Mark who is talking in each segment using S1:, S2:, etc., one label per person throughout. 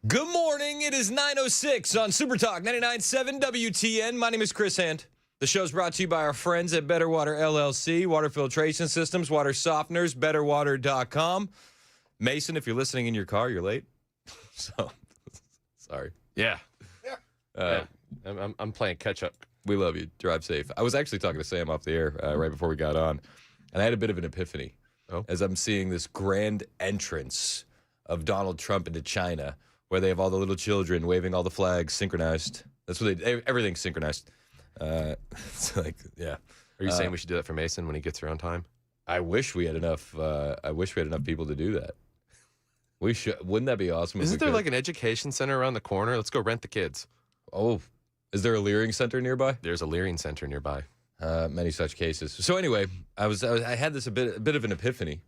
S1: Good morning. It is 9:06 on Super Talk 99.7 WTN. My name is Chris Hand. The show's brought to you by our friends at Better Water LLC, water filtration systems, water softeners, betterwater.com. Mason, if you're listening in your car, you're late. So, sorry.
S2: Yeah. I'm playing catch up.
S1: We love you. Drive safe. I was actually talking to Sam off the air right before we got on, and I had a bit of an epiphany as I'm seeing this grand entrance of Donald Trump into China, where they have all the little children waving all the flags synchronized. That's what everything's synchronized. It's like, yeah.
S2: Are you saying we should do that for Mason when he gets here on time?
S1: I wish we had enough. I wish we had enough people to do that. We should. Wouldn't that be awesome?
S2: Isn't there like an education center around the corner? Let's go rent the kids.
S1: Oh, is there a Leering Center nearby?
S2: There's a Leering Center nearby.
S1: Many such cases. So anyway, I had this a bit of an epiphany.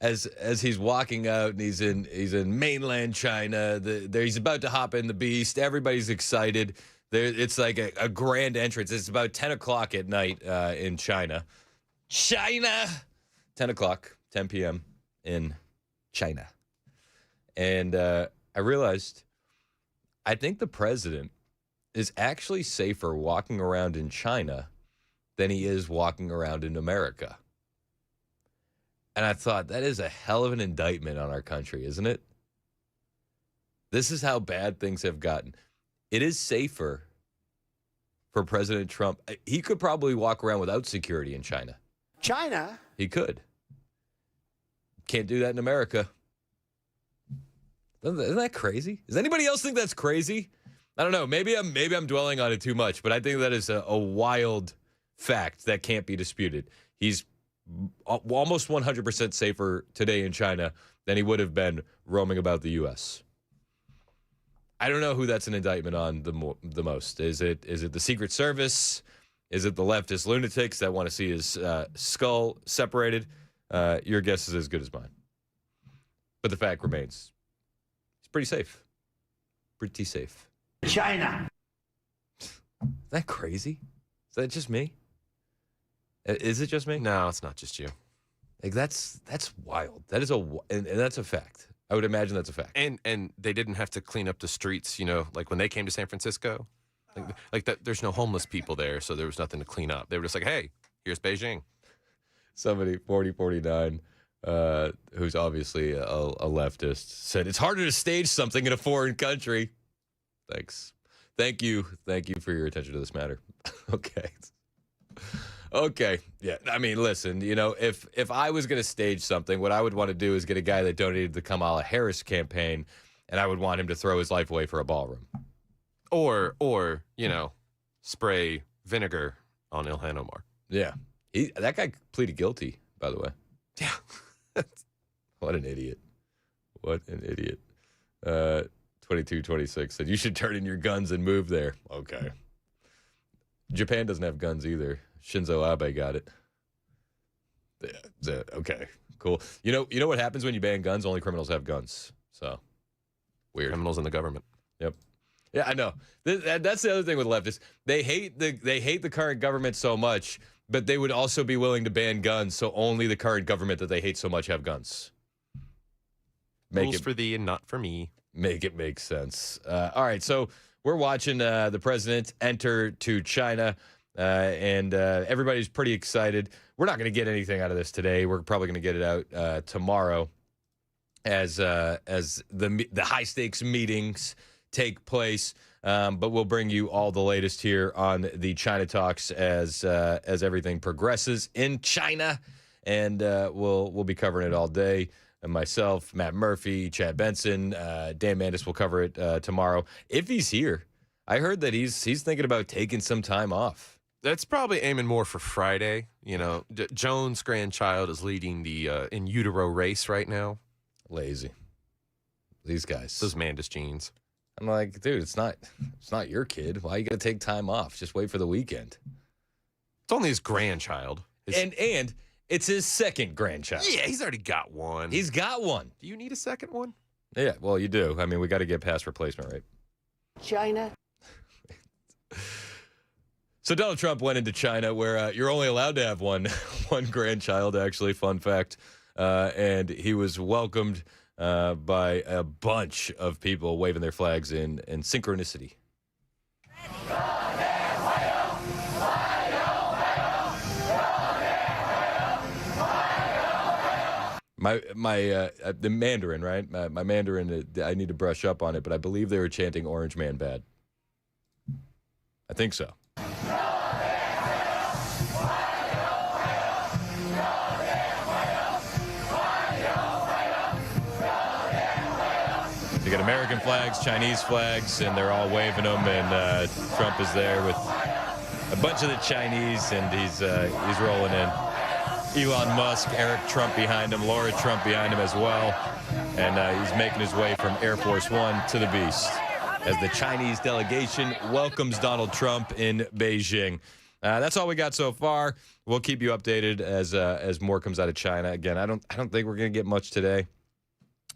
S1: As he's walking out and he's in mainland China, he's about to hop in the beast. Everybody's excited. It's like a grand entrance. It's about 10 o'clock at night in China. 10 o'clock, 10 p.m. in China. And I realized I think the president is actually safer walking around in China than he is walking around in America. And I thought, that is a hell of an indictment on our country, isn't it? This is how bad things have gotten. It is safer for President Trump. He could probably walk around without security in China.
S3: China?
S1: He could. Can't do that in America. Isn't that crazy? Does anybody else think that's crazy? I don't know. Maybe I'm dwelling on it too much, but I think that is a wild fact that can't be disputed. He's almost 100% safer today in China than he would have been roaming about the U.S. I don't know who that's an indictment on the most. Is it the Secret Service? Is it the leftist lunatics that want to see his skull separated? Your guess is as good as mine. But the fact remains, he's pretty safe. Pretty safe.
S3: China.
S1: Is that crazy? Is that just me? Is it just me?
S2: No, it's not just you.
S1: Like that's wild. That is and that's a fact. I would imagine that's a fact.
S2: And they didn't have to clean up the streets, like when they came to San Francisco. Like that there's no homeless people there, so there was nothing to clean up. They were just like, "Hey, here's Beijing."
S1: Somebody 4049 who's obviously a leftist said it's harder to stage something in a foreign country. Thanks. Thank you for your attention to this matter. Okay. Yeah. I mean, listen, if I was going to stage something, what I would want to do is get a guy that donated the Kamala Harris campaign, and I would want him to throw his life away for a ballroom.
S2: Or spray vinegar on Ilhan Omar.
S1: Yeah. That guy pleaded guilty, by the way.
S2: Yeah.
S1: What an idiot. 2226 said, you should turn in your guns and move there. Okay. Japan doesn't have guns either. Shinzo Abe got it. Yeah, okay, cool. You know what happens when you ban guns? Only criminals have guns. So, weird.
S2: Criminals in the government.
S1: Yep. Yeah, I know. That's the other thing with leftists. They hate the current government so much, but they would also be willing to ban guns, so only the current government that they hate so much have guns.
S2: Rules for thee and not for me.
S1: Make it make sense. All right, so we're watching the president enter to China, and everybody's pretty excited. We're not going to get anything out of this today. We're probably going to get it out tomorrow as the high stakes meetings take place. But we'll bring you all the latest here on the China talks as everything progresses in China, and we'll be covering it all day. And myself, Matt Murphy, Chad Benson, Dan Mandis will cover it tomorrow if he's here. I heard that he's thinking about taking some time off.
S2: That's probably aiming more for Friday. Joan's grandchild is leading the in utero race right now.
S1: Lazy. These guys.
S2: Those Mandis genes.
S1: I'm like, dude, it's not your kid. Why you got to take time off? Just wait for the weekend.
S2: It's only his grandchild.
S1: And it's his second grandchild.
S2: Yeah, he's already got one.
S1: He's got one.
S2: Do you need a second one?
S1: Yeah, well, you do. I mean, we got to get past replacement rate.
S3: China.
S1: So Donald Trump went into China where you're only allowed to have one grandchild, actually, fun fact. And he was welcomed by a bunch of people waving their flags in synchronicity. The Mandarin, right? My Mandarin, I need to brush up on it, but I believe they were chanting Orange Man bad. I think so. You got American flags, Chinese flags, and they're all waving them, and Trump is there with a bunch of the Chinese, and he's rolling in. Elon Musk, Eric Trump behind him, Laura Trump behind him as well, and he's making his way from Air Force One to the Beast as the Chinese delegation welcomes Donald Trump in Beijing. That's all we got so far. We'll keep you updated as more comes out of China. Again, I don't think we're going to get much today.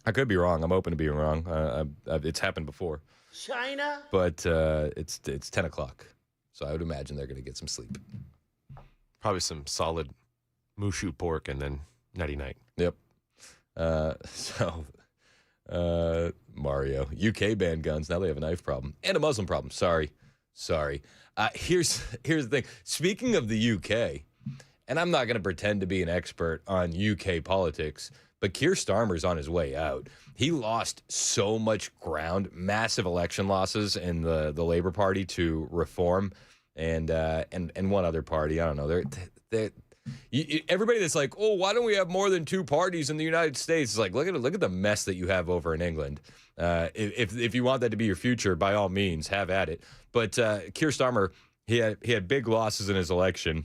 S1: I could be wrong. I'm open to being wrong. It's happened before.
S3: China?
S1: But it's 10 o'clock, so I would imagine they're going to get some sleep.
S2: Probably some solid mushu pork and then nutty night.
S1: Yep. Mario. UK banned guns. Now they have a knife problem and a Muslim problem. Sorry. Here's the thing. Speaking of the UK, and I'm not going to pretend to be an expert on UK politics, but Keir Starmer's on his way out. He lost so much ground, massive election losses in the Labour Party to Reform and one other party. I don't know. Everybody that's like, oh, why don't we have more than two parties in the United States? It's like, look at the mess that you have over in England. If you want that to be your future, by all means, have at it. But Keir Starmer, he had big losses in his election,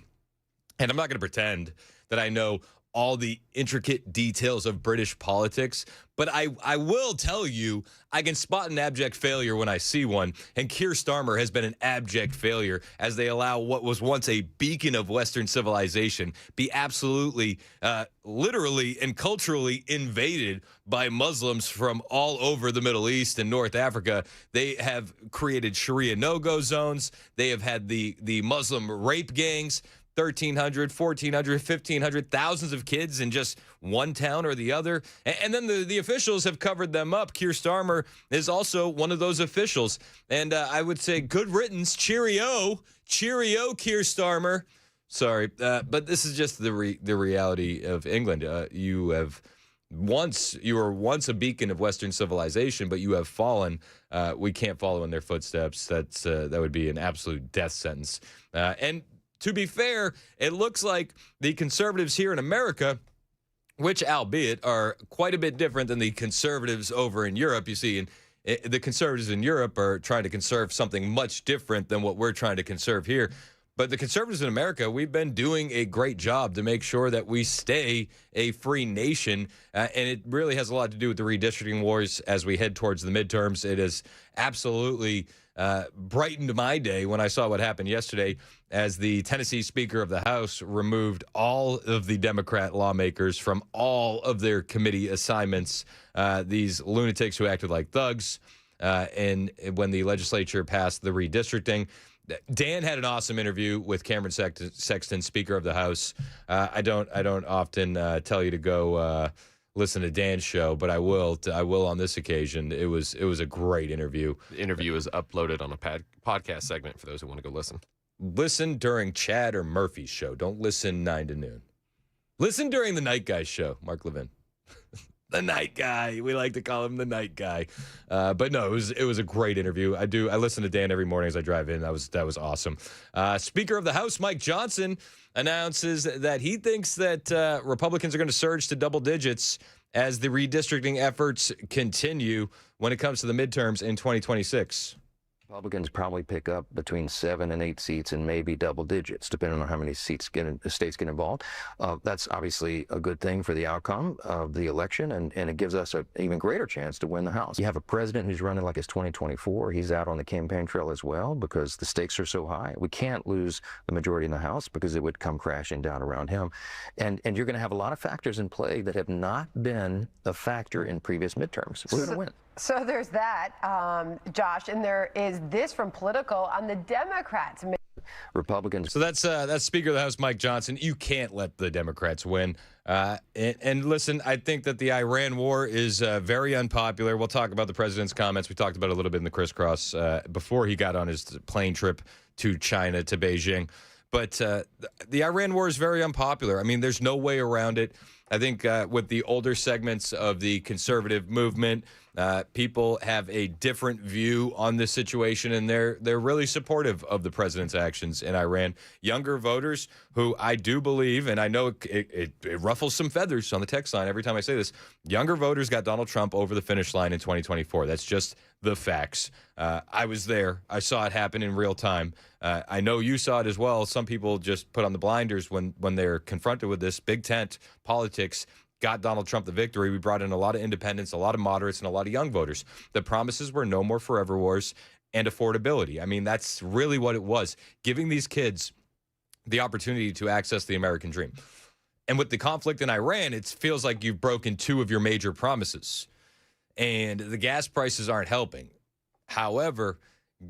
S1: and I'm not going to pretend that I know all the intricate details of British politics, but I will tell you, I can spot an abject failure when I see one, and Keir Starmer has been an abject failure as they allow what was once a beacon of Western civilization be absolutely, literally and culturally invaded by Muslims from all over the Middle East and North Africa. They have created Sharia no-go zones. They have had the Muslim rape gangs. 1,300, 1,400, 1,500, thousands of kids in just one town or the other. And then the officials have covered them up. Keir Starmer is also one of those officials. And I would say good riddance. Cheerio, Keir Starmer. Sorry, but this is just the reality of England. You were once a beacon of Western civilization, but you have fallen. We can't follow in their footsteps. That would be an absolute death sentence. And to be fair, it looks like the conservatives here in America, which albeit are quite a bit different than the conservatives over in Europe. You see, the conservatives in Europe are trying to conserve something much different than what we're trying to conserve here. But the conservatives in America, we've been doing a great job to make sure that we stay a free nation. And it really has a lot to do with the redistricting wars as we head towards the midterms. It has absolutely brightened my day when I saw what happened yesterday as the Tennessee Speaker of the House removed all of the Democrat lawmakers from all of their committee assignments, these lunatics who acted like thugs. And when the legislature passed the redistricting, Dan had an awesome interview with Cameron Sexton, Speaker of the House. I don't often tell you to go listen to Dan's show, but I will on this occasion. It was a great interview.
S2: The interview is uploaded on a podcast segment for those who want to go listen.
S1: Listen during Chad or Murphy's show. Don't listen 9 to noon. Listen during the Night Guy show, Mark Levin. The Night Guy. We like to call him the Night Guy. But no, it was a great interview. I listen to Dan every morning as I drive in. That was awesome. Speaker of the House, Mike Johnson, announces that he thinks that Republicans are going to surge to double digits as the redistricting efforts continue when it comes to the midterms in 2026.
S4: Republicans probably pick up between 7 and 8 seats and maybe double digits, depending on how many states get involved. That's obviously a good thing for the outcome of the election, and it gives us an even greater chance to win the House. You have a president who's running like it's 2024. He's out on the campaign trail as well because the stakes are so high. We can't lose the majority in the House because it would come crashing down around him. And you're going to have a lot of factors in play that have not been a factor in previous midterms. We're going to win.
S5: So there's that, Josh, and there is this from Politico on the Democrats.
S4: Republicans.
S1: So that's Speaker of the House Mike Johnson. You can't let the Democrats win. And listen, I think that the Iran war is very unpopular. We'll talk about the president's comments. We talked about it a little bit in the crisscross before he got on his plane trip to China, to Beijing. But the Iran war is very unpopular. I mean, there's no way around it. I think with the older segments of the conservative movement, people have a different view on this situation, and they're really supportive of the president's actions in Iran. Younger voters, who I do believe, and I know it ruffles some feathers on the text line every time I say this, younger voters got Donald Trump over the finish line in 2024. That's just the facts. I was there. I saw it happen in real time. I know you saw it as well. Some people just put on the blinders when they're confronted with this big tent politics. Got Donald Trump the victory. We brought in a lot of independents, a lot of moderates, and a lot of young voters. The promises were no more forever wars and affordability. I mean, that's really what it was, giving these kids the opportunity to access the American dream. And with the conflict in Iran, it feels like you've broken two of your major promises. And the gas prices aren't helping. However,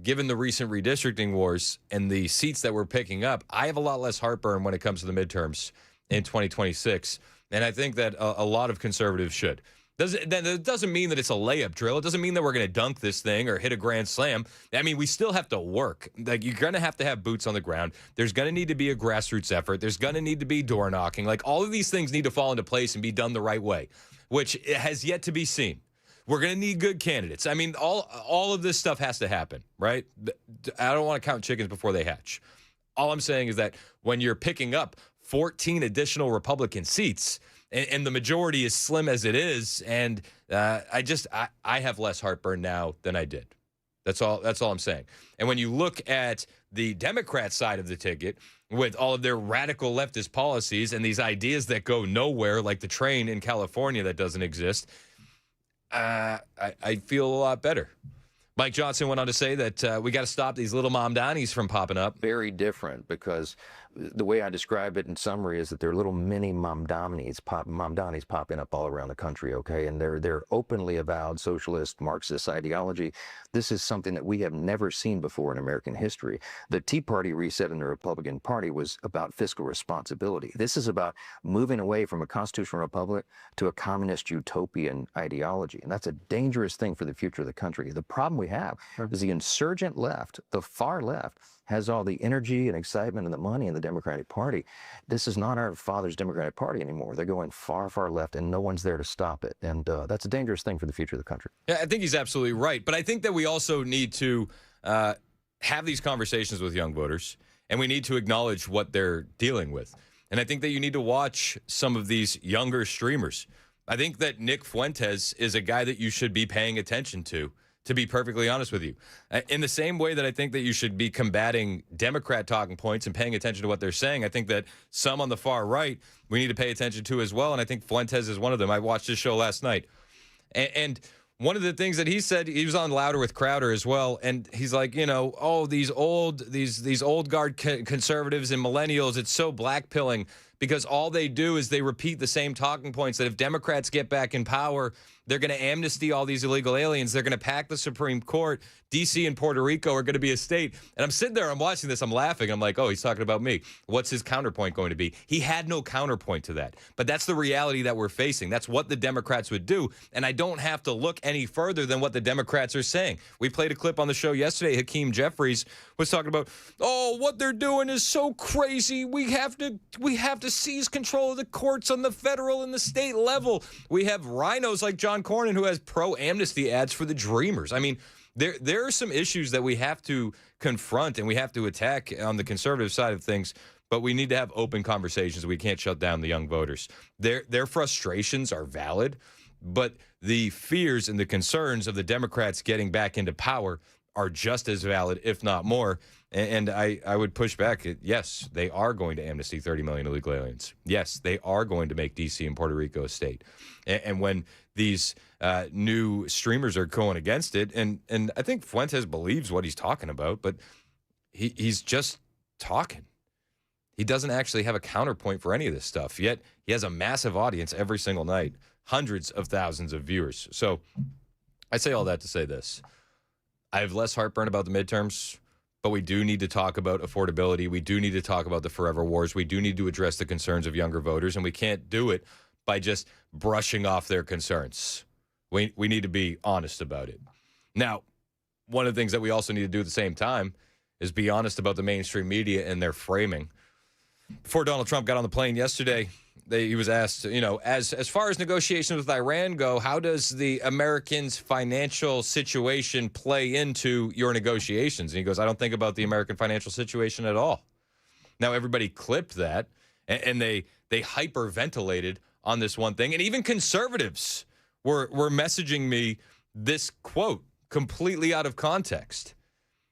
S1: given the recent redistricting wars and the seats that we're picking up, I have a lot less heartburn when it comes to the midterms in 2026. And I think that a lot of conservatives should. That doesn't mean that it's a layup drill. It doesn't mean that we're going to dunk this thing or hit a grand slam. I mean, we still have to work. Like, you're going to have boots on the ground. There's going to need to be a grassroots effort. There's going to need to be door knocking. Like, all of these things need to fall into place and be done the right way, which has yet to be seen. We're going to need good candidates. I mean, all of this stuff has to happen, right? I don't want to count chickens before they hatch. All I'm saying is that when you're picking up 14 additional Republican seats, and the majority is slim as it is, and I have less heartburn now than I did. That's all I'm saying. And when you look at the Democrat side of the ticket, with all of their radical leftist policies and these ideas that go nowhere, like the train in California that doesn't exist, I feel a lot better. Mike Johnson went on to say that we got to stop these little Mamdanis from popping up.
S4: Very different, because the way I describe it in summary is that they're little mini Mamdanis popping up all around the country, okay? And they're openly avowed socialist, Marxist ideology. This is something that we have never seen before in American history. The Tea Party reset in the Republican Party was about fiscal responsibility. This is about moving away from a constitutional republic to a communist utopian ideology. And that's a dangerous thing for the future of the country. The problem we have is the insurgent left, the far left, has all the energy and excitement and the money in the Democratic Party. This is not our father's Democratic Party anymore. They're going far, far left, and no one's there to stop it. And that's a dangerous thing for the future of the country.
S1: Yeah, I think he's absolutely right. But I think that we also need to have these conversations with young voters, and we need to acknowledge what they're dealing with. And I think that you need to watch some of these younger streamers. I think that Nick Fuentes is a guy that you should be paying attention to be perfectly honest with you. In the same way that I think that you should be combating Democrat talking points and paying attention to what they're saying, I think that some on the far right we need to pay attention to as well, and I think Fuentes is one of them. I watched his show last night. And one of the things that he said, he was on Louder with Crowder as well, and he's like, these old guard conservatives and millennials, it's so blackpilling because all they do is they repeat the same talking points that if Democrats get back in power, they're going to amnesty all these illegal aliens. They're going to pack the Supreme Court. D.C. and Puerto Rico are going to be a state. And I'm sitting there, I'm watching this, I'm laughing. I'm like, oh, he's talking about me. What's his counterpoint going to be? He had no counterpoint to that. But that's the reality that we're facing. That's what the Democrats would do. And I don't have to look any further than what the Democrats are saying. We played a clip on the show yesterday. Hakeem Jeffries was talking about, what they're doing is so crazy. We have to seize control of the courts on the federal and the state level. We have rhinos like John Cornyn who has pro-amnesty ads for the Dreamers. I mean, there are some issues that we have to confront and we have to attack on the conservative side of things, but we need to have open conversations. We can't shut down the young voters. Their frustrations are valid, but the fears and the concerns of the Democrats getting back into power are just as valid, if not more. And I would push back. Yes, they are going to amnesty 30 million illegal aliens. Yes, they are going to make D.C. and Puerto Rico a state. And when these new streamers are going against it, and I think Fuentes believes what he's talking about, but he's just talking. He doesn't actually have a counterpoint for any of this stuff. Yet he has a massive audience every single night, hundreds of thousands of viewers. So I say all that to say this. I have less heartburn about the midterms, but we do need to talk about affordability. We do need to talk about the forever wars. We do need to address the concerns of younger voters, and we can't do it by just brushing off their concerns. We need to be honest about it. Now, one of the things that we also need to do at the same time is be honest about the mainstream media and their framing. Before Donald Trump got on the plane yesterday, he was asked, as far as negotiations with Iran go, how does the Americans' financial situation play into your negotiations? And he goes, I don't think about the American financial situation at all. Now, everybody clipped that, and they hyperventilated on this one thing. And even conservatives were messaging me this quote completely out of context.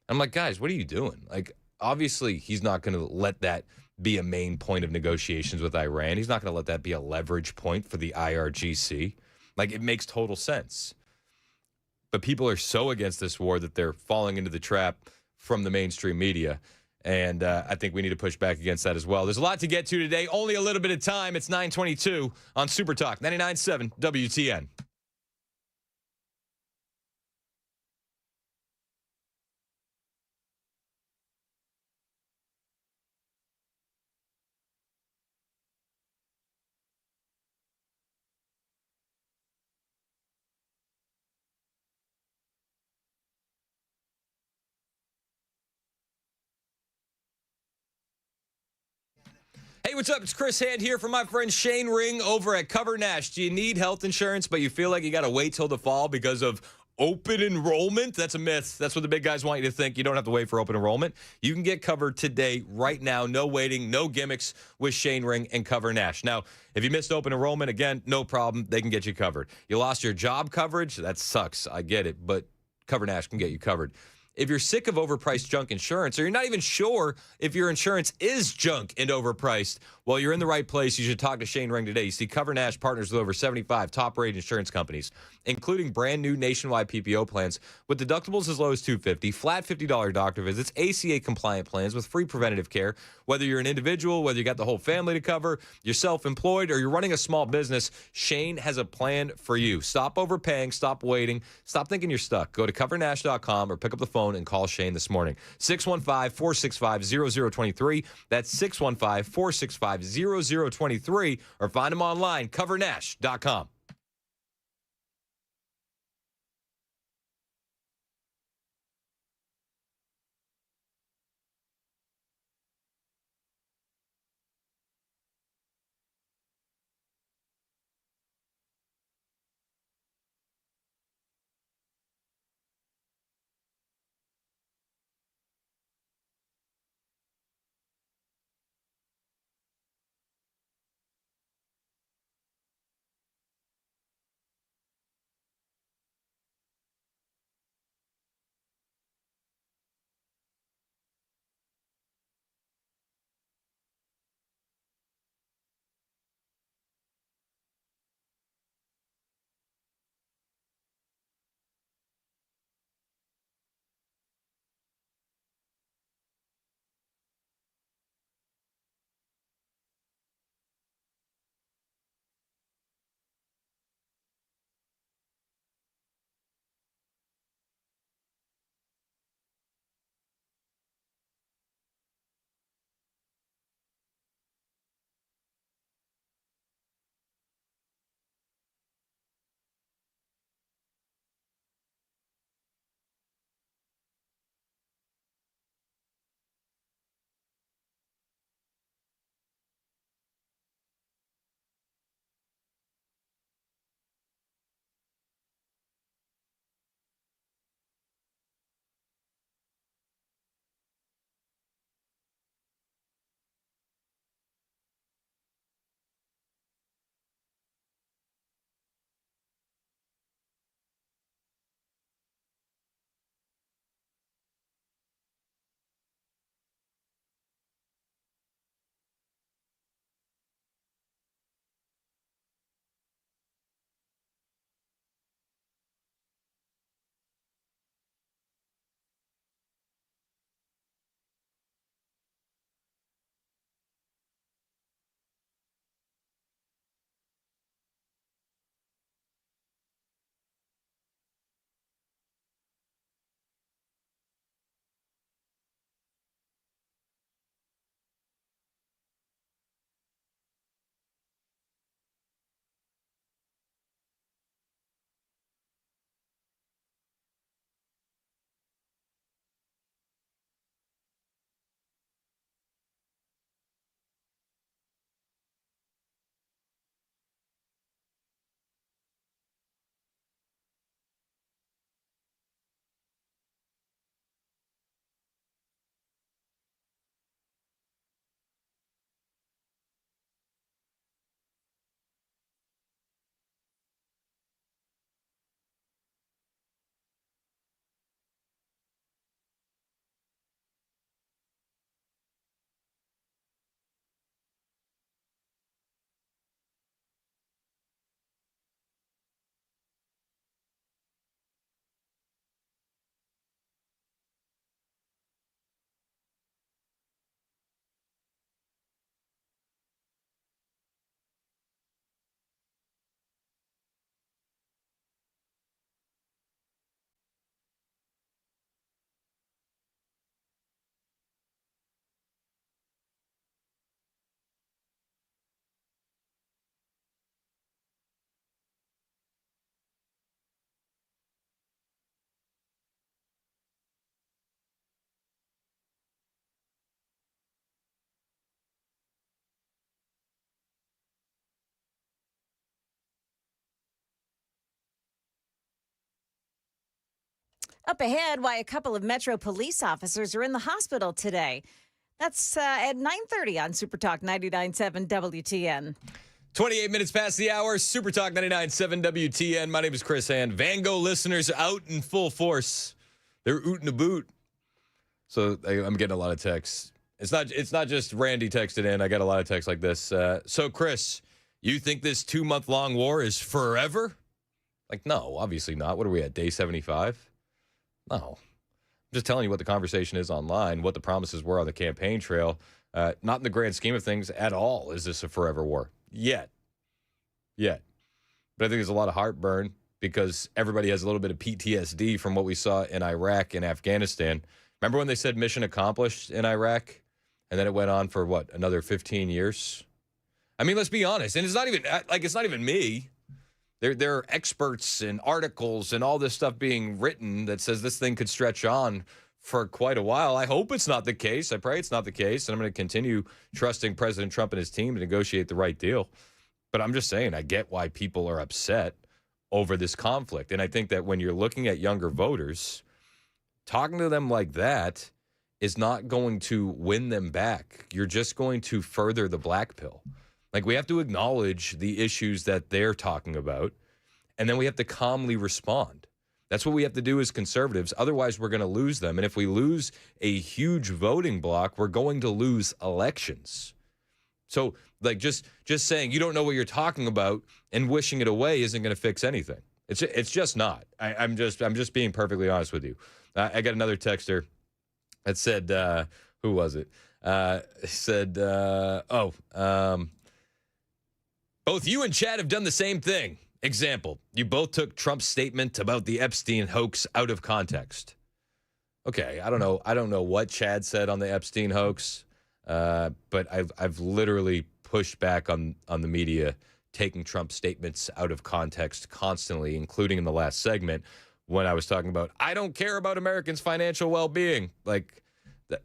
S1: I'm like, guys, what are you doing? Like, obviously, he's not going to let that be a main point of negotiations with Iran. He's not going to let that be a leverage point for the IRGC. Like, it makes total sense. But people are so against this war that they're falling into the trap from the mainstream media. And I think we need to push back against that as well. There's a lot to get to today. Only a little bit of time. It's 9:22 on Super Talk 99.7 WTN. Hey, what's up? It's Chris Hand here from my friend Shane Ring over at Cover Nash. Do you need health insurance, but you feel like you got to wait till the fall because of open enrollment? That's a myth. That's what the big guys want you to think. You don't have to wait for open enrollment. You can get covered today, right now. No waiting, no gimmicks with Shane Ring and Cover Nash. Now, if you missed open enrollment, again, no problem. They can get you covered. You lost your job coverage? That sucks. I get it, but Cover Nash can get you covered. If you're sick of overpriced junk insurance, or you're not even sure if your insurance is junk and overpriced, well, you're in the right place. You should talk to Shane Ring today. You see, Cover Nash partners with over 75 top-rated insurance companies, including brand new nationwide PPO plans with deductibles as low as $250, flat $50 doctor visits, ACA-compliant plans with free preventative care. Whether you're an individual, whether you got the whole family to cover, you're self-employed, or you're running a small business, Shane has a plan for you. Stop overpaying, stop waiting, stop thinking you're stuck. Go to covernash.com or pick up the phone and call Shane this morning. 615-465-0023. That's 615-465-0023, or find him online, covernash.com.
S5: Up ahead, why a couple of Metro police officers are in the hospital today. That's at 9:30 on Super Talk 99.7 WTN.
S1: 28 minutes past the hour, Super Talk 99.7 WTN. My name is Chris Hand. Van Gogh listeners out in full force. They're ootin' the boot. So I'm getting a lot of texts. It's not just Randy texted in. I got a lot of texts like this. So, Chris, you think this 2-month-long war is forever? Like, no, obviously not. What are we at, day 75? No. I'm just telling you what the conversation is online, what the promises were on the campaign trail. Not in the grand scheme of things at all is this a forever war. Yet. But I think there's a lot of heartburn because everybody has a little bit of PTSD from what we saw in Iraq and Afghanistan. Remember when they said mission accomplished in Iraq? And then it went on for, what, another 15 years? I mean, let's be honest. And it's not even me. There are experts and articles and all this stuff being written that says this thing could stretch on for quite a while. I hope it's not the case. I pray it's not the case. And I'm going to continue trusting President Trump and his team to negotiate the right deal. But I'm just saying, I get why people are upset over this conflict. And I think that when you're looking at younger voters, talking to them like that is not going to win them back. You're just going to further the black pill. Like, we have to acknowledge the issues that they're talking about, and then we have to calmly respond. That's what we have to do as conservatives. Otherwise, we're going to lose them. And if we lose a huge voting block, we're going to lose elections. So, like, just saying you don't know what you're talking about and wishing it away isn't going to fix anything. It's just not. I'm just being perfectly honest with you. I got another texter that said, who was it? Said, both you and Chad have done the same thing. Example, you both took Trump's statement about the Epstein hoax out of context. Okay, I don't know what Chad said on the Epstein hoax, but I've literally pushed back on the media taking Trump's statements out of context constantly, including in the last segment when I was talking about, I don't care about Americans' financial well-being. Like,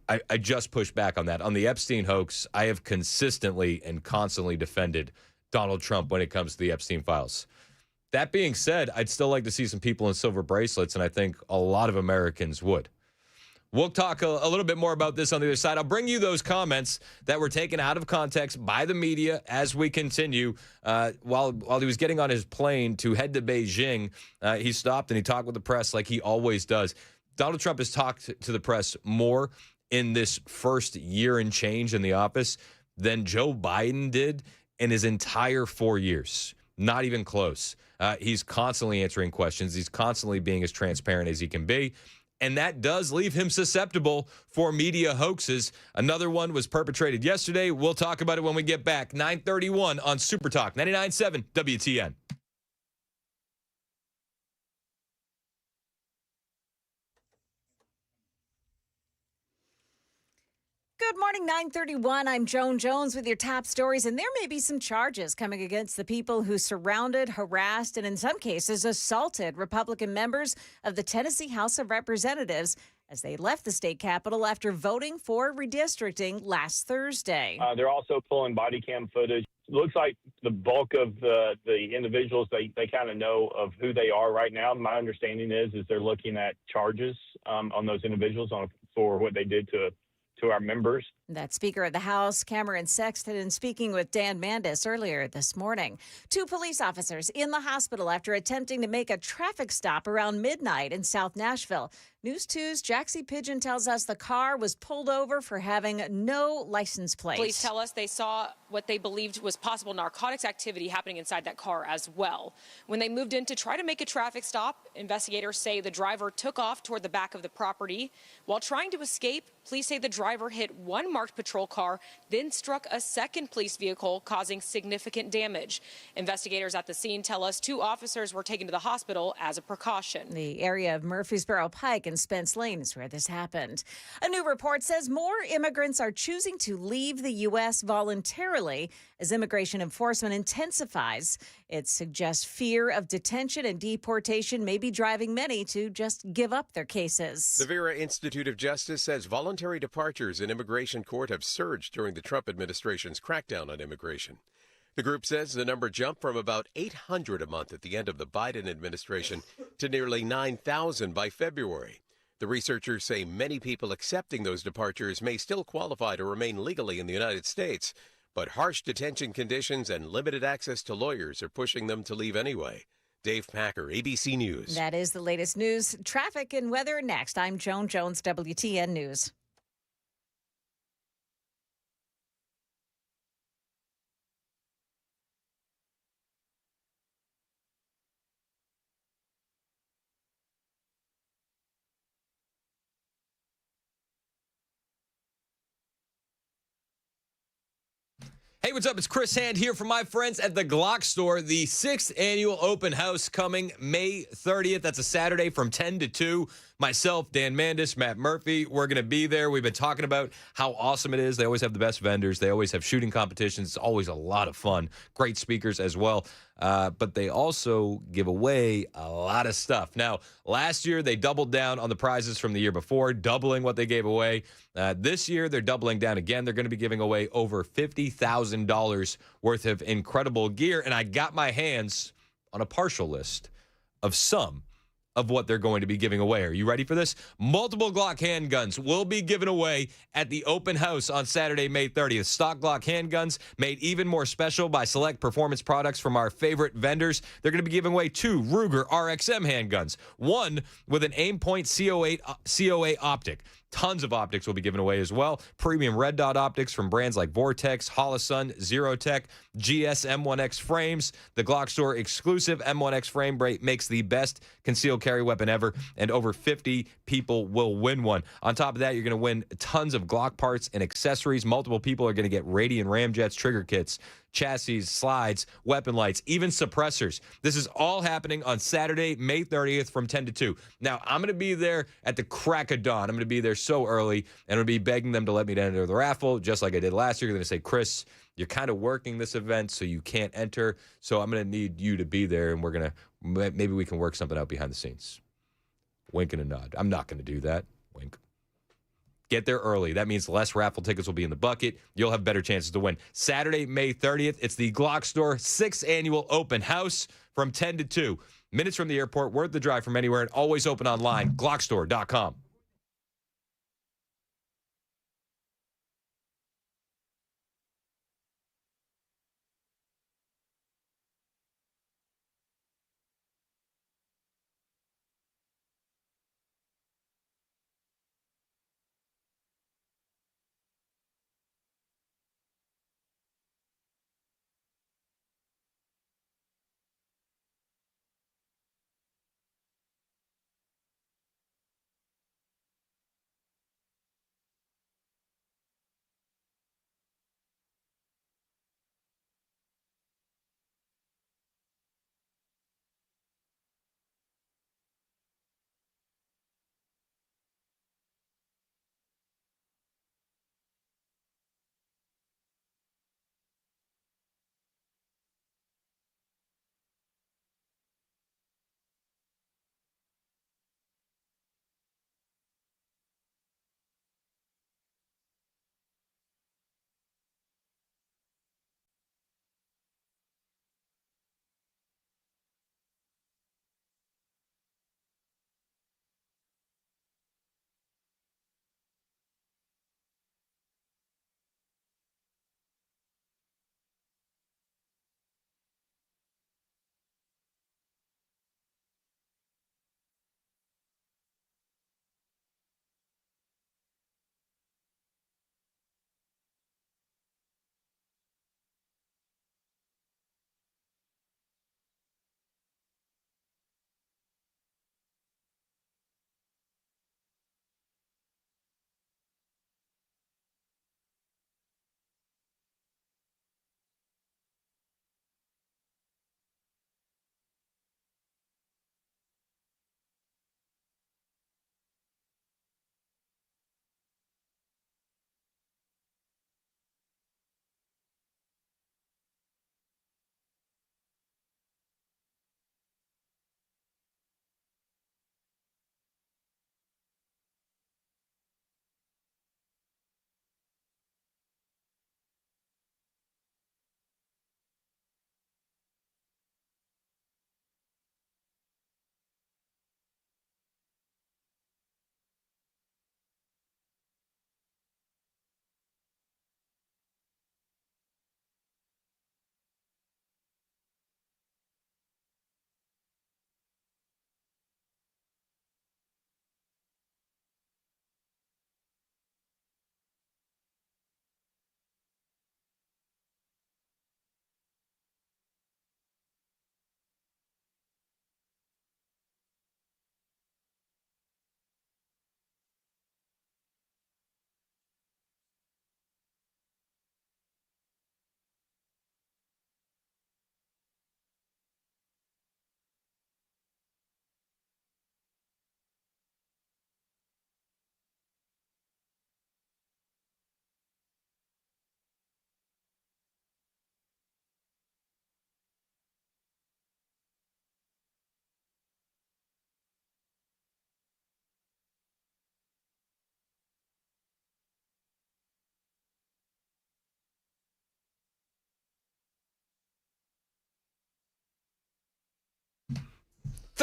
S1: I just pushed back on that. On the Epstein hoax, I have consistently and constantly defended Donald Trump when it comes to the Epstein files. That being said, I'd still like to see some people in silver bracelets, and I think a lot of Americans would. We'll talk a little bit more about this on the other side. I'll bring you those comments that were taken out of context by the media as we continue. While he was getting on his plane to head to Beijing, he stopped and he talked with the press like he always does. Donald Trump has talked to the press more in this first year and change in the office than Joe Biden did in his entire 4 years. Not even close. He's constantly answering questions. He's constantly being as transparent as he can be. And that does leave him susceptible for media hoaxes. Another one was perpetrated yesterday. We'll talk about it when we get back. 9:31 on Super Talk 99.7 WTN.
S5: Good morning, 9:31. I'm Joan Jones with your top stories, and there may be some charges coming against the people who surrounded, harassed, and in some cases assaulted Republican members of the Tennessee House of Representatives as they left the state capitol after voting for redistricting last Thursday.
S6: They're also pulling body cam footage. It looks like the bulk of the individuals, they kind of know of who they are right now. My understanding is they're looking at charges on those individuals for what they did to our members.
S5: That Speaker of the House, Cameron Sexton, speaking with Dan Mandis earlier this morning. 2 police officers in the hospital after attempting to make a traffic stop around midnight in South Nashville. News 2's Jaxie Pigeon tells us the car was pulled over for having no license plate.
S7: Police tell us they saw what they believed was possible narcotics activity happening inside that car as well. When they moved in to try to make a traffic stop, investigators say the driver took off toward the back of the property. While trying to escape, police say the driver hit one marked patrol car, then struck a second police vehicle, causing significant damage. Investigators at the scene tell us 2 officers were taken to the hospital as a precaution.
S5: The area of Murfreesboro Pike and Spence Lane is where this happened. A new report says more immigrants are choosing to leave the U.S. voluntarily as immigration enforcement intensifies. It suggests fear of detention and deportation may be driving many to just give up their cases.
S8: The Vera Institute of Justice says voluntary departures in immigration court have surged during the Trump administration's crackdown on immigration. The group says the number jumped from about 800 a month at the end of the Biden administration to nearly 9,000 by February. The researchers say many people accepting those departures may still qualify to remain legally in the United States, but harsh detention conditions and limited access to lawyers are pushing them to leave anyway. Dave Packer, ABC News.
S5: That is the latest news, traffic, and weather next. I'm Joan Jones, WTN News.
S1: Hey, what's up? It's Chris Hand here from my friends at the Glock store. The 6th annual open house coming May 30th. That's a Saturday from 10 to 2. Myself, Dan Mandis, Matt Murphy, we're going to be there. We've been talking about how awesome it is. They always have the best vendors. They always have shooting competitions. It's always a lot of fun. Great speakers as well. But they also give away a lot of stuff. Now, last year, they doubled down on the prizes from the year before, doubling what they gave away. This year, they're doubling down again. They're going to be giving away over $50,000 worth of incredible gear. And I got my hands on a partial list of some of what they're going to be giving away. Are you ready for this? Multiple Glock handguns will be given away at the open house on Saturday, May 30th. Stock Glock handguns made even more special by select performance products from our favorite vendors. They're going to be giving away 2 Ruger RXM handguns, one with an Aimpoint COA optic. Tons of optics will be given away as well. Premium red dot optics from brands like Vortex, Holosun, Zerotech, GS M1X frames. The Glock store exclusive M1X frame makes the best concealed carry weapon ever, and over 50 people will win one. On top of that, you're going to win tons of Glock parts and accessories. Multiple people are going to get Radian Ramjets trigger kits, chassis, slides, weapon lights, even suppressors. This is all happening on Saturday, May 30th from 10 to 2. Now, I'm going to be there at the crack of dawn. I'm going to be there so early, and I'm going to be begging them to let me enter the raffle, just like I did last year. They're going to say, Chris, you're kind of working this event, so you can't enter. So I'm going to need you to be there, and we're going to, maybe we can work something out behind the scenes. Wink and a nod. I'm not going to do that. Wink. Get there early. That means less raffle tickets will be in the bucket. You'll have better chances to win. Saturday, May 30th, it's the Glock store 6th annual open house from 10 to 2. Minutes from the airport, worth the drive from anywhere, and always open online, glockstore.com.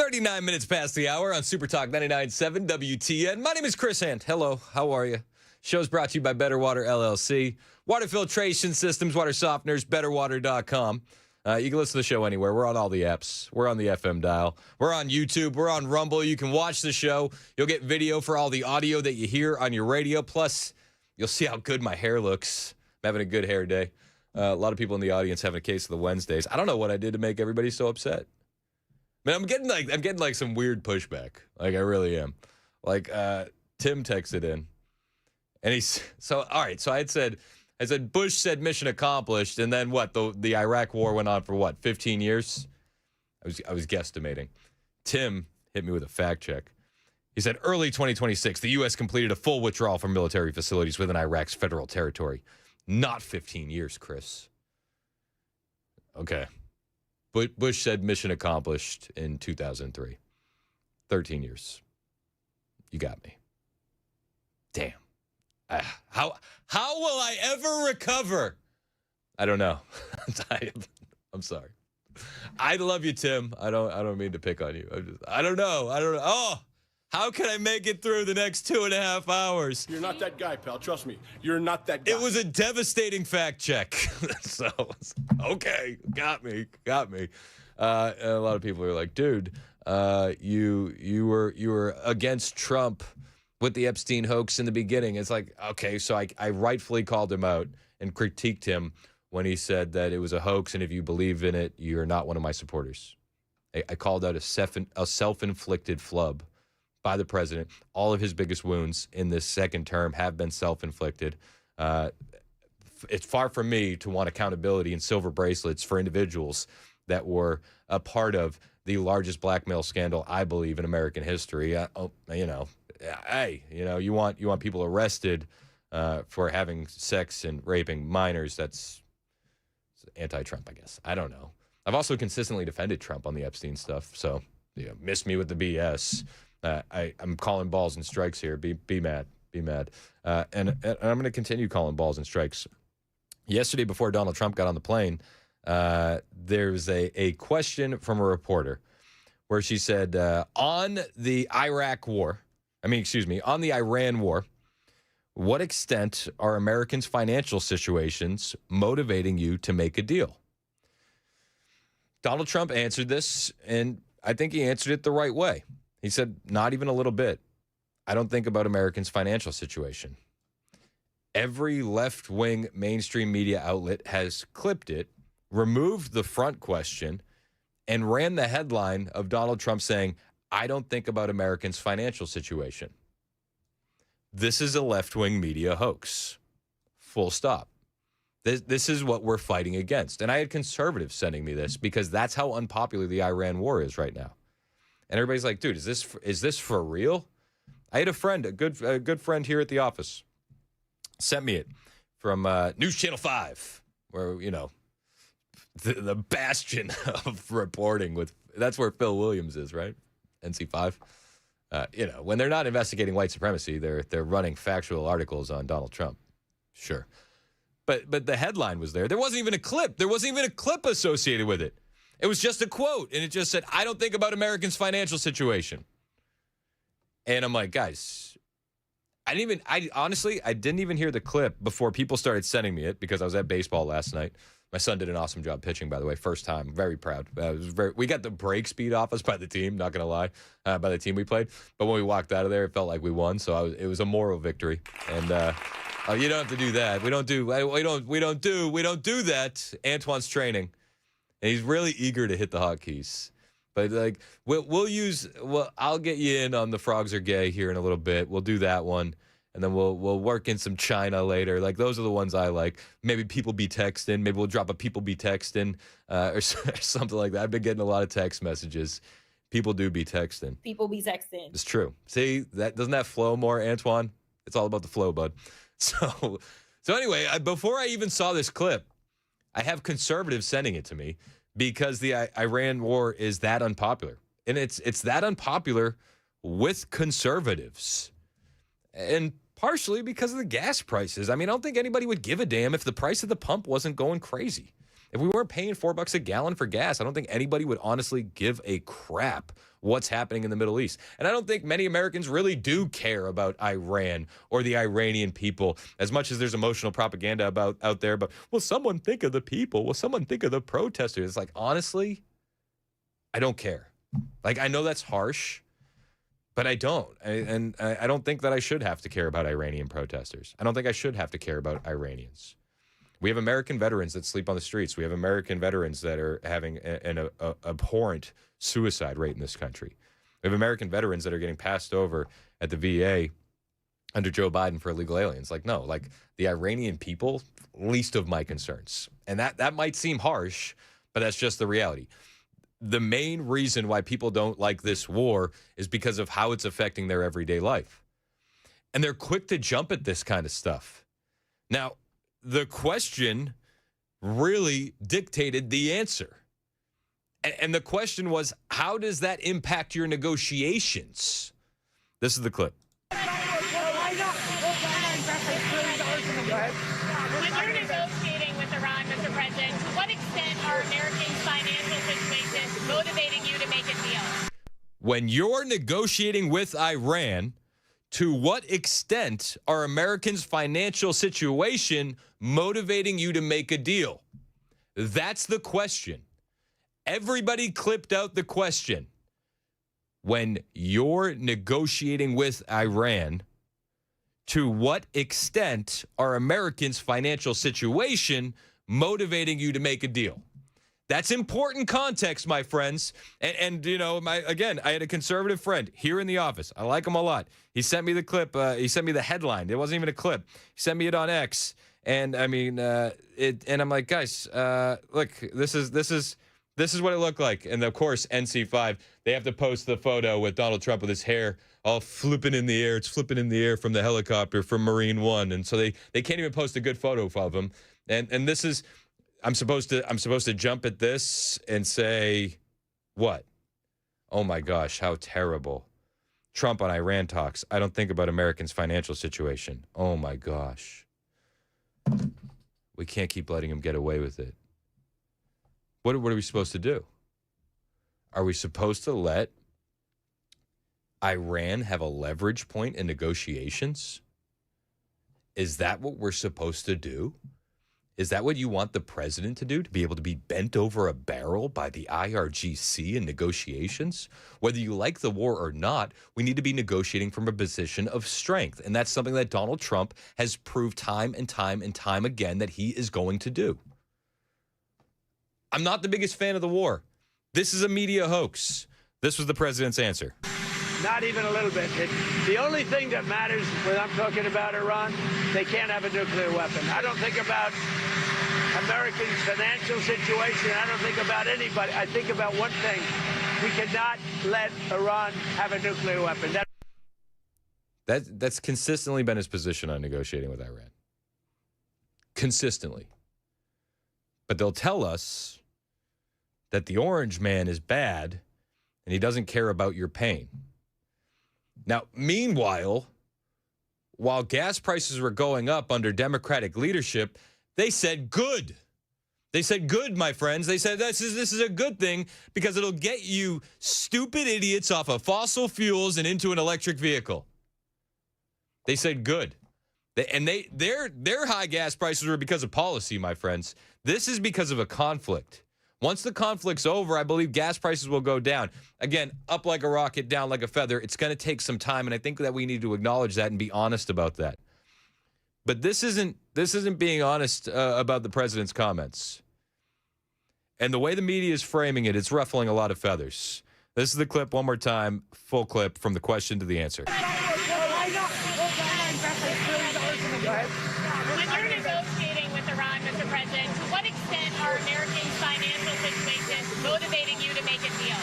S1: 39 minutes past the hour on Super Talk 99.7 WTN. My name is Chris Hand. Hello, how are you? Show's brought to you by Better Water LLC. Water filtration systems, water softeners, betterwater.com. You can listen to the show anywhere. We're on all the apps. We're on the FM dial. We're on YouTube. We're on Rumble. You can watch the show. You'll get video for all the audio that you hear on your radio. Plus, you'll see how good my hair looks. I'm having a good hair day. A lot of people in the audience having a case of the Wednesdays. I don't know what I did to make everybody so upset. Man, I'm getting like some weird pushback. Like, I really am. Like, Tim texted in, and he's so all right. So I said Bush said mission accomplished, and then what? The Iraq War went on for what? 15 years. I was guesstimating. Tim hit me with a fact check. He said early 2026, the U.S. completed a full withdrawal from military facilities within Iraq's federal territory. Not 15 years, Chris. Okay. But Bush said mission accomplished in 2003. 13 years. You got me. Damn. How will I ever recover? I don't know. I'm sorry. I love you, Tim. I don't mean to pick on you. I don't know. Oh, how can I make it through the next 2.5 hours?
S9: You're not that guy, pal. Trust me. You're not that guy.
S1: It was a devastating fact check. So, okay, got me. And a lot of people are like, dude, you were against Trump with the Epstein hoax in the beginning. It's like, okay, so I rightfully called him out and critiqued him when he said that it was a hoax, and if you believe in it, you're not one of my supporters. I called out a self-inflicted flub by the president. All of his biggest wounds in this second term have been self-inflicted. It's far from me to want accountability and silver bracelets for individuals that were a part of the largest blackmail scandal, I believe, in American history. You want people arrested for having sex and raping minors. That's anti-Trump, I guess. I don't know. I've also consistently defended Trump on the Epstein stuff, so miss me with the BS. I'm calling balls and strikes here. Be mad. And I'm going to continue calling balls and strikes. Yesterday, before Donald Trump got on the plane, there was a question from a reporter where she said, on the Iran war, what extent are Americans' financial situations motivating you to make a deal? Donald Trump answered this, and I think he answered it the right way. He said, not even a little bit. I don't think about Americans' financial situation. Every left-wing mainstream media outlet has clipped it, removed the front question, and ran the headline of Donald Trump saying, I don't think about Americans' financial situation. This is a left-wing media hoax. Full stop. This is what we're fighting against. And I had conservatives sending me this because that's how unpopular the Iran war is right now. And everybody's like, dude, is this for real? I had a friend, a good friend here at the office, sent me it from News Channel 5, where, the bastion of reporting that's where Phil Williams is, right? NC5. When they're not investigating white supremacy, they're running factual articles on Donald Trump. Sure. But the headline was there. There wasn't even a clip. There wasn't even a clip associated with it. It was just a quote, and it just said, I don't think about Americans' financial situation. And I'm like, guys, I didn't even hear the clip before people started sending me it because I was at baseball last night. My son did an awesome job pitching, by the way. First time. Very proud. We got the break speed off us by the team, not going to lie, by the team we played. But when we walked out of there, it felt like we won. So it was a moral victory. And you don't have to do that. We don't do that. Antoine's training. And he's really eager to hit the hotkeys. But I'll get you in on the frogs are gay here in a little bit. We'll do that one. And then we'll work in some China later. Like, those are the ones I like. Maybe people be texting. Maybe we'll drop a people be texting or something like that. I've been getting a lot of text messages. People do be texting.
S10: People be texting.
S1: It's true. See, doesn't that flow more, Antoine? It's all about the flow, bud. So anyway, before I even saw this clip, I have conservatives sending it to me because the Iran war is that unpopular. And it's that unpopular with conservatives. And partially because of the gas prices. I mean, I don't think anybody would give a damn if the price of the pump wasn't going crazy. If we weren't paying $4 a gallon for gas, I don't think anybody would honestly give a crap what's happening in the Middle East. And I don't think many Americans really do care about Iran or the Iranian people as much as there's emotional propaganda about out there. But will someone think of the people? Will someone think of the protesters? It's like, honestly, I don't care. Like, I know that's harsh, but I don't. And I don't think that I should have to care about Iranian protesters. I don't think I should have to care about Iranians. We have American veterans that sleep on the streets. We have American veterans that are having an abhorrent suicide rate in this country. We have American veterans that are getting passed over at the VA under Joe Biden for illegal aliens. Like, no, like the Iranian people, least of my concerns. And that might seem harsh, but that's just the reality. The main reason why people don't like this war is because of how it's affecting their everyday life. And they're quick to jump at this kind of stuff. Now, the question really dictated the answer. And the question was, how does that impact your negotiations? This is the clip.
S10: When you're negotiating with Iran, Mr. President, to what extent are Americans' financial situations motivating you to make a deal?
S1: When you're negotiating with Iran, to what extent are Americans' financial situation motivating you to make a deal? That's the question. Everybody clipped out the question. When you're negotiating with Iran, to what extent are Americans' financial situation motivating you to make a deal? That's important context, my friends. And you know, I had a conservative friend here in the office. I like him a lot. He sent me the clip. He sent me the headline. It wasn't even a clip. He sent me it on X. And I mean, and I'm like, guys, look, this is what it looked like. And of course, NC5, they have to post the photo with Donald Trump with his hair all flipping in the air. It's flipping in the air from the helicopter from Marine One. And so they can't even post a good photo of him. And this is, I'm supposed to jump at this and say, what? Oh my gosh, how terrible. Trump on Iran talks. I don't think about Americans' financial situation. Oh my gosh. We can't keep letting him get away with it. What are we supposed to do? Are we supposed to let Iran have a leverage point in negotiations? Is that what we're supposed to do? Is that what you want the president to do, to be able to be bent over a barrel by the IRGC in negotiations? Whether you like the war or not, we need to be negotiating from a position of strength. And that's something that Donald Trump has proved time and time and time again that he is going to do. I'm not the biggest fan of the war. This is a media hoax. This was the president's answer.
S3: Not even a little bit. The only thing that matters when I'm talking about Iran, they can't have a nuclear weapon. I don't think about Americans' financial situation. I don't think about anybody. I think about one thing. We cannot let Iran have a nuclear weapon.
S1: That's consistently been his position on negotiating with Iran. Consistently. But they'll tell us that the orange man is bad and he doesn't care about your pain. Now, meanwhile, while gas prices were going up under Democratic leadership, they said good. They said good, my friends. They said this is a good thing because it'll get you stupid idiots off of fossil fuels and into an electric vehicle. They said good. Their high gas prices were because of policy, my friends. This is because of a conflict. Once the conflict's over, I believe gas prices will go down. Again, up like a rocket, down like a feather. It's going to take some time, and I think that we need to acknowledge that and be honest about that. But this isn't being honest about the president's comments. And the way the media is framing it, it's ruffling a lot of feathers. This is the clip one more time, full clip from the question to the answer.
S10: When you're negotiating with Iran, Mr. President, to what extent are Americans' financial situations motivating you to make a deal?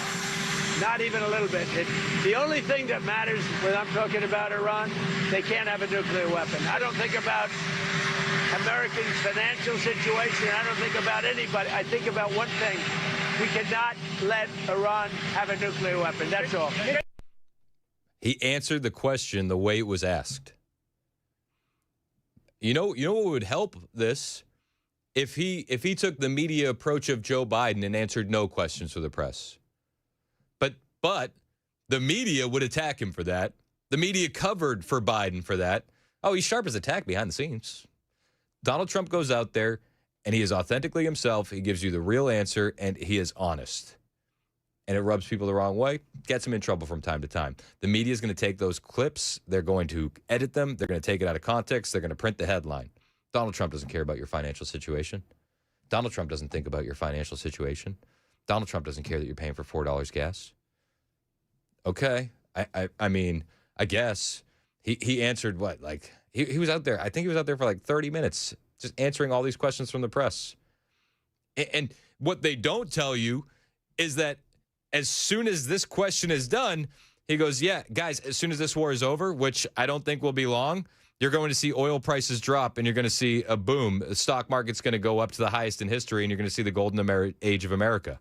S3: Not even a little bit. The only thing that matters when I'm talking about Iran, they can't have a nuclear weapon. I don't think about Americans' financial situation. I don't think about anybody. I think about one thing. We cannot let Iran have a nuclear weapon. That's all.
S1: He answered the question the way it was asked. You know what would help this if he took the media approach of Joe Biden and answered no questions for the press. But the media would attack him for that. The media covered for Biden for that. Oh, he's sharp as a tack behind the scenes. Donald Trump goes out there, and he is authentically himself. He gives you the real answer, and he is honest. And it rubs people the wrong way, gets him in trouble from time to time. The media is going to take those clips. They're going to edit them. They're going to take it out of context. They're going to print the headline. Donald Trump doesn't care about your financial situation. Donald Trump doesn't think about your financial situation. Donald Trump doesn't care that you're paying for $4 gas. Okay. I mean, I guess he answered what? Like, he was out there. I think he was out there for like 30 minutes just answering all these questions from the press. And what they don't tell you is that as soon as this question is done, he goes, yeah, guys, as soon as this war is over, which I don't think will be long, you're going to see oil prices drop and you're going to see a boom. The stock market's going to go up to the highest in history and you're going to see the golden age of America.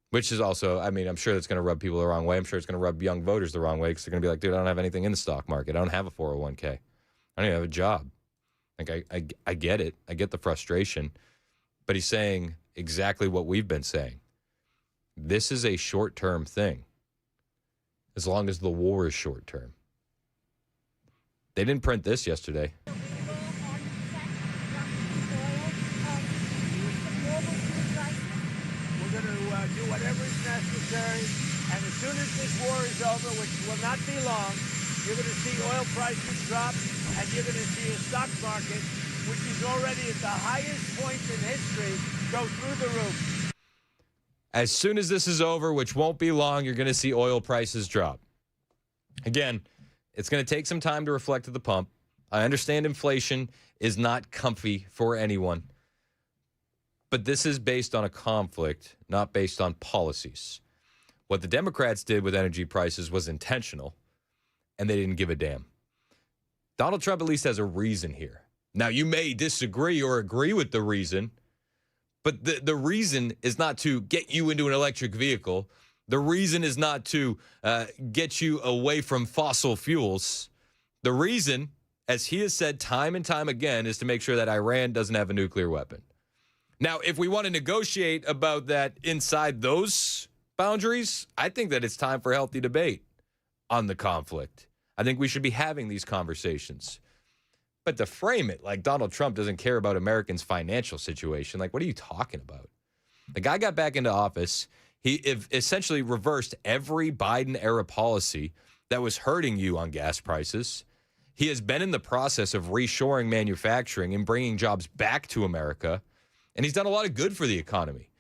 S1: Which is also, I mean, I'm sure that's going to rub people the wrong way. I'm sure it's going to rub young voters the wrong way because they're going to be like, dude, I don't have anything in the stock market. I don't have a 401k. I don't even have a job. Like, I get it. I get the frustration. But he's saying exactly what we've been saying. This is a short-term thing. As long as the war is short-term. They didn't print this yesterday.
S3: Do whatever is necessary, and as soon as this war is over, which will not be long, you're going to see oil prices drop, and you're going to see a stock market, which is already at the highest point in history, go through the roof.
S1: As soon as this is over, which won't be long, you're going to see oil prices drop. Again, it's going to take some time to reflect at the pump. I understand inflation is not comfy for anyone. But this is based on a conflict, not based on policies. What the Democrats did with energy prices was intentional, and they didn't give a damn. Donald Trump at least has a reason here. Now, you may disagree or agree with the reason, but the reason is not to get you into an electric vehicle. The reason is not to get you away from fossil fuels. The reason, as he has said time and time again, is to make sure that Iran doesn't have a nuclear weapon. Now, if we want to negotiate about that inside those boundaries, I think that it's time for a healthy debate on the conflict. I think we should be having these conversations. But to frame it like Donald Trump doesn't care about Americans' financial situation, like, what are you talking about? The guy got back into office. He essentially reversed every Biden-era policy that was hurting you on gas prices. He has been in the process of reshoring manufacturing and bringing jobs back to America. And he's done a lot of good for the economy.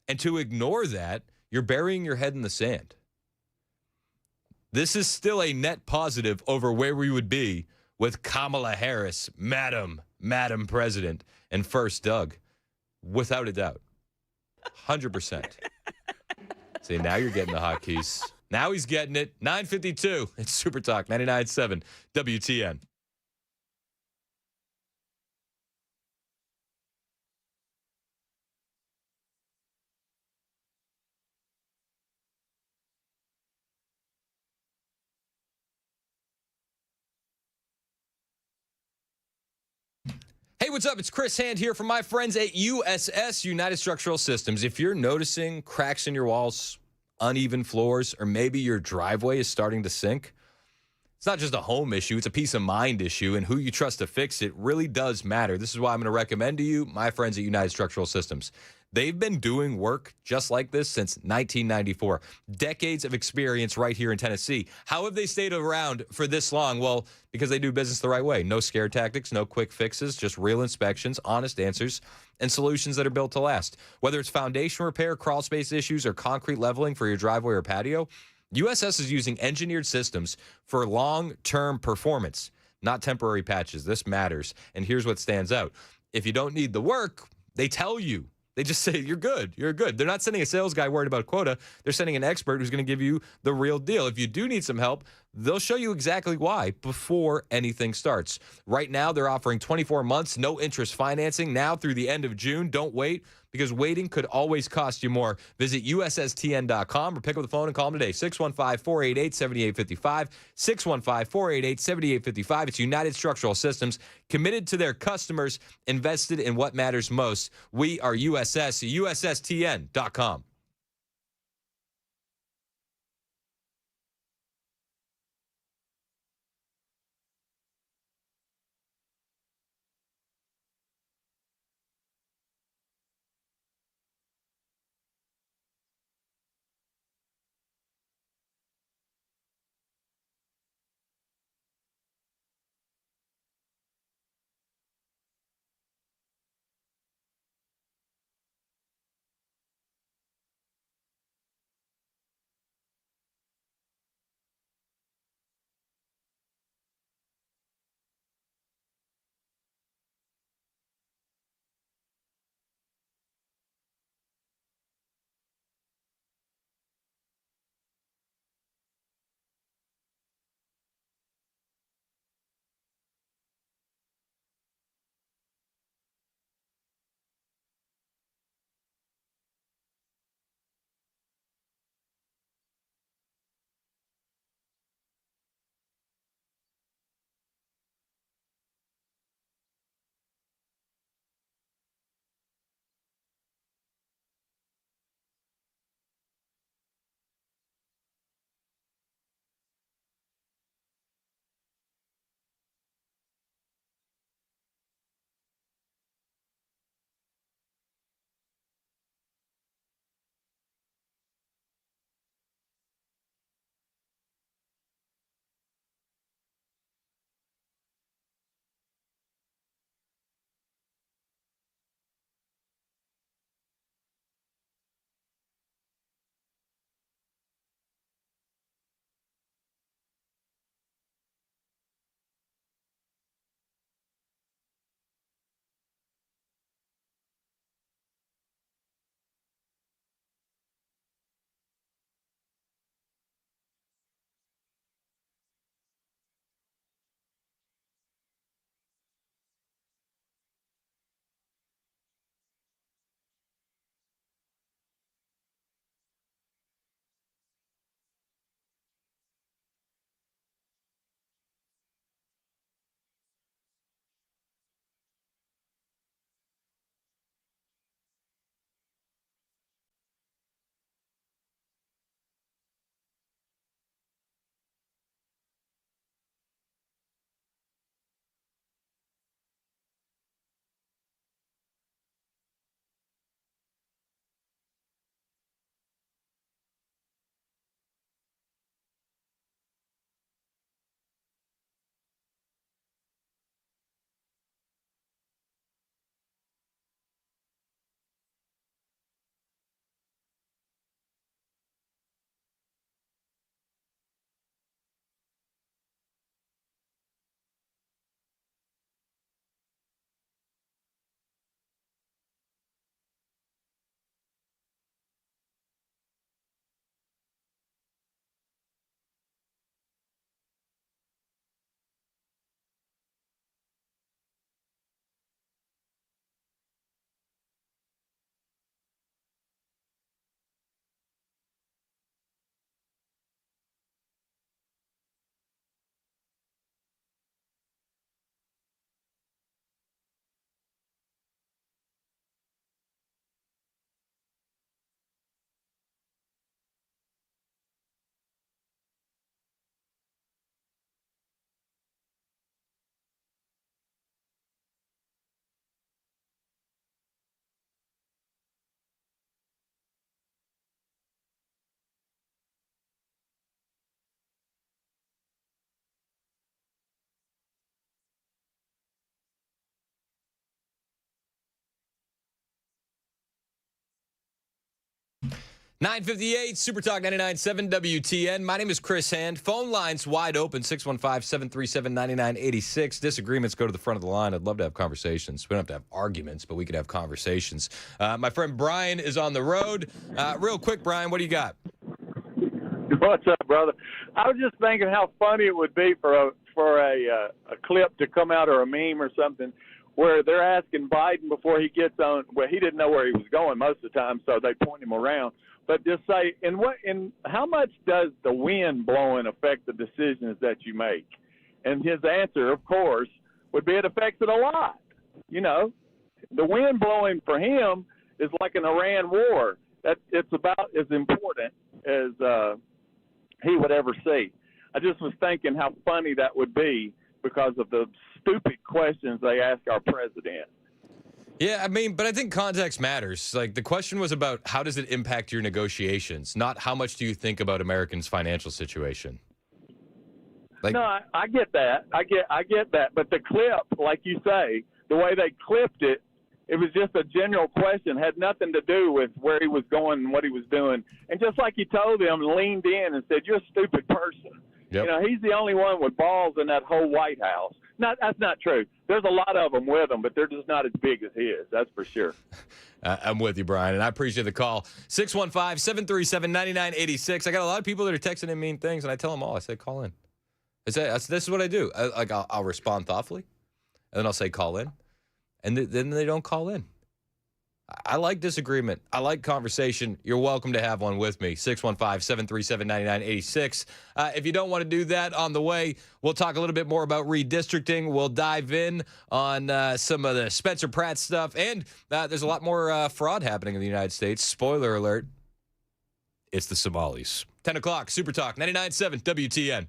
S1: And to ignore that, you're burying your head in the sand. This is still a net positive over where we would be with Kamala Harris, Madam President, and First Doug. Without a doubt. 100%. See, now you're getting the hotkeys. Now he's getting it. 9:52. It's Super Talk 99.7 WTN. Hey, what's up? It's Chris Hand here from my friends at USS, United Structural Systems. If you're noticing cracks in your walls, uneven floors, or maybe your driveway is starting to sink, it's not just a home issue, it's a peace of mind issue, and who you trust to fix it really does matter. This is why I'm going to recommend to you my friends at United Structural Systems. They've been doing work just like this since 1994. Decades of experience right here in Tennessee. How have they stayed around for this long? Well, because they do business the right way. No scare tactics, no quick fixes, just real inspections, honest answers, and solutions that are built to last. Whether it's foundation repair, crawl space issues, or concrete leveling for your driveway or patio, USS is using engineered systems for long-term performance, not temporary patches. This matters. And here's what stands out. If you don't need the work, they tell you. They just say, you're good. You're good. They're not sending a sales guy worried about quota. They're sending an expert who's going to give you the real deal. If you do need some help, they'll show you exactly why before anything starts. Right now, they're offering 24 months, no interest financing now through the end of June. Don't wait, because waiting could always cost you more. Visit USSTN.com or pick up the phone and call them today. 615-488-7855. 615-488-7855. It's United Structural Systems, committed to their customers, invested in what matters most. We are USS, USSTN.com. $9:58, Super Talk 99.7 WTN. My name is Chris Hand. Phone lines wide open, 615-737-9986. Disagreements, go to the front of the line. I'd love to have conversations. We don't have to have arguments, but we could have conversations. My friend Brian is on the road. Real quick, Brian, what do you got?
S11: What's up, brother? I was just thinking how funny it would be for a clip to come out or a meme or something where they're asking Biden before he gets on. Well, he didn't know where he was going most of the time, so they point him around. But just say, how much does the wind blowing affect the decisions that you make? And his answer, of course, would be it affects it a lot. You know, the wind blowing for him is like an Iran war. It's about as important as he would ever see. I just was thinking how funny that would be because of the stupid questions they ask our president.
S1: Yeah, I mean, but I think context matters. Like, the question was about how does it impact your negotiations, not how much do you think about Americans' financial situation. Like,
S11: no, I get that. I get that. But the clip, like you say, the way they clipped it, it was just a general question, had nothing to do with where he was going and what he was doing. And just like he told them, leaned in and said, "You're a stupid person."
S1: Yep.
S11: You know, he's the only one with balls in that whole White House. That's not true. There's a lot of them with him, but they're just not as big as his. That's for sure.
S1: I'm with you, Brian, and I appreciate the call. 615-737-9986. I got a lot of people that are texting in mean things, and I tell them all. I say, call in. This is what I do. I'll respond thoughtfully, and then I'll say, call in, and then they don't call in. I like disagreement. I like conversation. You're welcome to have one with me. 615-737-9986. If you don't want to do that, on the way, we'll talk a little bit more about redistricting. We'll dive in on some of the Spencer Pratt stuff. And there's a lot more fraud happening in the United States. Spoiler alert, it's the Somalis. 10 o'clock, Super Talk, 99.7 WTN.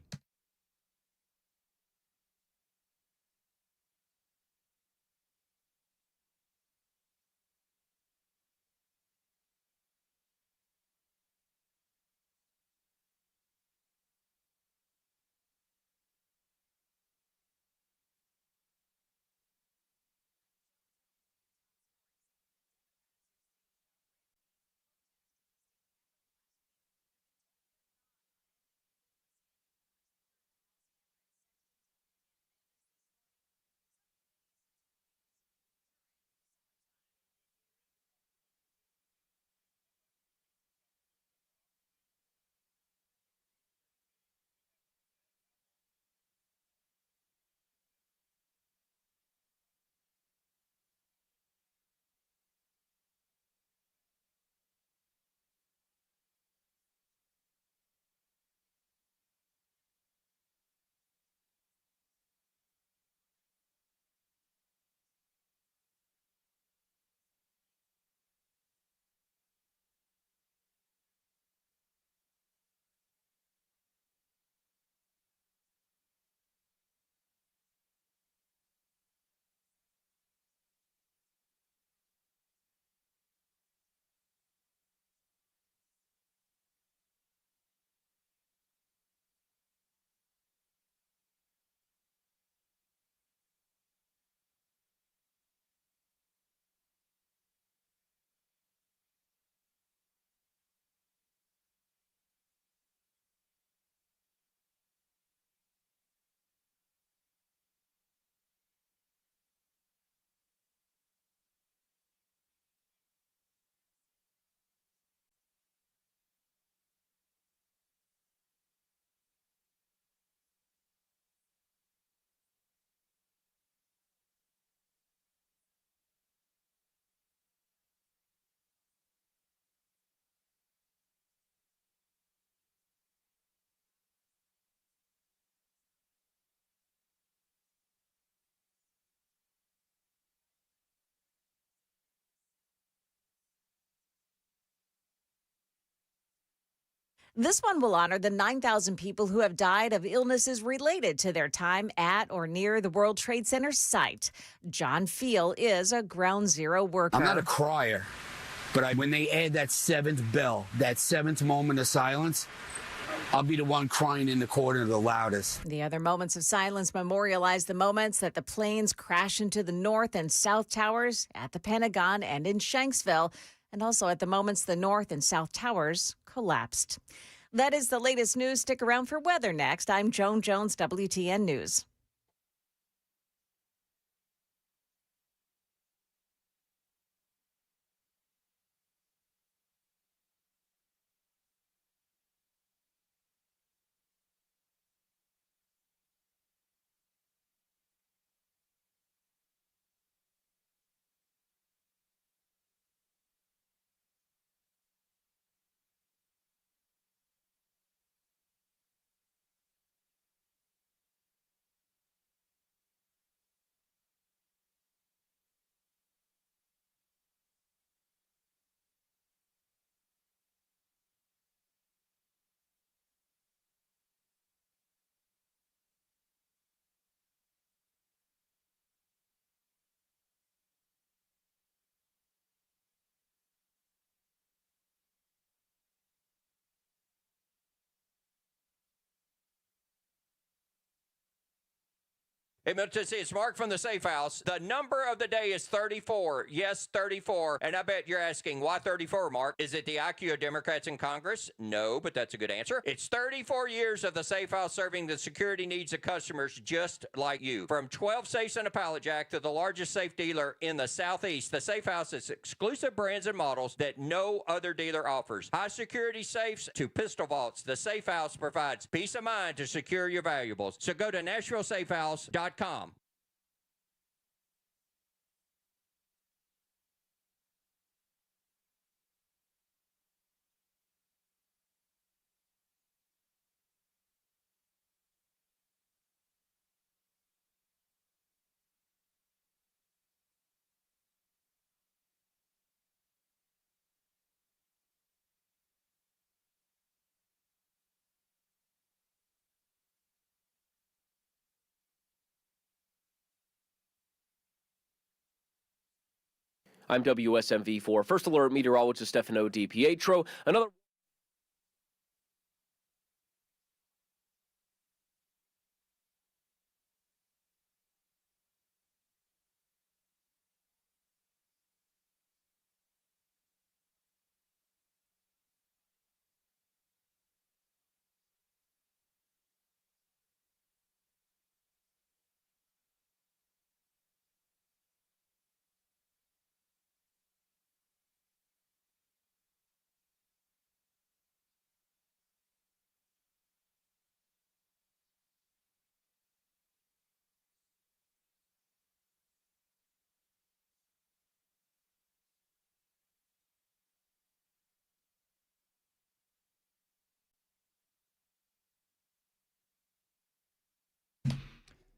S5: This one will honor the 9,000 people who have died of illnesses related to their time at or near the World Trade Center site. John Feel is a ground zero worker.
S12: I'm not a crier, but when they add that seventh bell, that seventh moment of silence, I'll be the one crying in the corner the loudest.
S5: The other moments of silence memorialize the moments that the planes crash into the North and South Towers at the Pentagon and in Shanksville, and also at the moments the North and South Towers collapsed. That is the latest news. Stick around for weather next. I'm Joan Jones, WTN News.
S13: Hey, Milton, it's Mark from the Safe House. The number of the day is 34. Yes, 34. And I bet you're asking, why 34, Mark? Is it the IQ of Democrats in Congress? No, but that's a good answer. It's 34 years of the Safe House serving the security needs of customers just like you. From 12 safes and a pallet jack to the largest safe dealer in the Southeast, the Safe House is exclusive brands and models that no other dealer offers. High security safes to pistol vaults, the Safe House provides peace of mind to secure your valuables. So go to NashvilleSafeHouse.com.
S14: 'm WSMV4 First Alert Meteorologist Stefano DiPietro. Another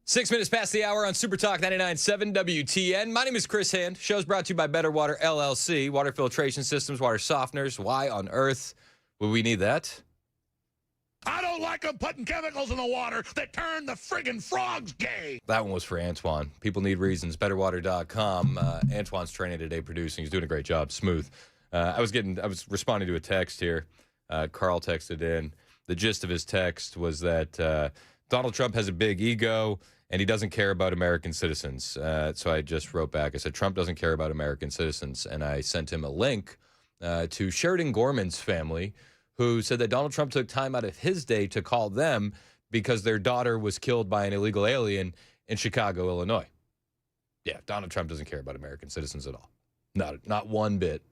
S1: Six minutes past the hour on Super Talk 99.7 WTN. My name is Chris Hand. Show's brought to you by Better Water LLC. Water filtration systems, water softeners. Why on earth would we need that?
S15: I don't like them putting chemicals in the water that turn the friggin' frogs gay.
S1: That one was for Antoine. People need reasons. BetterWater.com. Antoine's training today producing. He's doing a great job. Smooth. I was responding to a text here. Carl texted in. The gist of his text was that Donald Trump has a big ego and he doesn't care about American citizens. So I just wrote back. I said, Trump doesn't care about American citizens. And I sent him a link to Sheridan Gorman's family, who said that Donald Trump took time out of his day to call them because their daughter was killed by an illegal alien in Chicago, Illinois. Yeah, Donald Trump doesn't care about American citizens at all. Not one bit.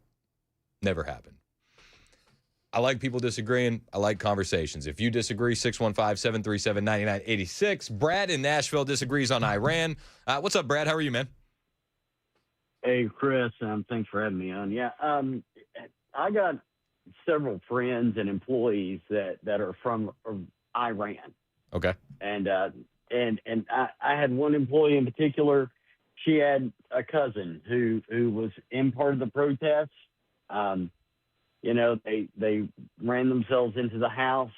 S1: Never happened. I like people disagreeing. I like conversations. If you disagree, 615-737-9986. Brad in Nashville disagrees on Iran. What's up, Brad? How are you, man?
S16: Hey, Chris. Thanks for having me on. Yeah, I got several friends and employees that are from Iran.
S1: Okay.
S16: And I had one employee in particular. She had a cousin who was in part of the protests. You know, they ran themselves into the house.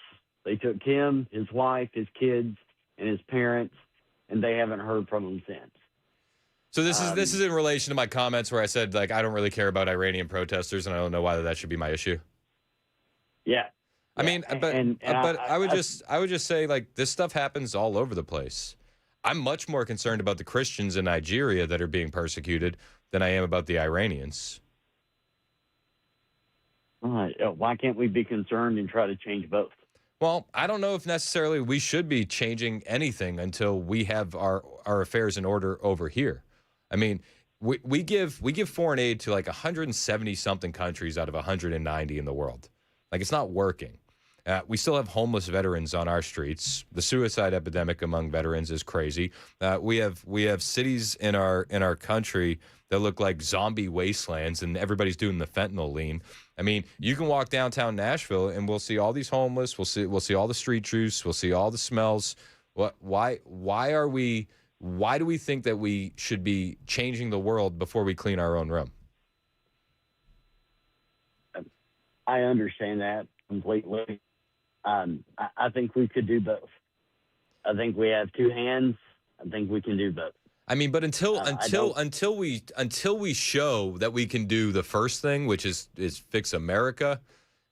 S16: They took him, his wife, his kids, and his parents, and they haven't heard from him since.
S1: So this is in relation to my comments where I said, like, I don't really care about Iranian protesters, and I don't know why that should be my issue.
S16: Yeah.
S1: I mean, but I would just say, like, this stuff happens all over the place. I'm much more concerned about the Christians in Nigeria that are being persecuted than I am about the Iranians.
S16: Why can't we be concerned and try to change both?
S1: Well, I don't know if necessarily we should be changing anything until we have our affairs in order over here. I mean, we give foreign aid to like 170 something countries out of 190 in the world. Like, it's not working. We still have homeless veterans on our streets. The suicide epidemic among veterans is crazy. We have cities in our country that look like zombie wastelands, and everybody's doing the fentanyl lean. I mean, you can walk downtown Nashville, and we'll see all these homeless. We'll see all the street juice. We'll see all the smells. Why do we think that we should be changing the world before we clean our own room?
S16: I understand that completely. I think we could do both. I think we have two hands. I think we can do both.
S1: I mean, but until we show that we can do the first thing, which is fix America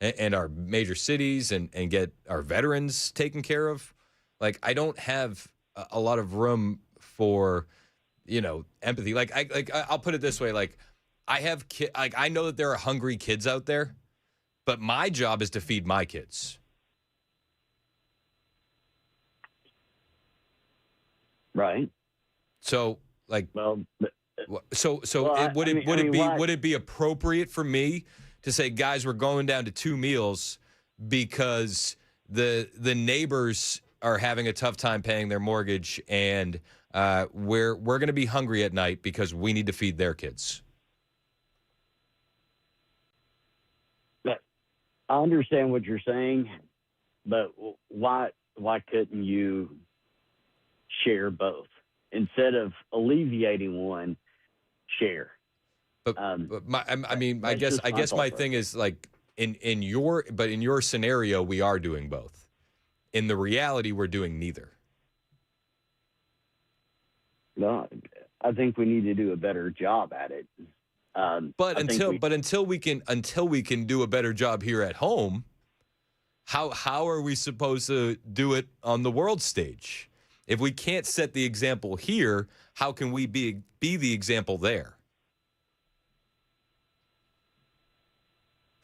S1: and our major cities and get our veterans taken care of, like, I don't have a lot of room for, empathy. I'll put it this way. Like, I have I know that there are hungry kids out there, but my job is to feed my kids.
S16: Right.
S1: So, would it be appropriate for me to say, guys, we're going down to 2 meals because the neighbors are having a tough time paying their mortgage, and we're going to be hungry at night because we need to feed their kids?
S16: I understand what you're saying, but why couldn't you share both instead of alleviating one? Share.
S1: I guess my thing is, like, in your scenario, we are doing both. In the reality, we're doing neither.
S16: No, I think we need to do a better job at it.
S1: But until we can do a better job here at home, how are we supposed to do it on the world stage? If we can't set the example here, how can we be the example there?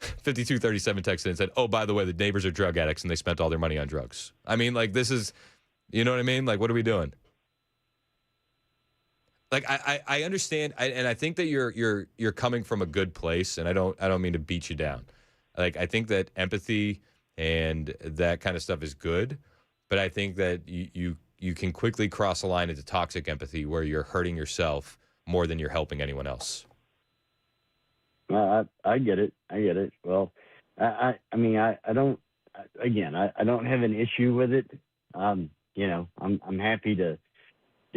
S1: 5237 texted and said, "Oh, by the way, the neighbors are drug addicts and they spent all their money on drugs." I mean, like, this is, you know what I mean? Like, what are we doing? Like, I understand, and I think that you're coming from a good place, and I don't mean to beat you down. Like, I think that empathy and that kind of stuff is good, but I think that you can quickly cross a line into toxic empathy where you're hurting yourself more than you're helping anyone else.
S16: I get it. Well, I don't have an issue with it. I'm happy to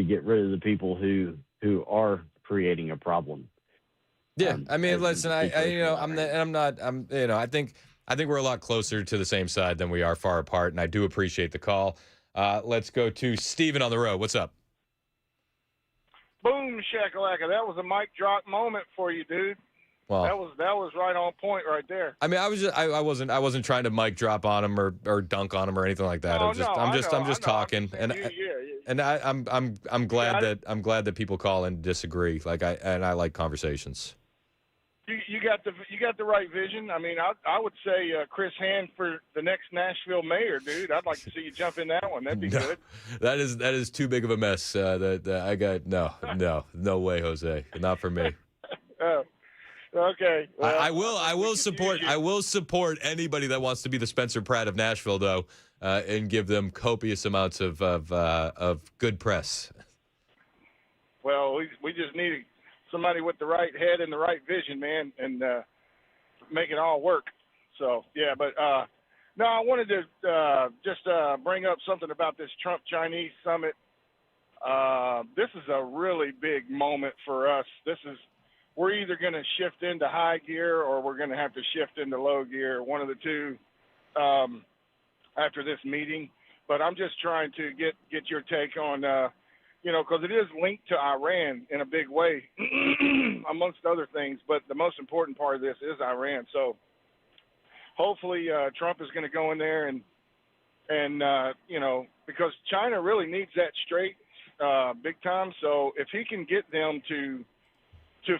S16: get rid of the people who are creating a problem.
S1: Yeah, listen, I think we're a lot closer to the same side than we are far apart, and I do appreciate the call. Let's go to Steven on the road. What's up?
S17: Boom shakalaka. That was a mic drop moment for you, dude.
S1: Well,
S17: that was right on point right there.
S1: I mean, I wasn't trying to mic drop on him or dunk on him or anything like that. I'm just talking, and I'm glad that people call and disagree. I like conversations.
S17: You got the right vision. I mean, I would say Chris Hand for the next Nashville mayor, dude. I'd like to see you jump in that one. That'd be good.
S1: That is too big of a mess. I got no way, Jose. Not for me.
S17: Okay. Well,
S1: I will support anybody that wants to be the Spencer Pratt of Nashville, though, and give them copious amounts of good press.
S17: Well, we just need somebody with the right head and the right vision, man, and make it all work. So yeah, but no, I wanted to just bring up something about this Trump-Chinese summit. This is a really big moment for us. We're either going to shift into high gear or we're going to have to shift into low gear, one of the two, after this meeting. But I'm just trying to get your take on, because it is linked to Iran in a big way, amongst other things. But the most important part of this is Iran. So hopefully Trump is going to go in there and because China really needs that straight big time. So if he can get them to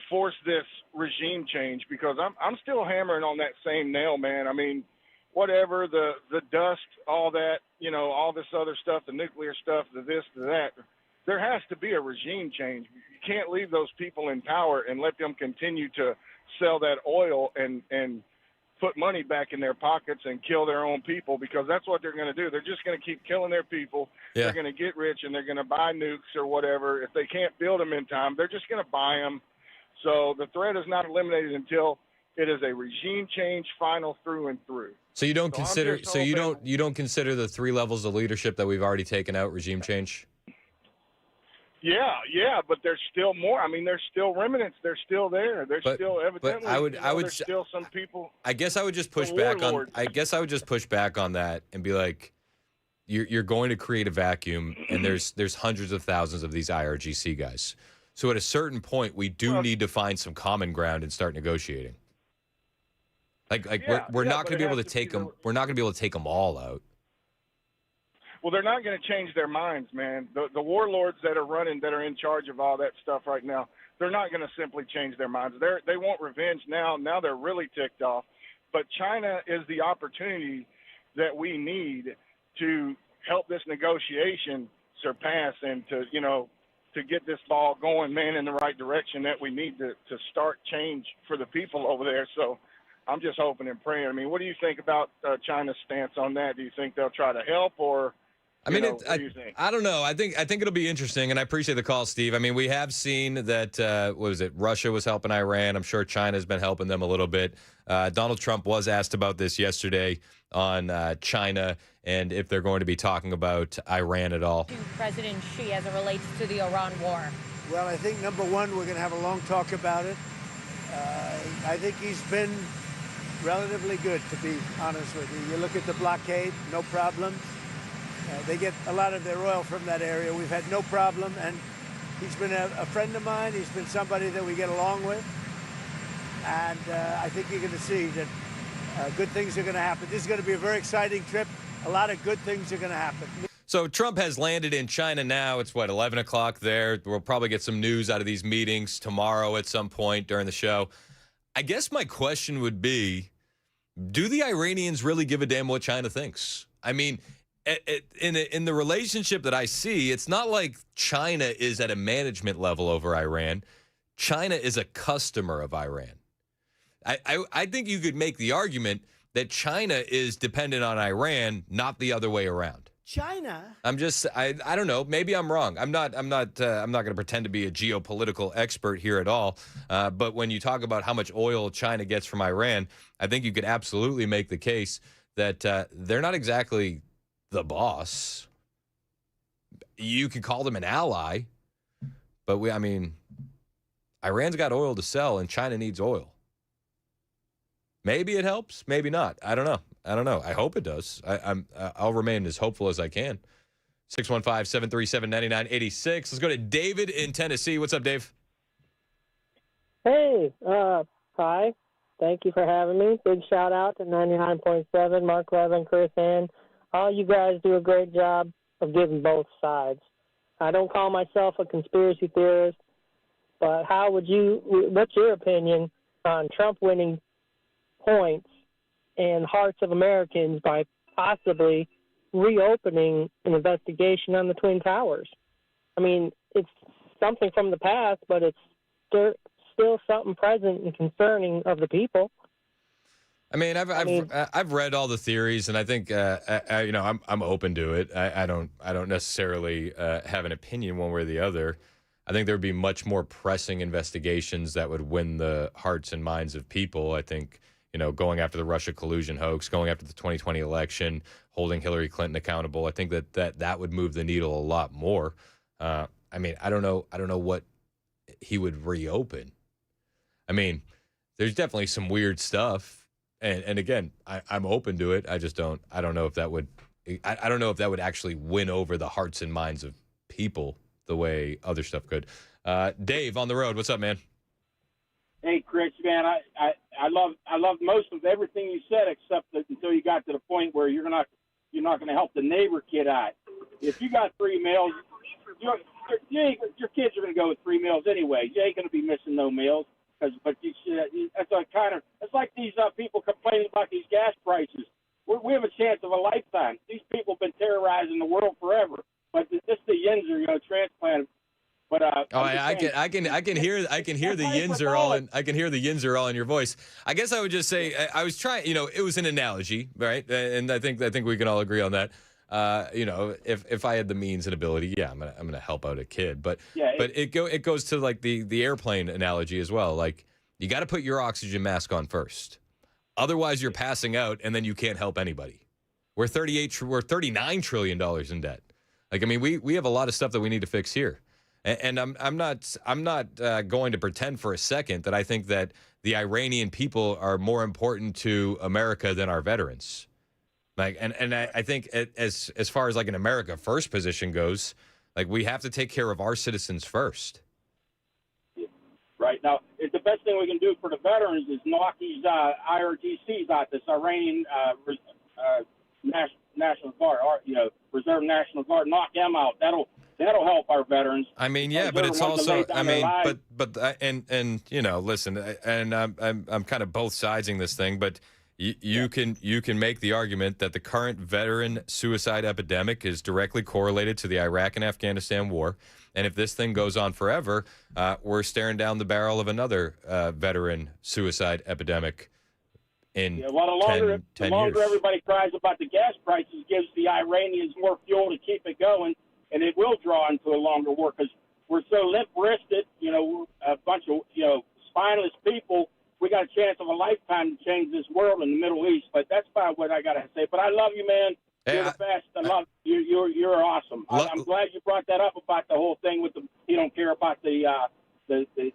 S17: force this regime change, because I'm still hammering on that same nail, man. I mean, whatever, the dust, all that, all this other stuff, the nuclear stuff, the this, the that, there has to be a regime change. You can't leave those people in power and let them continue to sell that oil and put money back in their pockets and kill their own people, because that's what they're going to do. They're just going to keep killing their people. Yeah. They're going to get rich and they're going to buy nukes or whatever. If they can't build them in time, they're just going to buy them. So the threat is not eliminated until it is a regime change, final through and through.
S1: So you don't consider you don't consider the 3 levels of leadership that we've already taken out regime change?
S17: Yeah, but there's still more. I mean, there's still remnants. They're still there. There's still evidently. There's still some people.
S1: I guess I would just push back on. I guess I would just push back on that and be like, you're going to create a vacuum, and there's hundreds of thousands of these IRGC guys. So at a certain point, we do need to find some common ground and start negotiating. We're not going to be able to take them. We're not going to be able to take them all out.
S17: Well, they're not going to change their minds, man. The warlords that are in charge of all that stuff right now, they're not going to simply change their minds. They want revenge now. Now they're really ticked off. But China is the opportunity that we need to help this negotiation surpass and to get this ball going, man, in the right direction that we need to start change for the people over there. So I'm just hoping and praying. I mean, what do you think about China's stance on that? Do you think they'll try to help, or
S1: I mean,
S17: what do you think?
S1: I don't know. I think it'll be interesting, and I appreciate the call, Steve. I mean, we have seen that, Russia was helping Iran. I'm sure China's been helping them a little bit. Donald Trump was asked about this yesterday on China and if they're going to be talking about Iran at all.
S18: To President Xi as it relates to the Iran war?
S19: Well, I think, number one, we're going to have a long talk about it. I think he's been relatively good, to be honest with you. You look at the blockade, no problems. They get a lot of their oil from that area. We've had no problem, and he's been a friend of mine. He's been somebody that we get along with, and I think you're going to see that good things are going to happen. This is going to be a very exciting trip. A lot of good things are going to happen.
S1: So Trump has landed in China now. It's, 11 o'clock there. We'll probably get some news out of these meetings tomorrow at some point during the show. I guess my question would be, do the Iranians really give a damn what China thinks? I mean, in the relationship that I see, it's not like China is at a management level over Iran. China is a customer of Iran. I think you could make the argument that China is dependent on Iran, not the other way around.
S19: China?
S1: I don't know. Maybe I'm wrong. I'm not going to pretend to be a geopolitical expert here at all. But when you talk about how much oil China gets from Iran, I think you could absolutely make the case that they're not exactly the boss. You could call them an ally, but Iran's got oil to sell and China needs oil. Maybe it helps, maybe not. I don't know. I hope it does. I'll remain as hopeful as I can. 615-737-9986. Let's go to David in Tennessee. What's up, Dave?
S20: Hey, hi. Thank you for having me. Big shout out to 99.7, Mark Levin, Chris Hand. All you guys do a great job of giving both sides. I don't call myself a conspiracy theorist, but what's your opinion on Trump winning points and hearts of Americans by possibly reopening an investigation on the Twin Towers? I mean, it's something from the past, but it's still something present and concerning of the people.
S1: I mean, I've read all the theories, and I think I'm open to it. I don't necessarily have an opinion one way or the other. I think there would be much more pressing investigations that would win the hearts and minds of people. I think, going after the Russia collusion hoax, going after the 2020 election, holding Hillary Clinton accountable. I think that would move the needle a lot more. I don't know what he would reopen. I mean, there's definitely some weird stuff. And again, I'm open to it. I don't know if that would actually win over the hearts and minds of people the way other stuff could. Dave on the road. What's up, man?
S21: Hey, Chris, man, I love most of everything you said, except that until you got to the point where you're not going to help the neighbor kid out. If you got 3 meals, your kids are going to go with 3 meals anyway. You ain't going to be missing no meals. It's like these people complaining about these gas prices. We have a chance of a lifetime. These people have been terrorizing the world forever. But this the Yinzer, transplant. But
S1: I can hear the Yinzer all in. I can hear the Yinzer all in your voice. I guess I would just say I was trying. It was an analogy, right? And I think we can all agree on that. If I had the means and ability, yeah, I'm gonna help out a kid. But it goes to like the airplane analogy as well. Like you got to put your oxygen mask on first, otherwise you're passing out, and then you can't help anybody. We're $39 trillion in debt. Like we have a lot of stuff that we need to fix here. And I'm not going to pretend for a second that I think that the Iranian people are more important to America than our veterans. Like, and I think as far as like an America First position goes, like we have to take care of our citizens first.
S21: Right now, the best thing we can do for the veterans is knock these IRGCs out, this Iranian National Guard, Reserve National Guard, knock them out. That'll help our veterans.
S1: I mean, yeah, but it's also, I mean, and you know, listen, and I'm kind of both siding this thing, but you can make the argument that the current veteran suicide epidemic is directly correlated to the Iraq and Afghanistan war, and if this thing goes on forever, we're staring down the barrel of another veteran suicide epidemic. In
S21: the longer
S1: 10 years.
S21: everybody cries about the gas prices, gives the Iranians more fuel to keep it going, and it will draw into a longer war because we're so limp-wristed. You know, a bunch of spineless people. We got a chance of a lifetime to change this world in the Middle East. But that's about what I got to say. But I love you, man. You're the best. I love you. You're awesome. I'm glad you brought that up about the whole thing with you don't care about the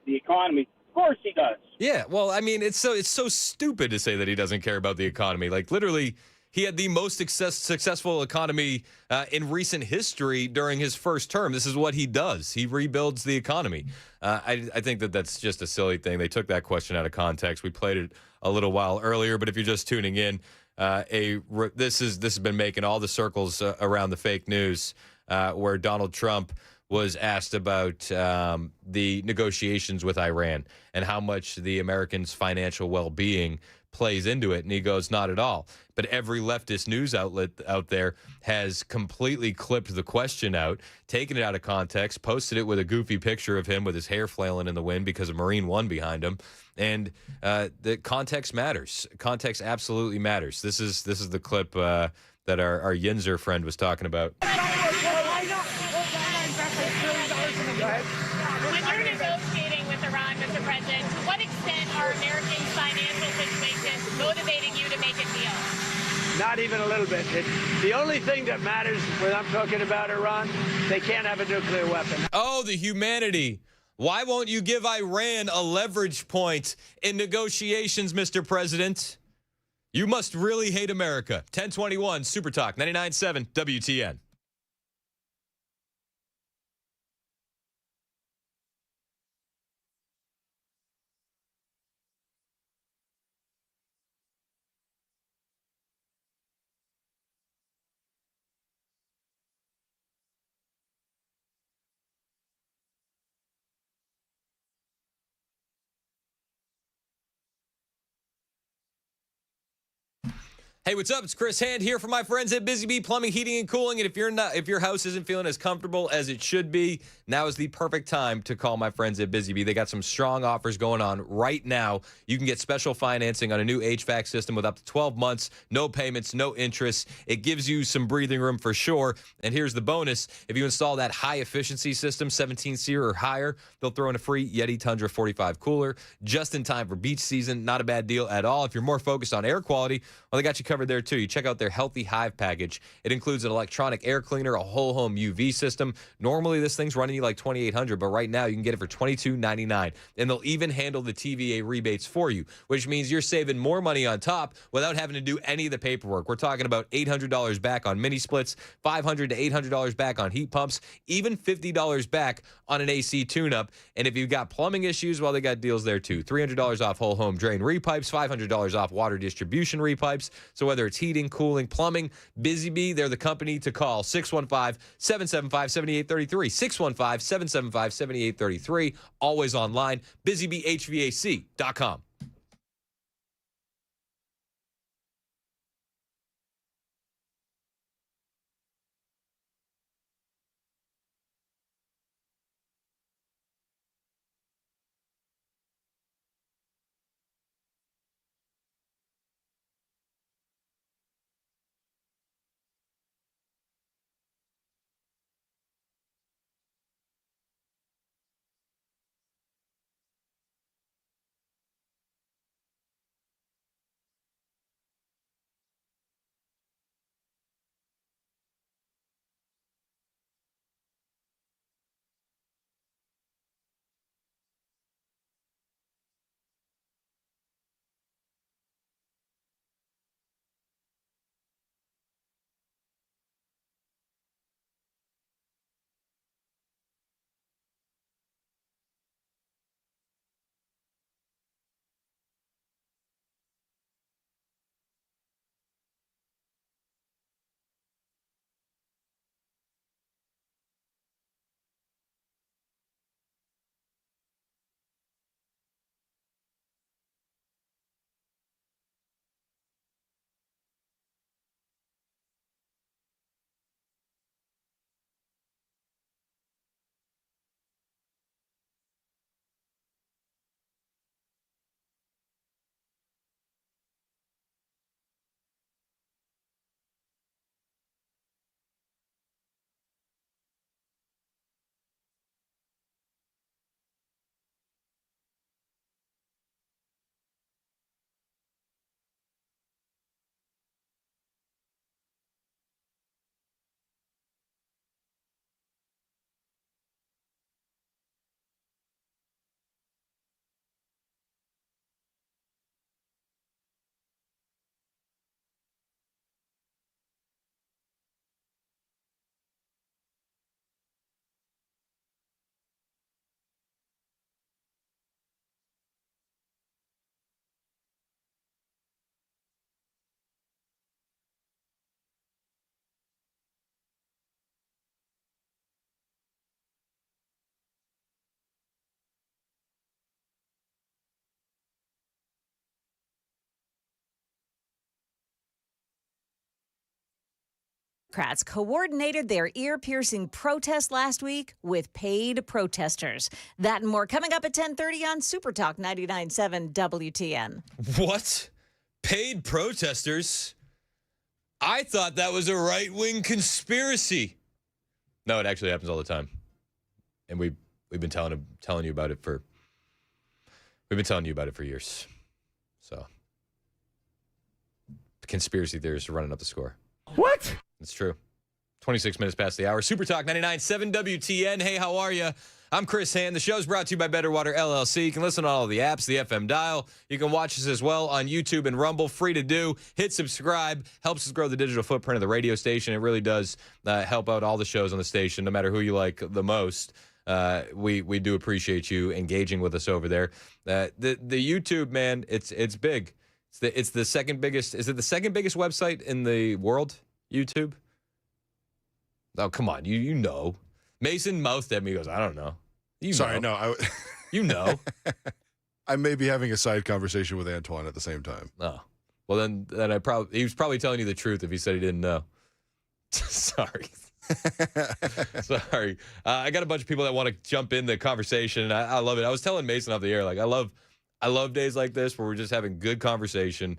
S21: economy. Of course he does.
S1: Yeah, well, I mean, it's so stupid to say that he doesn't care about the economy. Like, literally, he had the most successful economy in recent history during his first term. This is what he does. He rebuilds the economy. I think that's just a silly thing. They took that question out of context. We played it a little while earlier, but if you're just tuning in, this has been making all the circles around the fake news where Donald Trump was asked about the negotiations with Iran and how much the Americans' financial well-being plays into it. And he goes, not at all. But every leftist news outlet out there has completely clipped the question out, taken it out of context, posted it with a goofy picture of him with his hair flailing in the wind because of Marine One behind him. And the context matters. Context absolutely matters. This is the clip that our Yinzer friend was talking about.
S10: When you're negotiating with Iran, Mr. President, to what extent are Americans' financial situations motivating you to make a deal?
S3: Not even a little bit. The only thing that matters when I'm talking about Iran, they can't have a nuclear weapon.
S1: Oh, the humanity. Why won't you give Iran a leverage point in negotiations, Mr. President? You must really hate America. 1021 Super Talk 99.7 WTN. Hey, what's up? It's Chris Hand here for my friends at Busy Bee Plumbing, Heating, and Cooling. And if your house isn't feeling as comfortable as it should be, now is the perfect time to call my friends at Busy Bee. They got some strong offers going on right now. You can get special financing on a new HVAC system with up to 12 months, no payments, no interest. It gives you some breathing room for sure. And here's the bonus. If you install that high-efficiency system, 17 SEER or higher, they'll throw in a free Yeti Tundra 45 cooler just in time for beach season. Not a bad deal at all. If you're more focused on air quality, well, they got you covered there too. You check out their Healthy Hive package. It includes an electronic air cleaner, a whole home UV system. Normally this thing's running you like $2,800, but right now you can get it for $22.99. And they'll even handle the TVA rebates for you, which means you're saving more money on top without having to do any of the paperwork. We're talking about $800 back on mini splits, $500 to $800 back on heat pumps, even $50 back on an AC tune-up. And if you've got plumbing issues, well, they got deals there too. $300 off whole home drain repipes, $500 off water distribution repipes. So whether it's heating, cooling, plumbing, Busy Bee, they're the company to call. 615-775-7833. 615-775-7833. Always online. BusyBeeHVAC.com.
S5: Democrats coordinated their ear-piercing protest last week with paid protesters. That and more coming up at 10:30 on Super Talk 99.7 WTN.
S1: What? Paid protesters? I thought that was a right-wing conspiracy. No, it actually happens all the time. And we've been telling you about it for years. So, the conspiracy theorists are running up the score.
S2: What?
S1: It's true. 26 minutes past the hour. Super Talk 99.7 WTN. Hey, how are you? I'm Chris Hand. The show's brought to you by Better Water LLC. You can listen on all the apps, the FM dial. You can watch us as well on YouTube and Rumble. Free to do. Hit subscribe. Helps us grow the digital footprint of the radio station. It really does help out all the shows on the station, no matter who you like the most. We do appreciate you engaging with us over there. The YouTube, man, it's big. It's the second biggest. Is it the second biggest website in the world? YouTube? Oh, come on. You know. Mason mouthed at me. He goes, I don't know.
S2: Sorry,
S1: know.
S2: no.
S1: You know.
S2: I may be having a side conversation with Antoine at the same time.
S1: Oh. Well, then he was probably telling you the truth if he said he didn't know. Sorry. Sorry. I got a bunch of people that want to jump in the conversation, and I love it. I was telling Mason off the air, like, I love days like this where we're just having good conversation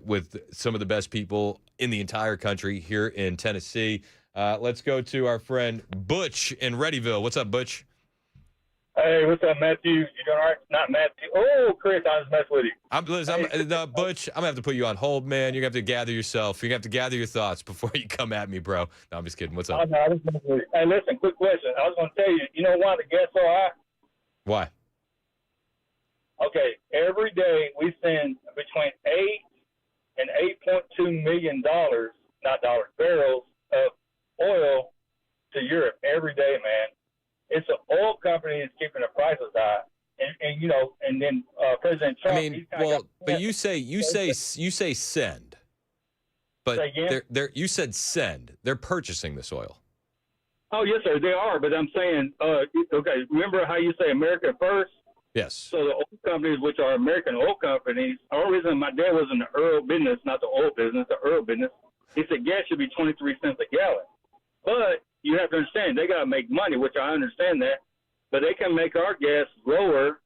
S1: with some of the best people in the entire country here in Tennessee. Let's go to our friend Butch in Readyville. What's up, Butch?
S22: Hey, what's up, Matthew? You doing all right? Not Matthew. Oh, Chris, I just messed with you.
S1: Butch, I'm going to have to put you on hold, man. You're going to have to gather yourself. You're going to have to gather your thoughts before you come at me, bro. No, I'm just kidding. What's up?
S22: Oh, no, I just messed with you. Hey, listen, quick question. I was going to tell you, you know why the gas so high?
S1: Why?
S22: Okay, every day we send between $8 and $8.2 million, not dollars, barrels of oil to Europe every day, man. It's the oil company that's keeping the prices high, and you know, and then President Trump.
S1: I mean, but you say send, but you said send. They're purchasing this oil.
S22: Oh yes, sir, they are. But I'm saying, okay, remember how you say America first?
S1: Yes.
S22: So the oil companies, which are American oil companies, the only reason my dad was in the oil business, not the oil business, the oil business, he said gas should be 23 cents a gallon. But you have to understand, they got to make money, which I understand that. But they can make our gas lower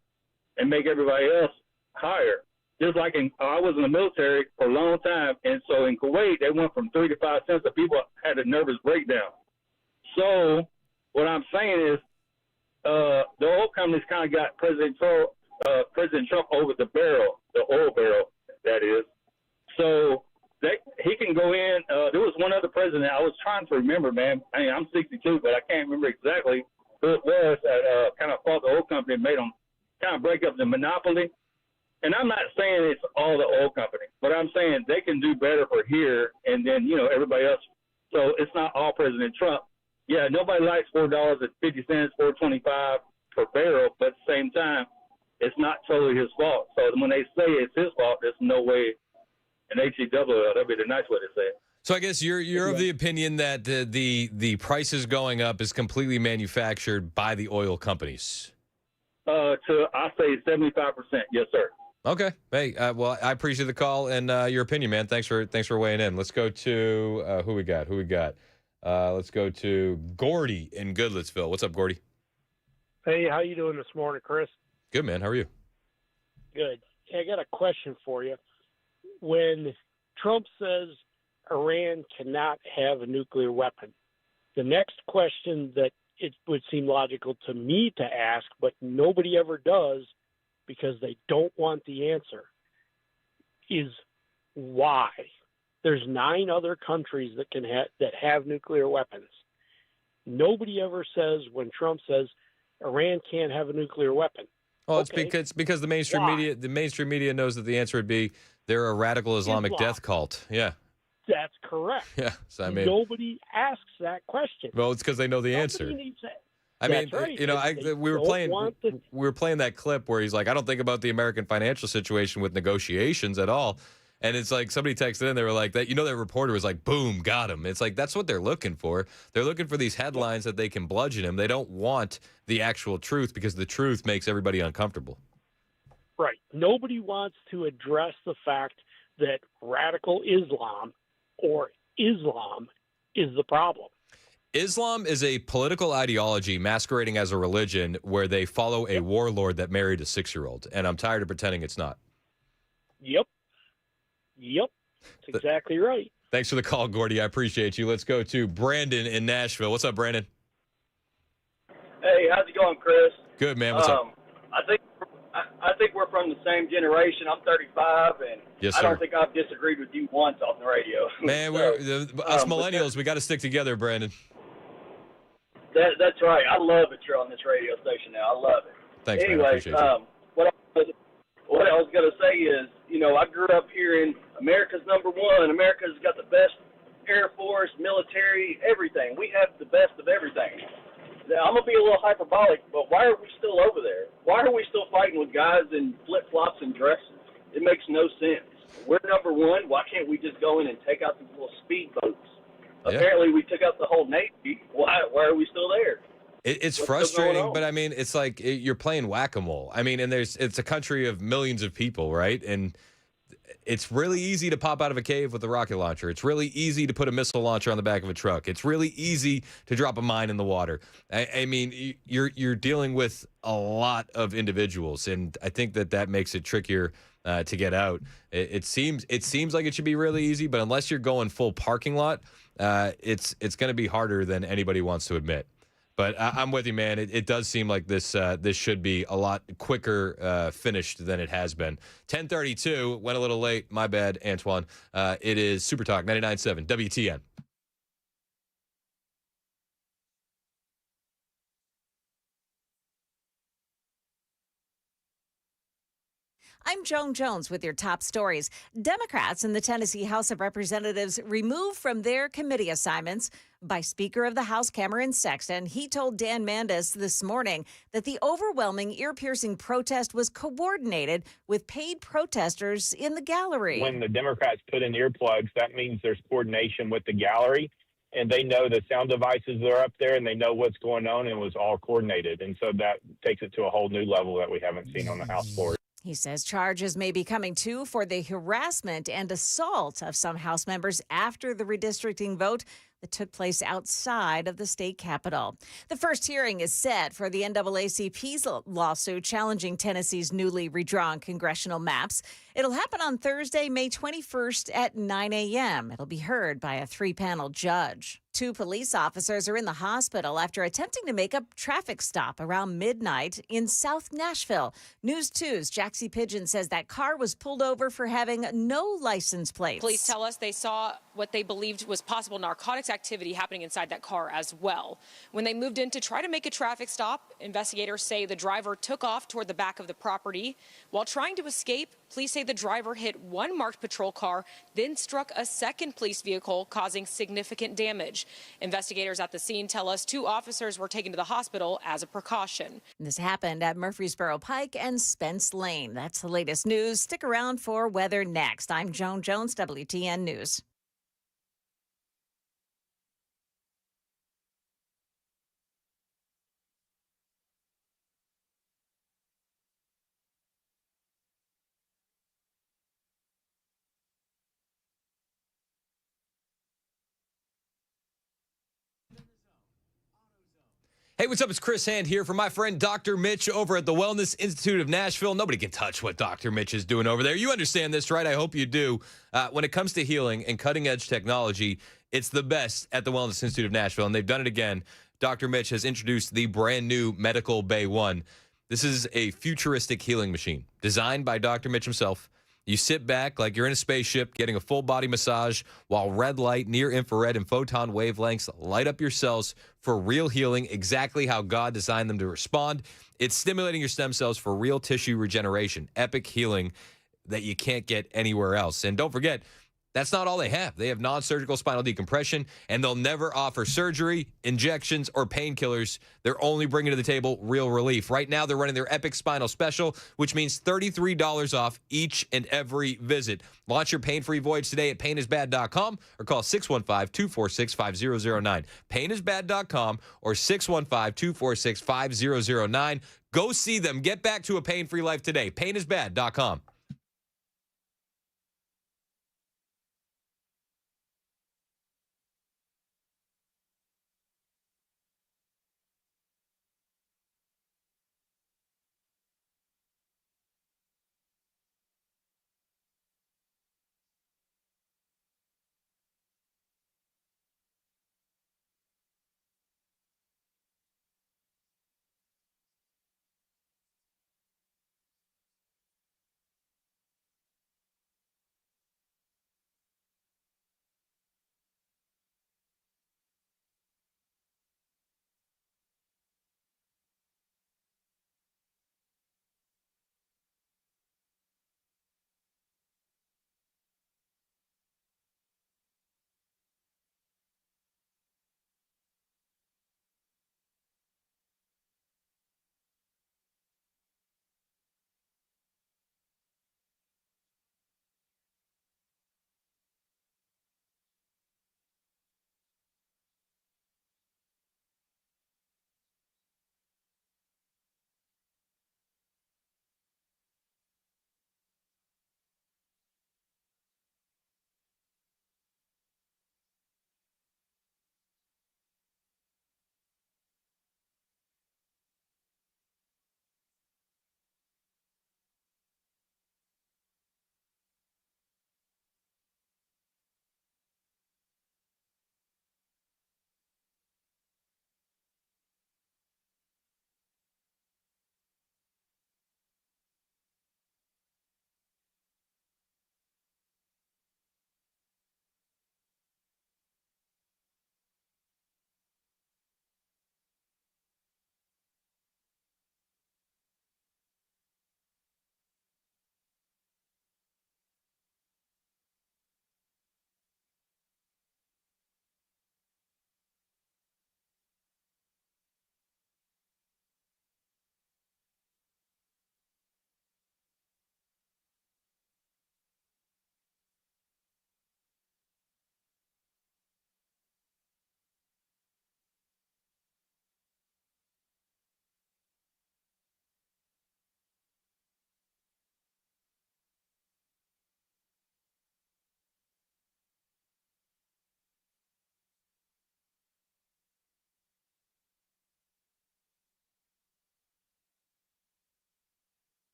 S22: and make everybody else higher. Just like I was in the military for a long time, and so in Kuwait, they went from 3 to 5 cents. The people had a nervous breakdown. So what I'm saying is, the oil companies kind of got President Trump over the barrel, the oil barrel, that is. So he can go in. There was one other president. I was trying to remember, man. I mean, I'm 62, but I can't remember exactly who it was that kind of fought the oil company and made them kind of break up the monopoly. And I'm not saying it's all the oil companies, but I'm saying they can do better for here and then, you know, everybody else. So it's not all President Trump. Yeah, nobody likes $4.50, $4.25 per barrel, but at the same time, it's not totally his fault. So when they say it's his fault, there's no way an HEW, that'd be the nice way to say it.
S1: So I guess you're of the opinion that the prices going up is completely manufactured by the oil companies.
S22: I say 75%, yes, sir.
S1: Okay. Hey, well, I appreciate the call and your opinion, man. Thanks for weighing in. Let's go to who we got. Let's go to Gordy in Goodlettsville. What's up, Gordy?
S23: Hey, how you doing this morning, Chris?
S1: Good, man. How are you?
S23: Good. Hey, I got a question for you. When Trump says Iran cannot have a nuclear weapon, the next question that it would seem logical to me to ask, but nobody ever does because they don't want the answer, is why? There's 9 other countries that have nuclear weapons. Nobody ever says when Trump says Iran can't have a nuclear weapon.
S1: Well, it's because the mainstream media knows that the answer would be they're a radical Islamic death cult. Yeah.
S23: That's correct.
S1: Yeah. So, I mean,
S23: nobody asks that question.
S1: Well, it's because they know the answer. I mean,
S23: right.
S1: You know, we were playing that clip where he's like, I don't think about the American financial situation with negotiations at all. And it's like somebody texted in, they were like, that reporter was like, boom, got him. It's like, that's what they're looking for. They're looking for these headlines that they can bludgeon him. They don't want the actual truth because the truth makes everybody uncomfortable.
S23: Right. Nobody wants to address the fact that radical Islam or Islam is the problem.
S1: Islam is a political ideology masquerading as a religion where they follow a warlord that married a 6-year-old, and I'm tired of pretending it's not.
S23: Yep. That's exactly right.
S1: Thanks for the call, Gordy. I appreciate you. Let's go to Brandon in Nashville. What's up, Brandon?
S4: Hey, how's it going, Chris?
S1: Good, man. What's up?
S4: I think we're from the same generation. I'm 35, and
S1: Yes,
S4: I
S1: sir.
S4: don't think I've disagreed with you once on the radio.
S1: Man, us millennials, we got to stick together, Brandon.
S4: That's right. I love that you're on this radio station now. I love it.
S1: Thanks, man. I
S4: Anyway,
S1: appreciate you.
S4: what I was going to say is, I grew up here in America's number one. America's got the best Air Force, military, everything. We have the best of everything. Now, I'm going to be a little hyperbolic, but why are we still over there? Why are we still fighting with guys in flip-flops and dresses? It makes no sense. We're number one. Why can't we just go in and take out these little speedboats?
S1: Yeah.
S4: Apparently, we took out the whole Navy. Why are we still there?
S1: It's
S4: What's
S1: frustrating,
S4: going on?
S1: but I mean, it's like you're playing whack-a-mole. I mean, and it's a country of millions of people, right? And it's really easy to pop out of a cave with a rocket launcher. It's really easy to put a missile launcher on the back of a truck. It's really easy to drop a mine in the water. I mean, you're dealing with a lot of individuals, and I think that makes it trickier to get out. It seems like it should be really easy, but unless you're going full parking lot, it's going to be harder than anybody wants to admit. But I'm with you, man. It does seem like this should be a lot quicker finished than it has been. 10:32 went a little late. My bad, Antoine. It is Super Talk 99.7 WTN.
S5: I'm Joan Jones with your top stories. Democrats in the Tennessee House of Representatives removed from their committee assignments by Speaker of the House Cameron Sexton. He told Dan Mandis this morning that the overwhelming ear-piercing protest was coordinated with paid protesters in the gallery.
S6: When the Democrats put in earplugs, that means there's coordination with the gallery, and they know the sound devices that are up there, and they know what's going on, and it was all coordinated. And so that takes it to a whole new level that we haven't seen on the House floor.
S5: He says charges may be coming, too, for the harassment and assault of some House members after the redistricting vote that took place outside of the state capitol. The first hearing is set for the NAACP's lawsuit challenging Tennessee's newly redrawn congressional maps. It'll happen on Thursday, May 21st at 9 a.m. It'll be heard by a 3-panel judge. 2 police officers are in the hospital after attempting to make a traffic stop around midnight in South Nashville. News 2's Jaxie Pigeon says that car was pulled over for having no license plates.
S7: Police tell us they saw what they believed was possible narcotics activity happening inside that car as well. When they moved in to try to make a traffic stop, investigators say the driver took off toward the back of the property. While trying to escape, police say the driver hit one marked patrol car, then struck a second police vehicle, causing significant damage. Investigators at the scene tell us 2 officers were taken to the hospital as a precaution.
S5: This happened at Murfreesboro Pike and Spence Lane. That's the latest news. Stick around for weather next. I'm Joan Jones, WTN News.
S1: Hey, what's up? It's Chris Hand here for my friend Dr. Mitch over at the Wellness Institute of Nashville. Nobody can touch what Dr. Mitch is doing over there. You understand this, right? I hope you do. When it comes to healing and cutting-edge technology, it's the best at the Wellness Institute of Nashville, and they've done it again. Dr. Mitch has introduced the brand-new Medical Bay 1. This is a futuristic healing machine designed by Dr. Mitch himself. You sit back like you're in a spaceship getting a full-body massage while red light, near-infrared, and photon wavelengths light up your cells for real healing, exactly how God designed them to respond. It's stimulating your stem cells for real tissue regeneration, epic healing that you can't get anywhere else. And don't forget, that's not all they have. They have non-surgical spinal decompression, and they'll never offer surgery, injections, or painkillers. They're only bringing to the table real relief. Right now, they're running their Epic Spinal Special, which means $33 off each and every visit. Launch your pain-free voyage today at painisbad.com or call 615-246-5009. Painisbad.com or 615-246-5009. Go see them. Get back to a pain-free life today. Painisbad.com.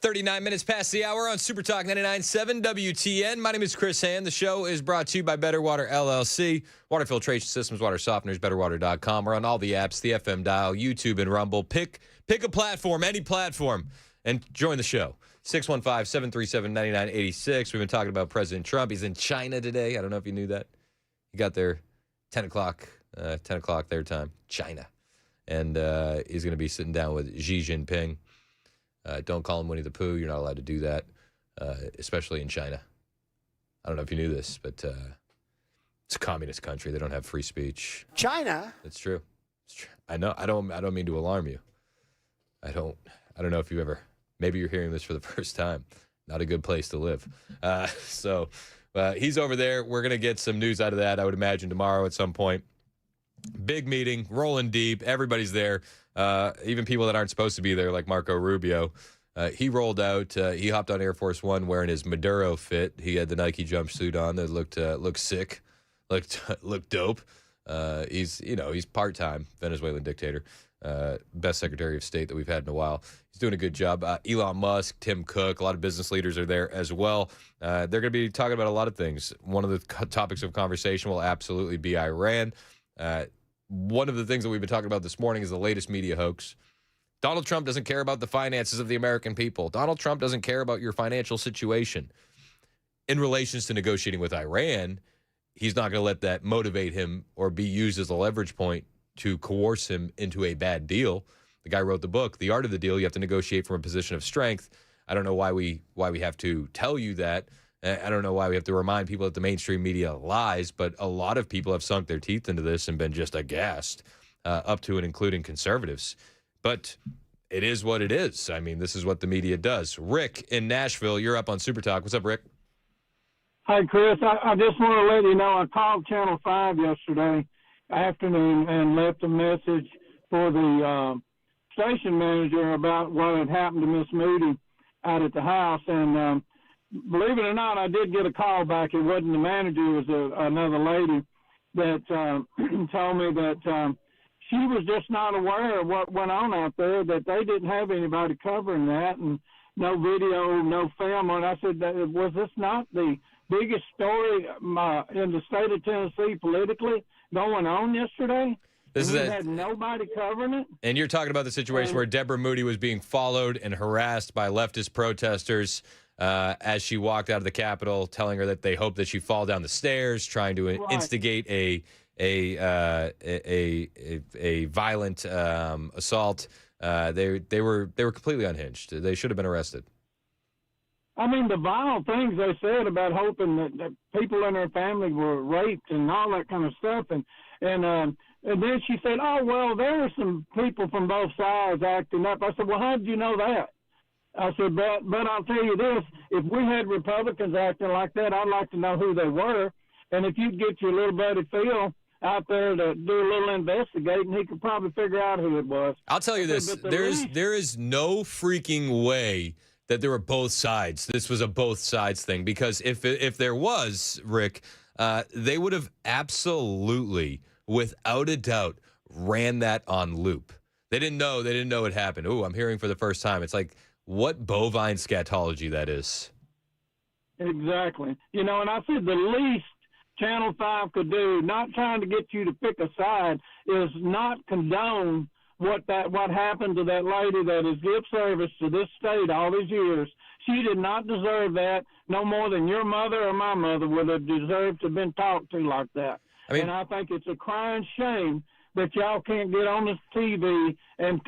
S1: 39 minutes past the hour on Super Talk 99.7 WTN. My name is Chris Hand. The show is brought to you by Better Water LLC, water filtration systems, water softeners, betterwater.com. We're on all the apps, the FM dial, YouTube, and Rumble. Pick a platform, any platform, and join the show. 615-737-9986. We've been talking about President Trump. He's in China today. I don't know if you knew that. He got there 10 o'clock their time, China. And he's going to be sitting down with Xi Jinping. Don't call him Winnie the Pooh. You're not allowed to do that, especially in China. I don't know if you knew this, but it's a communist country. They don't have free speech.
S19: China?
S1: It's true. It's true. I know. I don't mean to alarm you. I don't know if you ever. Maybe you're hearing this for the first time. Not a good place to live. So he's over there. We're gonna get some news out of that. I would imagine tomorrow at some point. Big meeting, rolling deep. Everybody's there. Even people that aren't supposed to be there, like Marco Rubio. He rolled out. He hopped on Air Force One wearing his Maduro fit. He had the Nike jumpsuit on that looked sick, looked dope. He's part-time Venezuelan dictator. Best Secretary of State that we've had in a while. He's doing a good job. Elon Musk, Tim Cook, a lot of business leaders are there as well. They're going to be talking about a lot of things. One of the topics of conversation will absolutely be Iran. One of the things that we've been talking about this morning is the latest media hoax. Donald Trump doesn't care about the finances of the American people. Donald Trump doesn't care about your financial situation. In relations to negotiating with Iran, he's not going to let that motivate him or be used as a leverage point to coerce him into a bad deal. The guy wrote the book, The Art of the Deal. You have to negotiate from a position of strength. I don't know why we have to tell you that. I don't know why we have to remind people that the mainstream media lies, but a lot of people have sunk their teeth into this and been just aghast, up to and including conservatives. But it is what it is. I mean, this is what the media does. Rick in Nashville, you're up on Super Talk. What's up, Rick?
S8: Hi, Chris. I just want to let you know I called Channel 5 yesterday afternoon and left a message for the station manager about what had happened to Miss Moody out at the house. And believe it or not, I did get a call back. It wasn't the manager. It was another lady that told me that she was just not aware of what went on out there, that they didn't have anybody covering that, and no video, no film. And I said, was this not the biggest story in the state of Tennessee politically going on yesterday? We had nobody covering it.
S1: And you're talking about the situation where Deborah Moody was being followed and harassed by leftist protesters as she walked out of the Capitol, telling her that they hope that she fall down the stairs, trying to instigate a violent assault. They were completely unhinged. They should have been arrested.
S8: I mean, the vile things they said about hoping that people in her family were raped and all that kind of stuff, and then she said, "Oh well, there are some people from both sides acting up." I said, "Well, how did you know that?" I said, but I'll tell you this, if we had Republicans acting like that, I'd like to know who they were. And if you'd get your little buddy Phil out there to do a little investigating, he could probably figure out who it was.
S1: I'll tell you this, there is no freaking way that there were both sides. This was a both sides thing, because if there was, Rick, they would have absolutely, without a doubt, ran that on loop. They didn't know it happened. Ooh, I'm hearing for the first time. It's like, what bovine scatology that is.
S8: Exactly. And I said the least Channel 5 could do, not trying to get you to pick a side, is not condone what happened to that lady that has given service to this state all these years. She did not deserve that, no more than your mother or my mother would have deserved to have been talked to like that. And I think it's a crying shame that y'all can't get on the TV and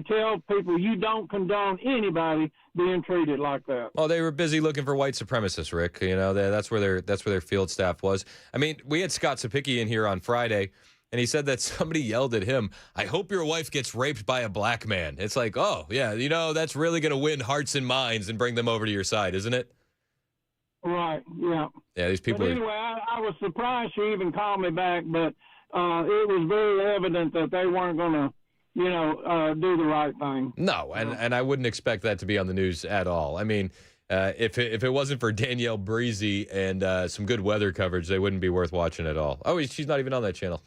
S8: tell people you don't condone anybody being treated like that.
S1: Well, they were busy looking for white supremacists, Rick. That's where their field staff was. I mean, we had Scott Sapicki in here on Friday, and he said that somebody yelled at him, "I hope your wife gets raped by a black man." It's like, oh, yeah, that's really going to win hearts and minds and bring them over to your side, isn't it?
S8: Right, yeah.
S1: Yeah, these people
S8: But anyway, I was surprised she even called me back, but it was very evident that they weren't going to, do the right thing.
S1: No, and I wouldn't expect that to be on the news at all. I mean, if it wasn't for Danielle Breezy and some good weather coverage, they wouldn't be worth watching at all. Oh, she's not even on that channel.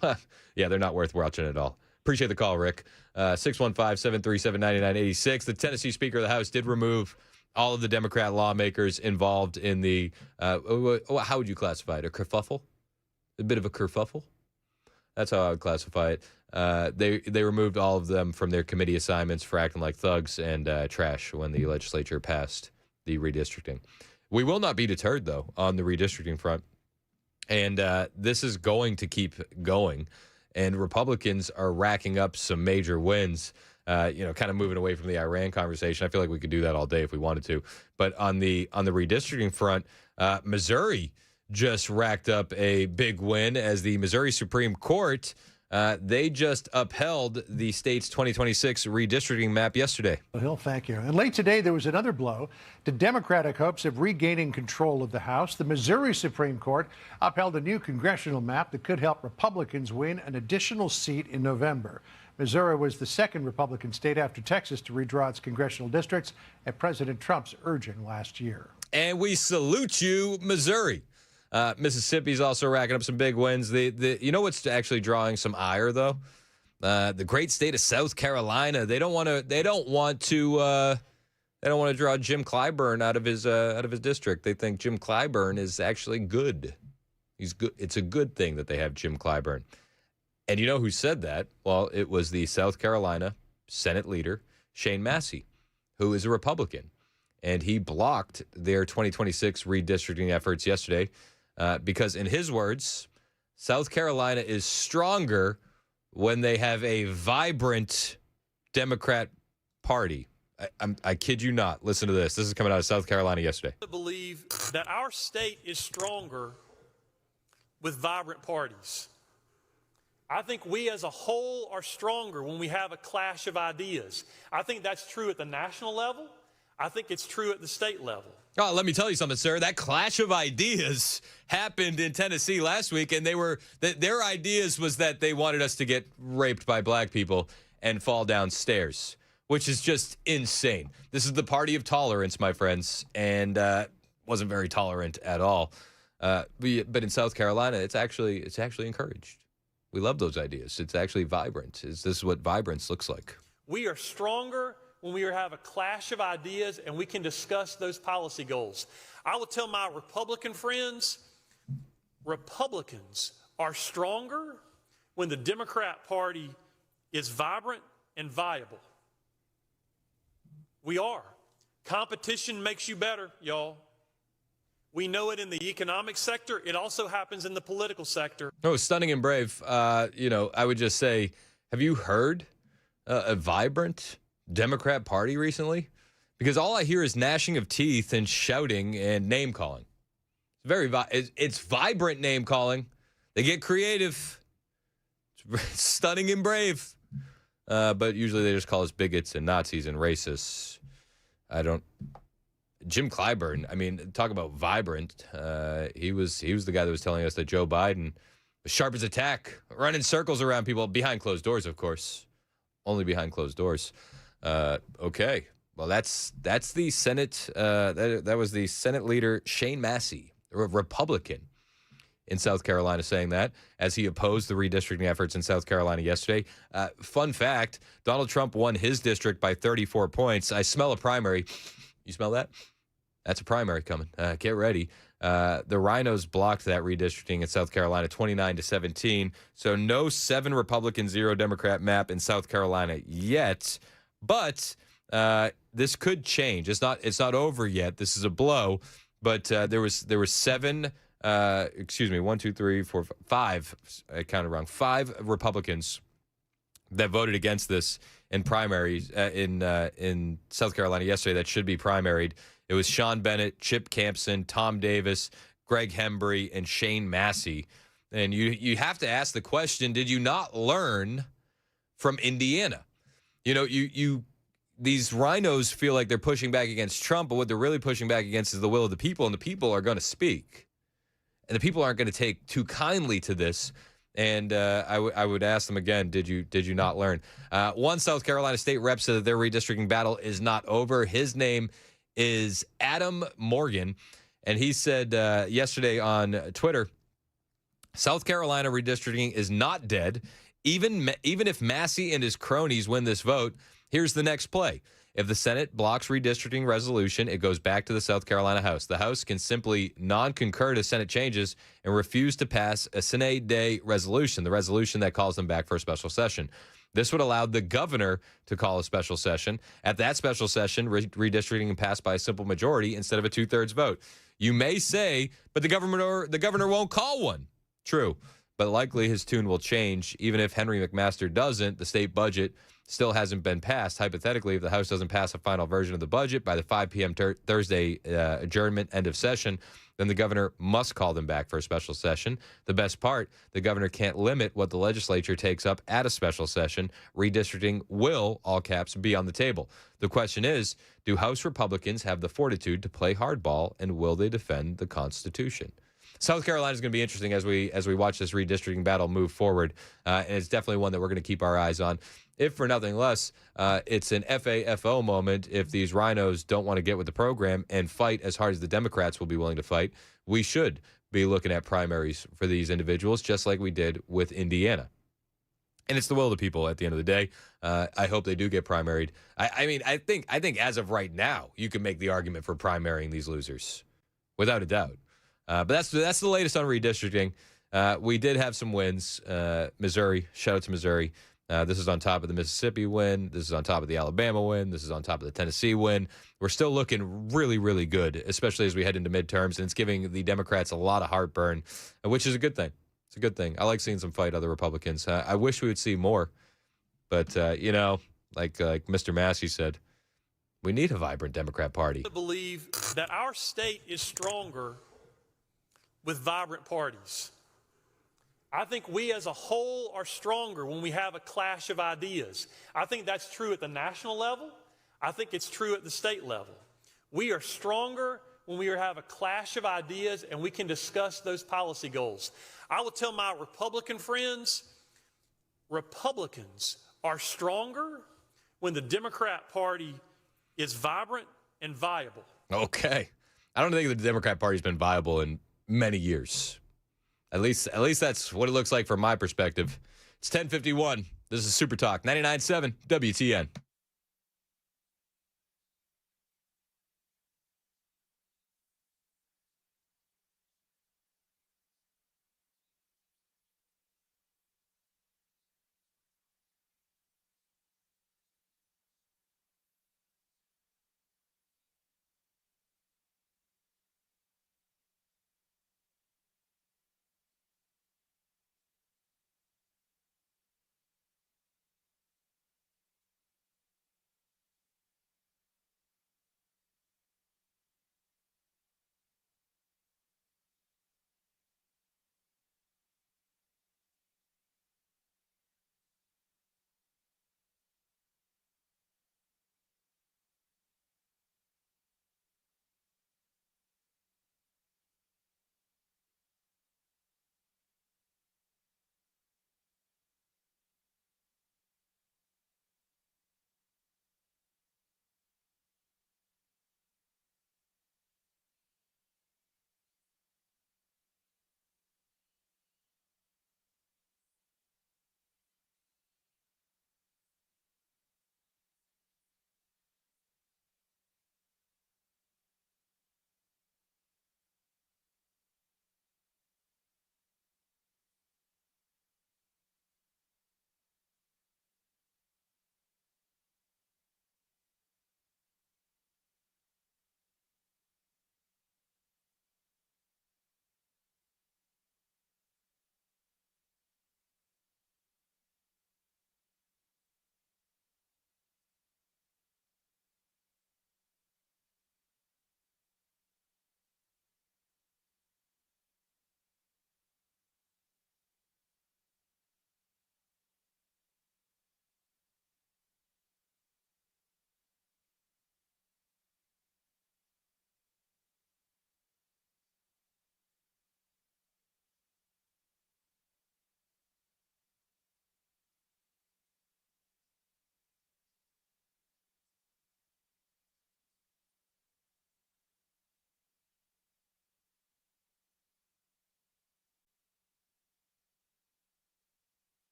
S1: Yeah, they're not worth watching at all. Appreciate the call, Rick. 615-737-9986. The Tennessee Speaker of the House did remove all of the Democrat lawmakers involved in the, how would you classify it, a kerfuffle? A bit of a kerfuffle? That's how I would classify it. They removed all of them from their committee assignments for acting like thugs and trash when the legislature passed the redistricting. We will not be deterred, though, on the redistricting front. And this is going to keep going. And Republicans are racking up some major wins, kind of moving away from the Iran conversation. I feel like we could do that all day if we wanted to. But on the redistricting front, Missouri just racked up a big win as the Missouri Supreme Court, they just upheld the state's 2026 redistricting map yesterday.
S9: Hill, thank you. And late today, there was another blow to Democratic hopes of regaining control of the House. The Missouri Supreme Court upheld a new congressional map that could help Republicans win an additional seat in November. Missouri was the second Republican state after Texas to redraw its congressional districts at President Trump's urging last year.
S1: And we salute you, Missouri. Mississippi's also racking up some big wins. You know what's actually drawing some ire though? The great state of South Carolina. They don't want to draw Jim Clyburn out of his district. They think Jim Clyburn is actually good. He's good. It's a good thing that they have Jim Clyburn. And you know who said that? Well, it was the South Carolina Senate leader, Shane Massey, who is a Republican. And he blocked their 2026 redistricting efforts yesterday because, in his words, South Carolina is stronger when they have a vibrant Democrat party. I kid you not. Listen to this. This is coming out of South Carolina yesterday.
S11: I believe that our state is stronger with vibrant parties. I think we as a whole are stronger when we have a clash of ideas. I think that's true at the national level. I think it's true at the state level.
S1: Oh, let me tell you something, sir. That clash of ideas happened in Tennessee last week, and their ideas was that they wanted us to get raped by black people and fall downstairs, which is just insane. This is the party of tolerance, my friends, and wasn't very tolerant at all. But in South Carolina, it's actually encouraged. We love those ideas. It's actually vibrant. This is what vibrance looks like.
S11: We are stronger when we have a clash of ideas and we can discuss those policy goals. I will tell my Republican friends, Republicans are stronger when the Democrat Party is vibrant and viable. We are. Competition makes you better, y'all. We know it in the economic sector. It also happens in the political sector.
S1: Oh, stunning and brave. I would just say, have you heard a vibrant Democrat Party recently? Because all I hear is gnashing of teeth and shouting and name calling. It's vibrant name calling. They get creative. It's stunning and brave. But usually they just call us bigots and Nazis and racists. Jim Clyburn, I mean, talk about vibrant. He was the guy that was telling us that Joe Biden was sharp as a tack, running circles around people behind closed doors, of course. Only behind closed doors. Okay. Well, that's the Senate. That was the Senate leader, Shane Massey, a Republican in South Carolina, saying that as he opposed the redistricting efforts in South Carolina yesterday. Fun fact, Donald Trump won his district by 34 points. I smell a primary. You smell that? That's a primary coming. Get ready. The Rhinos blocked that redistricting in South Carolina 29-17. So no 7 Republican, 0 Democrat map in South Carolina yet. But this could change. It's not over yet. This is a blow. But there was 7. 5. I counted wrong. 5 Republicans that voted against this in primaries in South Carolina yesterday that should be primaried. It was Sean Bennett, Chip Campson, Tom Davis, Greg Hembry, and Shane Massey. And you have to ask the question, did you not learn from Indiana? You know, these rhinos feel like they're pushing back against Trump, but what they're really pushing back against is the will of the people, and the people are going to speak. And the people aren't going to take too kindly to this. And I would ask them again, did you not learn? One South Carolina state rep said that their redistricting battle is not over. His name is Adam Morgan, and he said yesterday on Twitter, South Carolina redistricting is not dead. Even if Massey and his cronies win this vote, here's the next play. If the Senate blocks redistricting resolution, it goes back to the South Carolina House. The House can simply non-concur to Senate changes and refuse to pass a sine die resolution, the resolution that calls them back for a special session. This would allow the governor to call a special session. At that special session, redistricting can pass by a simple majority instead of a 2/3 vote. You may say, but the governor won't call one. True, but likely his tune will change. Even if Henry McMaster doesn't, the state budget still hasn't been passed. Hypothetically, if the House doesn't pass a final version of the budget by the 5 p.m. Thursday adjournment, end of session, then the governor must call them back for a special session. The best part, the governor can't limit what the legislature takes up at a special session. Redistricting will, all caps, be on the table. The question is, do House Republicans have the fortitude to play hardball, and will they defend the Constitution? South Carolina is going to be interesting as we watch this redistricting battle move forward, and it's definitely one that we're going to keep our eyes on. If for nothing less, it's an FAFO moment. If these rhinos don't want to get with the program and fight as hard as the Democrats will be willing to fight, we should be looking at primaries for these individuals, just like we did with Indiana. And it's the will of the people at the end of the day. I hope they do get primaried. I think as of right now, you can make the argument for primarying these losers, without a doubt. But that's the latest on redistricting. We did have some wins. Missouri, shout out to Missouri. This is on top of the Mississippi win. This is on top of the Alabama win. This is on top of the Tennessee win. We're still looking really, really good, especially as we head into midterms. And it's giving the Democrats a lot of heartburn, which is a good thing. It's a good thing. I like seeing some fight other Republicans. I wish we would see more. But, like Mr. Massey said, we need a vibrant Democrat Party.
S11: I believe that our state is stronger with vibrant parties. I think we as a whole are stronger when we have a clash of ideas. I think that's true at the national level. I think it's true at the state level. We are stronger when we have a clash of ideas and we can discuss those policy goals. I will tell my Republican friends, Republicans are stronger when the Democrat Party is vibrant and viable.
S1: Okay. I don't think the Democrat Party's been viable in many years. At least that's what it looks like from my perspective. It's 10:51. This is Super Talk 99.7 WTN.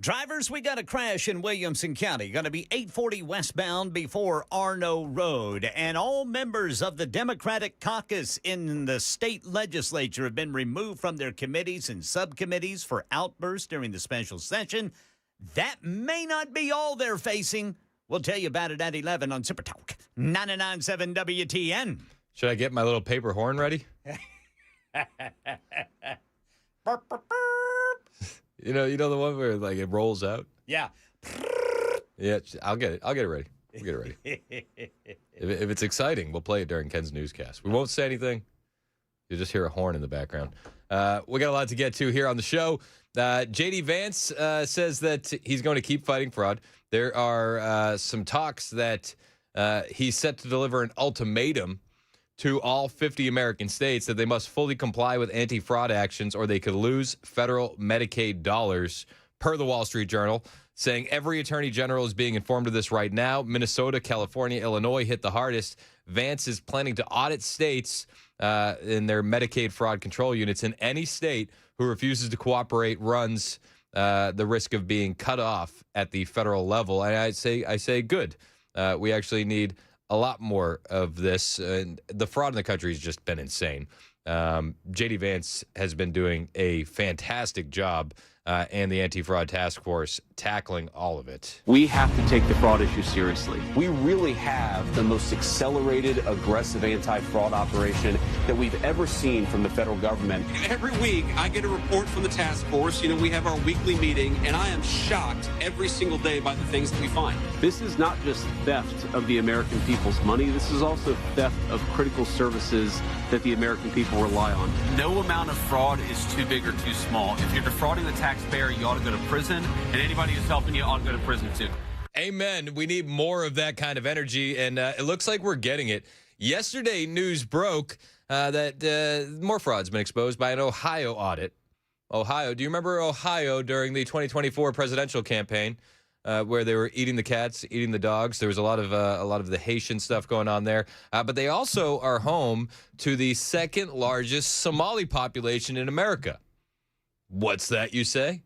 S12: Drivers, we got a crash in Williamson County. Going to be 840 westbound before Arno Road. And all members of the Democratic caucus in the state legislature have been removed from their committees and subcommittees for outbursts during the special session. That may not be all they're facing. We'll tell you about it at 11 on Super Talk 99.7 WTN.
S1: Should I get my little paper horn ready? You know the one where like it rolls out?
S12: Yeah.
S1: Yeah, I'll get it. I'll get it ready. We'll get it ready. if it's exciting, we'll play it during Ken's newscast. We won't say anything. You'll just hear a horn in the background. We got a lot to get to here on the show. J.D. Vance says that he's going to keep fighting fraud. There are some talks that he's set to deliver an ultimatum to all 50 American states that they must fully comply with anti-fraud actions or they could lose federal Medicaid dollars, per the Wall Street Journal, saying every attorney general is being informed of this right now. Minnesota, California, Illinois hit the hardest. Vance is planning to audit states in their Medicaid fraud control units, and any state who refuses to cooperate runs the risk of being cut off at the federal level. And I say good. We actually need a lot more of this. And the fraud in the country has just been insane. J.D. Vance has been doing a fantastic job and the anti-fraud task force tackling all of it.
S13: We have to take the fraud issue seriously. We really have the most accelerated, aggressive anti-fraud operation that we've ever seen from the federal government.
S14: Every week, I get a report from the task force. We have our weekly meeting, and I am shocked every single day by the things that we find.
S13: This is not just theft of the American people's money. This is also theft of critical services that the American people rely on.
S14: No amount of fraud is too big or too small. If you're defrauding the taxpayer, you ought to go to prison, and anybody who's helping you ought to go to prison too.
S1: Amen. We need more of that kind of energy, and it looks like we're getting it. Yesterday, news broke that more fraud's been exposed by an Ohio audit. Ohio, do you remember Ohio during the 2024 presidential campaign where they were eating the cats, eating the dogs? There was a lot of the Haitian stuff going on there. But they also are home to the second largest Somali population in America. What's that, you say?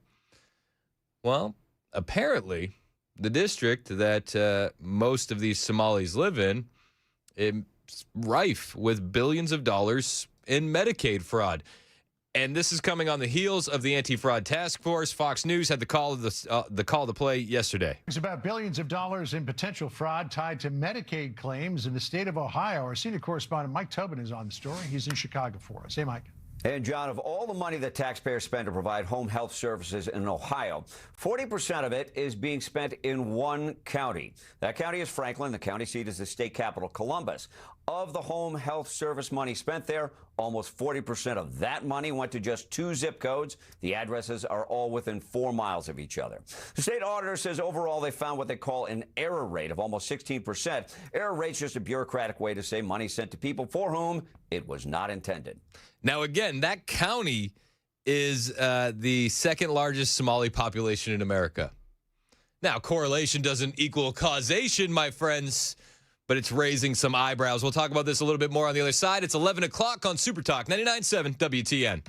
S1: Well, apparently, the district that most of these Somalis live in is rife with billions of dollars in Medicaid fraud. And this is coming on the heels of the anti-fraud task force. Fox News had the call to play yesterday.
S9: It's about billions of dollars in potential fraud tied to Medicaid claims in the state of Ohio. Our senior correspondent Mike Tobin is on the story. He's in Chicago for us. Hey, Mike.
S24: And, John, of all the money that taxpayers spend to provide home health services in Ohio, 40% of it is being spent in one county. That county is Franklin. The county seat is the state capital, Columbus. Of the home health service money spent there, almost 40% of that money went to just 2 zip codes. The addresses are all within 4 miles of each other. The state auditor says overall they found what they call an error rate of almost 16%. Error rate's just a bureaucratic way to say money sent to people for whom it was not intended.
S1: Now, again, that county is the second largest Somali population in America. Now, correlation doesn't equal causation, my friends, but it's raising some eyebrows. We'll talk about this a little bit more on the other side. It's 11 o'clock on Super Talk 99.7 WTN.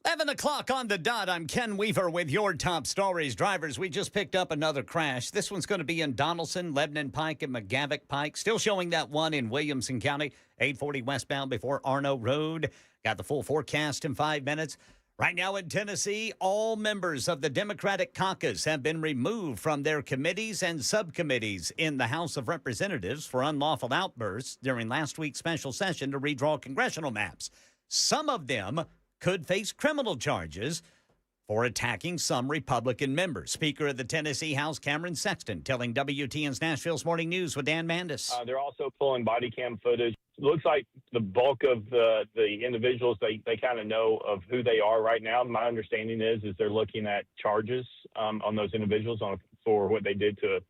S12: Eleven o'clock on the dot. I'm Ken Weaver with your top stories. Drivers, we just picked up another crash. This one's going to be in Donaldson, Lebanon Pike, and McGavock Pike. Still showing that one in Williamson County, 840 westbound before Arno Road. Got the full forecast in 5 minutes. Right now in Tennessee, all members of the Democratic caucus have been removed from their committees and subcommittees in the House of Representatives for unlawful outbursts during last week's special session to redraw congressional maps. Some of them could face criminal charges for attacking some Republican members. Speaker of the Tennessee House, Cameron Sexton, telling WTN's Nashville's Morning News with Dan Mandis.
S6: They're also pulling body cam footage. It looks like the bulk of the individuals, they kind of know of who they are right now. My understanding is they're looking at charges on those individuals for what they did to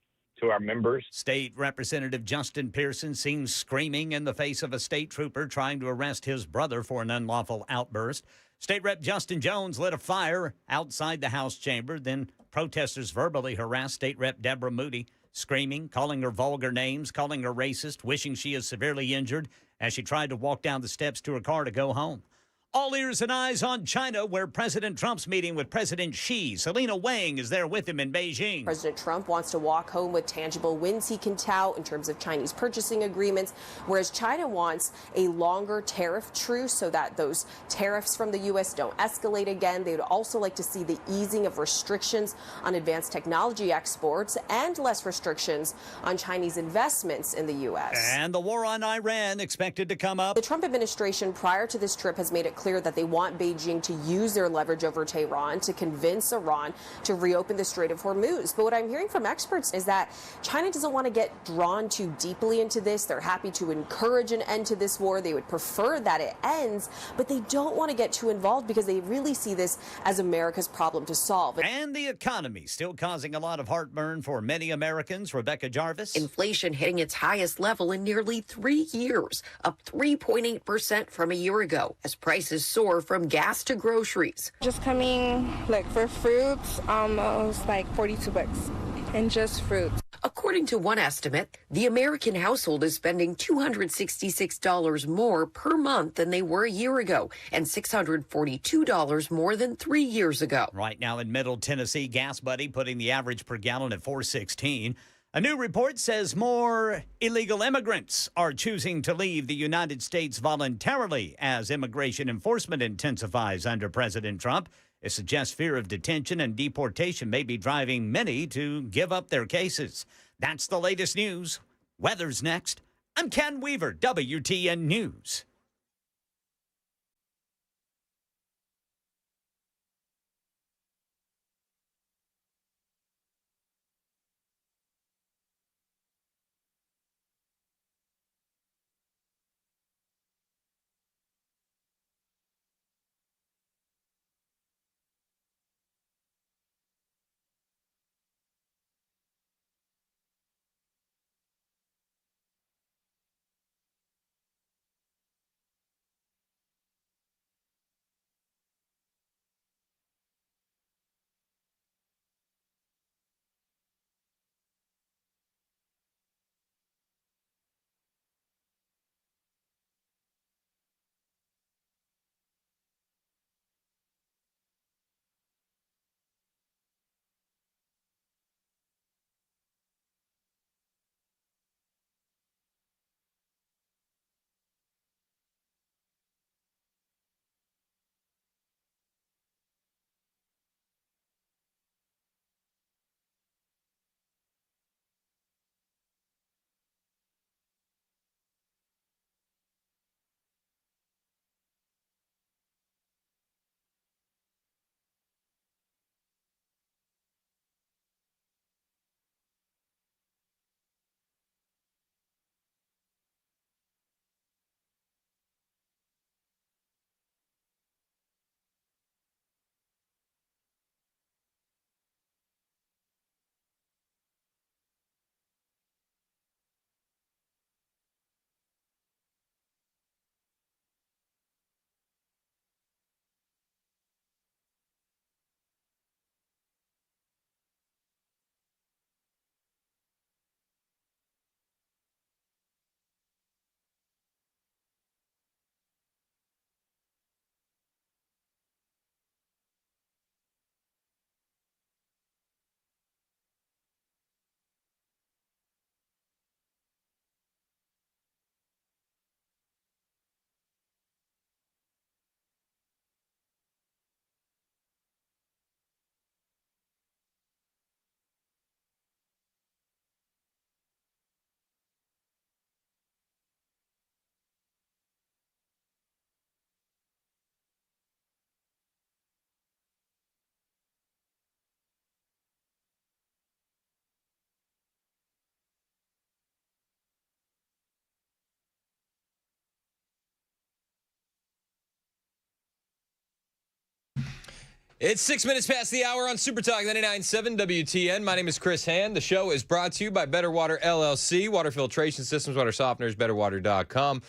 S6: to our members.
S12: State Representative Justin Pearson seen screaming in the face of a state trooper trying to arrest his brother for an unlawful outburst. State Rep Justin Jones lit a fire outside the House chamber. Then protesters verbally harassed State Rep Deborah Moody, screaming, calling her vulgar names, calling her racist, wishing she is severely injured as she tried to walk down the steps to her car to go home. All ears and eyes on China, where President Trump's meeting with President Xi. Selena Wang is there with him in Beijing.
S15: President Trump wants to walk home with tangible wins he can tout in terms of Chinese purchasing agreements, whereas China wants a longer tariff truce so that those tariffs from the U.S. don't escalate again. They would also like to see the easing of restrictions on advanced technology exports and less restrictions on Chinese investments in the U.S.
S12: And the war on Iran expected to come up.
S15: The Trump administration prior to this trip has made it clear that they want Beijing to use their leverage over Tehran to convince Iran to reopen the Strait of Hormuz. But what I'm hearing from experts is that China doesn't want to get drawn too deeply into this. They're happy to encourage an end to this war. They would prefer that it ends, but they don't want to get too involved because they really see this as America's problem to solve.
S12: And the economy still causing a lot of heartburn for many Americans. Rebecca Jarvis.
S16: Inflation hitting its highest level in nearly 3 years, up 3.8% from a year ago, as prices soar from gas to groceries.
S17: Just coming like for fruits, almost like 42 bucks, and just fruits.
S16: According to one estimate, the American household is spending $266 more per month than they were a year ago, and $642 more than 3 years ago.
S12: Right now in Middle Tennessee, Gas Buddy putting the average per gallon at $4.16. A new report says more illegal immigrants are choosing to leave the United States voluntarily as immigration enforcement intensifies under President Trump. It suggests fear of detention and deportation may be driving many to give up their cases. That's the latest news. Weather's next. I'm Ken Weaver, WTN News.
S1: It's 6 minutes past the hour on Super Talk 99.7 WTN. My name is Chris Hand. The show is brought to you by Better Water LLC, water filtration systems, water softeners, betterwater.com.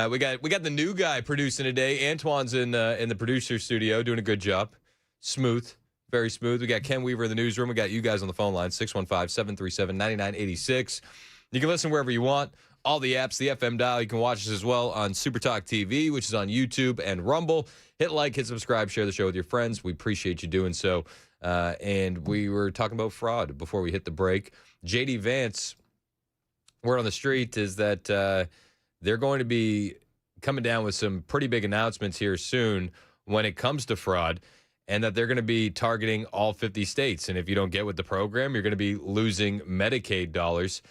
S1: We got the new guy producing today. Antoine's in the producer studio doing a good job. Smooth, very smooth. We got Ken Weaver in the newsroom. We got you guys on the phone line, 615-737-9986. You can listen wherever you want. All the apps, the FM dial. You can watch us as well on Super Talk TV, which is on YouTube and Rumble. Hit like, hit subscribe, share the show with your friends. We appreciate you doing so. And we were talking about fraud before we hit the break. J.D. Vance, word on the street is that they're going to be coming down with some pretty big announcements here soon when it comes to fraud, and that they're going to be targeting all 50 states. And if you don't get with the program, you're going to be losing Medicaid dollars.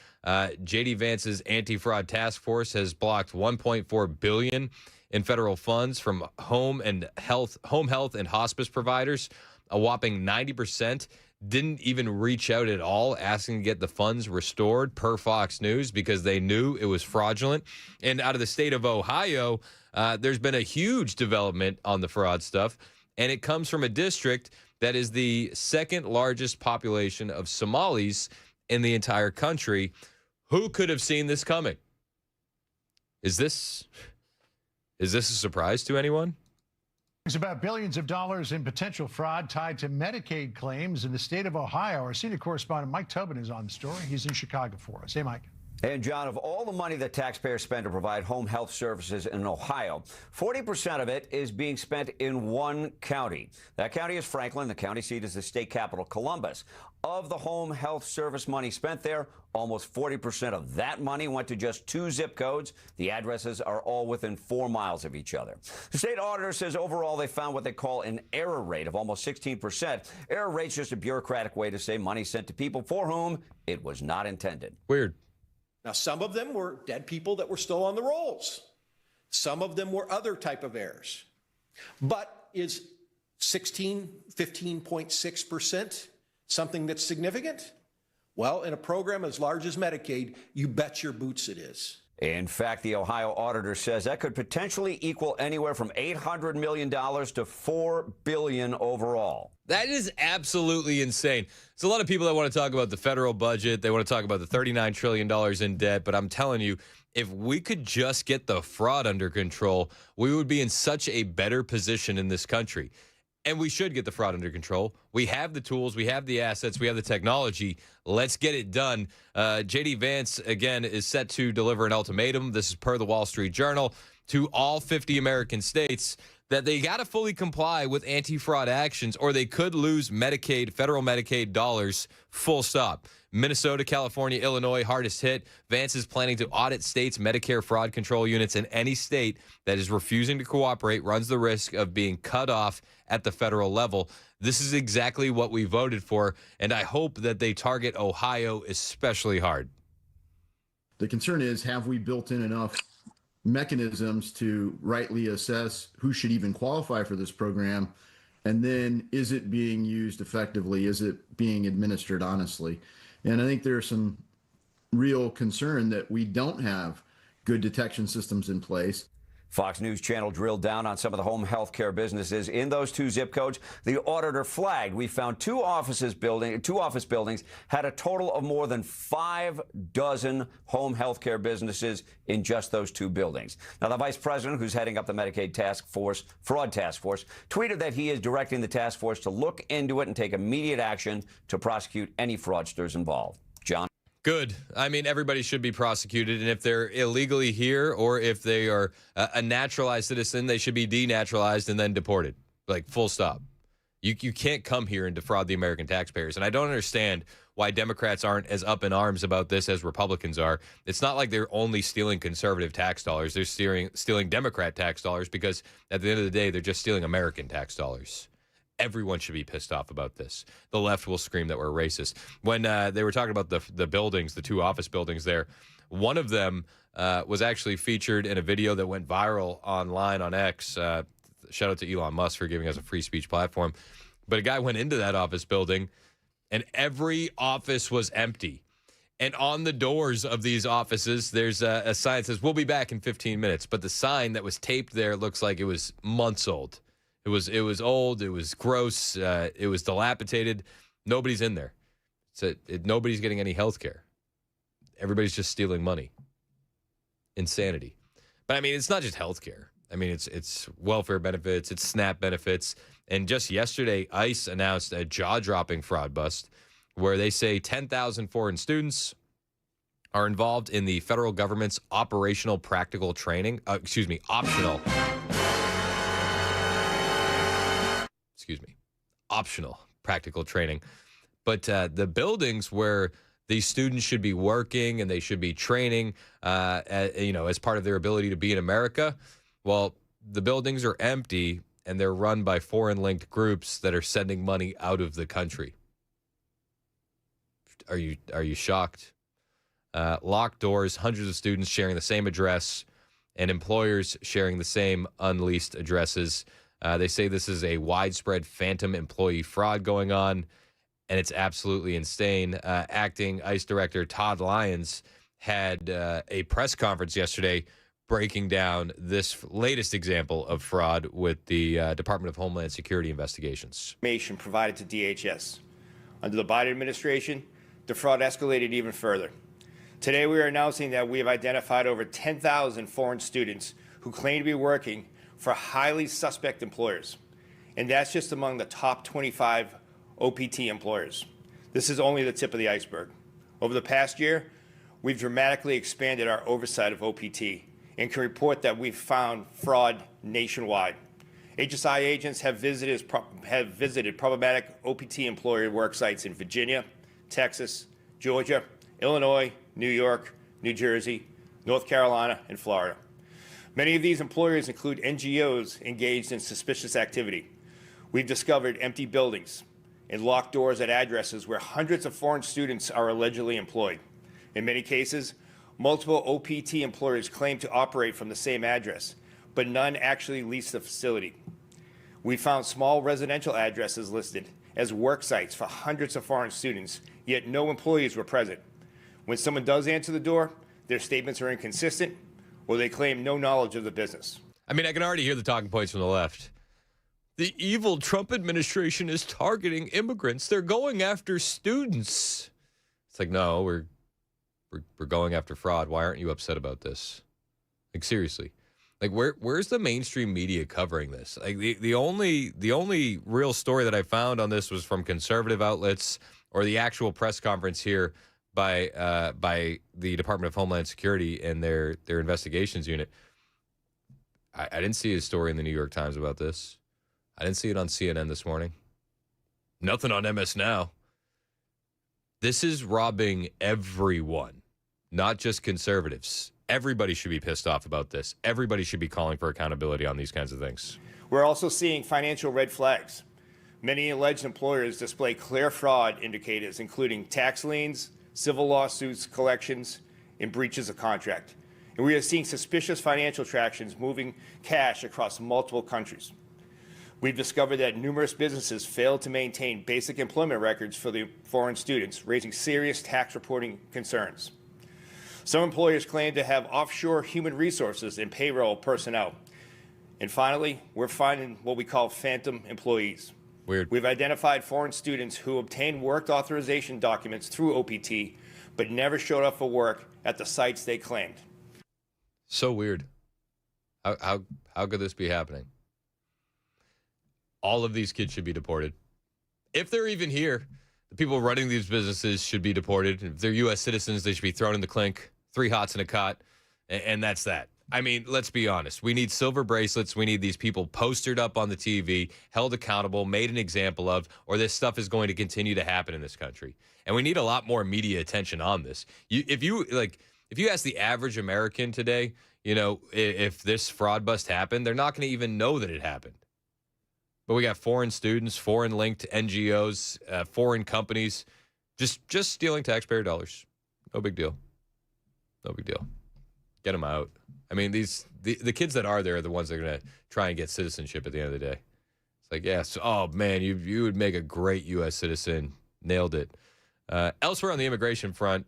S1: J.D. Vance's anti-fraud task force has blocked $1.4 billion in federal funds from home health and hospice providers. A whopping 90% didn't even reach out at all asking to get the funds restored, per Fox News, because they knew it was fraudulent. And out of the state of Ohio, there's been a huge development on the fraud stuff, and it comes from a district that is the second largest population of Somalis in the entire country. Who could have seen this coming? Is this a surprise to anyone?
S9: It's about billions of dollars in potential fraud tied to Medicaid claims in the state of Ohio. Our senior correspondent Mike Tobin is on the story. He's in Chicago for us. Hey, Mike.
S24: And, John, of all the money that taxpayers spend to provide home health services in Ohio, 40% of it is being spent in one county. That county is Franklin. The county seat is the state capital, Columbus. Of the home health service money spent there, almost 40% of that money went to just 2 zip codes. The addresses are all within 4 miles of each other. The state auditor says overall they found what they call an error rate of almost 16%. Error rate's just a bureaucratic way to say money sent to people for whom it was not intended.
S1: Weird.
S10: Now, some of them were dead people that were still on the rolls. Some of them were other type of errors. But is 15.6% something that's significant? Well, in a program as large as Medicaid, you bet your boots it is.
S24: In fact, the Ohio auditor says that could potentially equal anywhere from $800 million to $4 billion overall.
S1: That is absolutely insane. There's a lot of people that want to talk about the federal budget. They want to talk about the $39 trillion in debt. But I'm telling you, if we could just get the fraud under control, we would be in such a better position in this country. And we should get the fraud under control. We have the tools. We have the assets. We have the technology. Let's get it done. J.D. Vance, again, is set to deliver an ultimatum. This is per the Wall Street Journal to all 50 American states that they got to fully comply with anti-fraud actions or they could lose Medicaid, federal Medicaid dollars, full stop. Minnesota, California, Illinois, hardest hit. Vance is planning to audit states' Medicare fraud control units, and any state that is refusing to cooperate runs the risk of being cut off at the federal level. This is exactly what we voted for, and I hope that they target Ohio especially hard.
S18: The concern is, have we built in enough mechanisms to rightly assess who should even qualify for this program? And then is it being used effectively? Is it being administered honestly? And I think there's some real concern that we don't have good detection systems in place.
S24: Fox News Channel drilled down on some of the home health care businesses in those 2 zip codes. The auditor flagged we found 2 office buildings had a total of more than 6 home health care businesses in just those 2 buildings. Now, the vice president, who's heading up the Medicaid fraud task force, tweeted that he is directing the task force to look into it and take immediate action to prosecute any fraudsters involved. John?
S1: Good. I mean, everybody should be prosecuted, and if they're illegally here or if they are a naturalized citizen, they should be denaturalized and then deported. Like, full stop. You can't come here and defraud the American taxpayers. And I don't understand why Democrats aren't as up in arms about this as Republicans are. It's not like they're only stealing conservative tax dollars. They're stealing Democrat tax dollars because at the end of the day, they're just stealing American tax dollars. Everyone should be pissed off about this. The left will scream that we're racist. When they were talking about the buildings, the 2 office buildings there, one of them was actually featured in a video that went viral online on X. Shout out to Elon Musk for giving us a free speech platform. But a guy went into that office building, and every office was empty. And on the doors of these offices, there's a sign that says, "We'll be back in 15 minutes." But the sign that was taped there looks like it was months old. It was old. It was gross. It was dilapidated. Nobody's in there. Nobody's getting any health care. Everybody's just stealing money. Insanity. But I mean, it's not just health care. I mean, it's welfare benefits, it's SNAP benefits. And just yesterday, ICE announced a jaw-dropping fraud bust where they say 10,000 foreign students are involved in the federal government's operational practical training. Optional practical training. But the buildings where these students should be working and they should be training, as part of their ability to be in America, well, the buildings are empty and they're run by foreign-linked groups that are sending money out of the country. Are you shocked? Locked doors, hundreds of students sharing the same address, and employers sharing the same unleased addresses. They say this is a widespread phantom employee fraud going on, and it's absolutely insane. Acting ICE Director Todd Lyons had a press conference yesterday breaking down this latest example of fraud with the Department of Homeland Security investigations.
S2: Information provided to DHS. Under the Biden administration, the fraud escalated even further. Today, we are announcing that we have identified over 10,000 foreign students who claim to be working for highly suspect employers. And that's just among the top 25 OPT employers. This is only the tip of the iceberg. Over the past year, we've dramatically expanded our oversight of OPT and can report that we've found fraud nationwide. HSI agents have visited problematic OPT employer work sites in Virginia, Texas, Georgia, Illinois, New York, New Jersey, North Carolina, and Florida. Many of these employers include NGOs engaged in suspicious activity. We've discovered empty buildings and locked doors at addresses where hundreds of foreign students are allegedly employed. In many cases, multiple OPT employers claim to operate from the same address, but none actually lease the facility. We found small residential addresses listed as work sites for hundreds of foreign students, yet no employees were present. When someone does answer the door, their statements are inconsistent, or they claim no knowledge of the business.
S1: I mean, I can already hear the talking points from the left. The evil Trump administration is targeting immigrants. They're going after students. It's like, no, we're going after fraud. Why aren't you upset about this? Like, seriously. Like, where's the mainstream media covering this? Like, the only real story that I found on this was from conservative outlets or the actual press conference here by the Department of Homeland Security and their investigations unit. I didn't see a story in the New York Times about this. I didn't see it on CNN this morning. Nothing on MS Now. This is robbing everyone, not just conservatives. Everybody should be pissed off about this. Everybody should be calling for accountability on these kinds of things.
S2: We're also seeing financial red flags. Many alleged employers display clear fraud indicators, including tax liens, civil lawsuits, collections, and breaches of contract. And we are seeing suspicious financial transactions moving cash across multiple countries. We've discovered that numerous businesses failed to maintain basic employment records for the foreign students, raising serious tax reporting concerns. Some employers claim to have offshore human resources and payroll personnel. And finally, we're finding what we call phantom employees.
S1: Weird.
S2: We've identified foreign students who obtained work authorization documents through OPT, but never showed up for work at the sites they claimed.
S1: So weird. How could this be happening? All of these kids should be deported. If they're even here, the people running these businesses should be deported. If they're U.S. citizens, they should be thrown in the clink, 3 hots in a cot, and that's that. I mean, let's be honest. We need silver bracelets. We need these people postered up on the TV, held accountable, made an example of, or this stuff is going to continue to happen in this country. And we need a lot more media attention on this. If you ask the average American today, if this fraud bust happened, they're not going to even know that it happened. But we got foreign students, foreign-linked NGOs, foreign companies, just stealing taxpayer dollars. No big deal. No big deal. Get them out. I mean, the kids that are there are the ones that are going to try and get citizenship at the end of the day. It's like, yes, oh, man, you would make a great U.S. citizen. Nailed it. Elsewhere on the immigration front,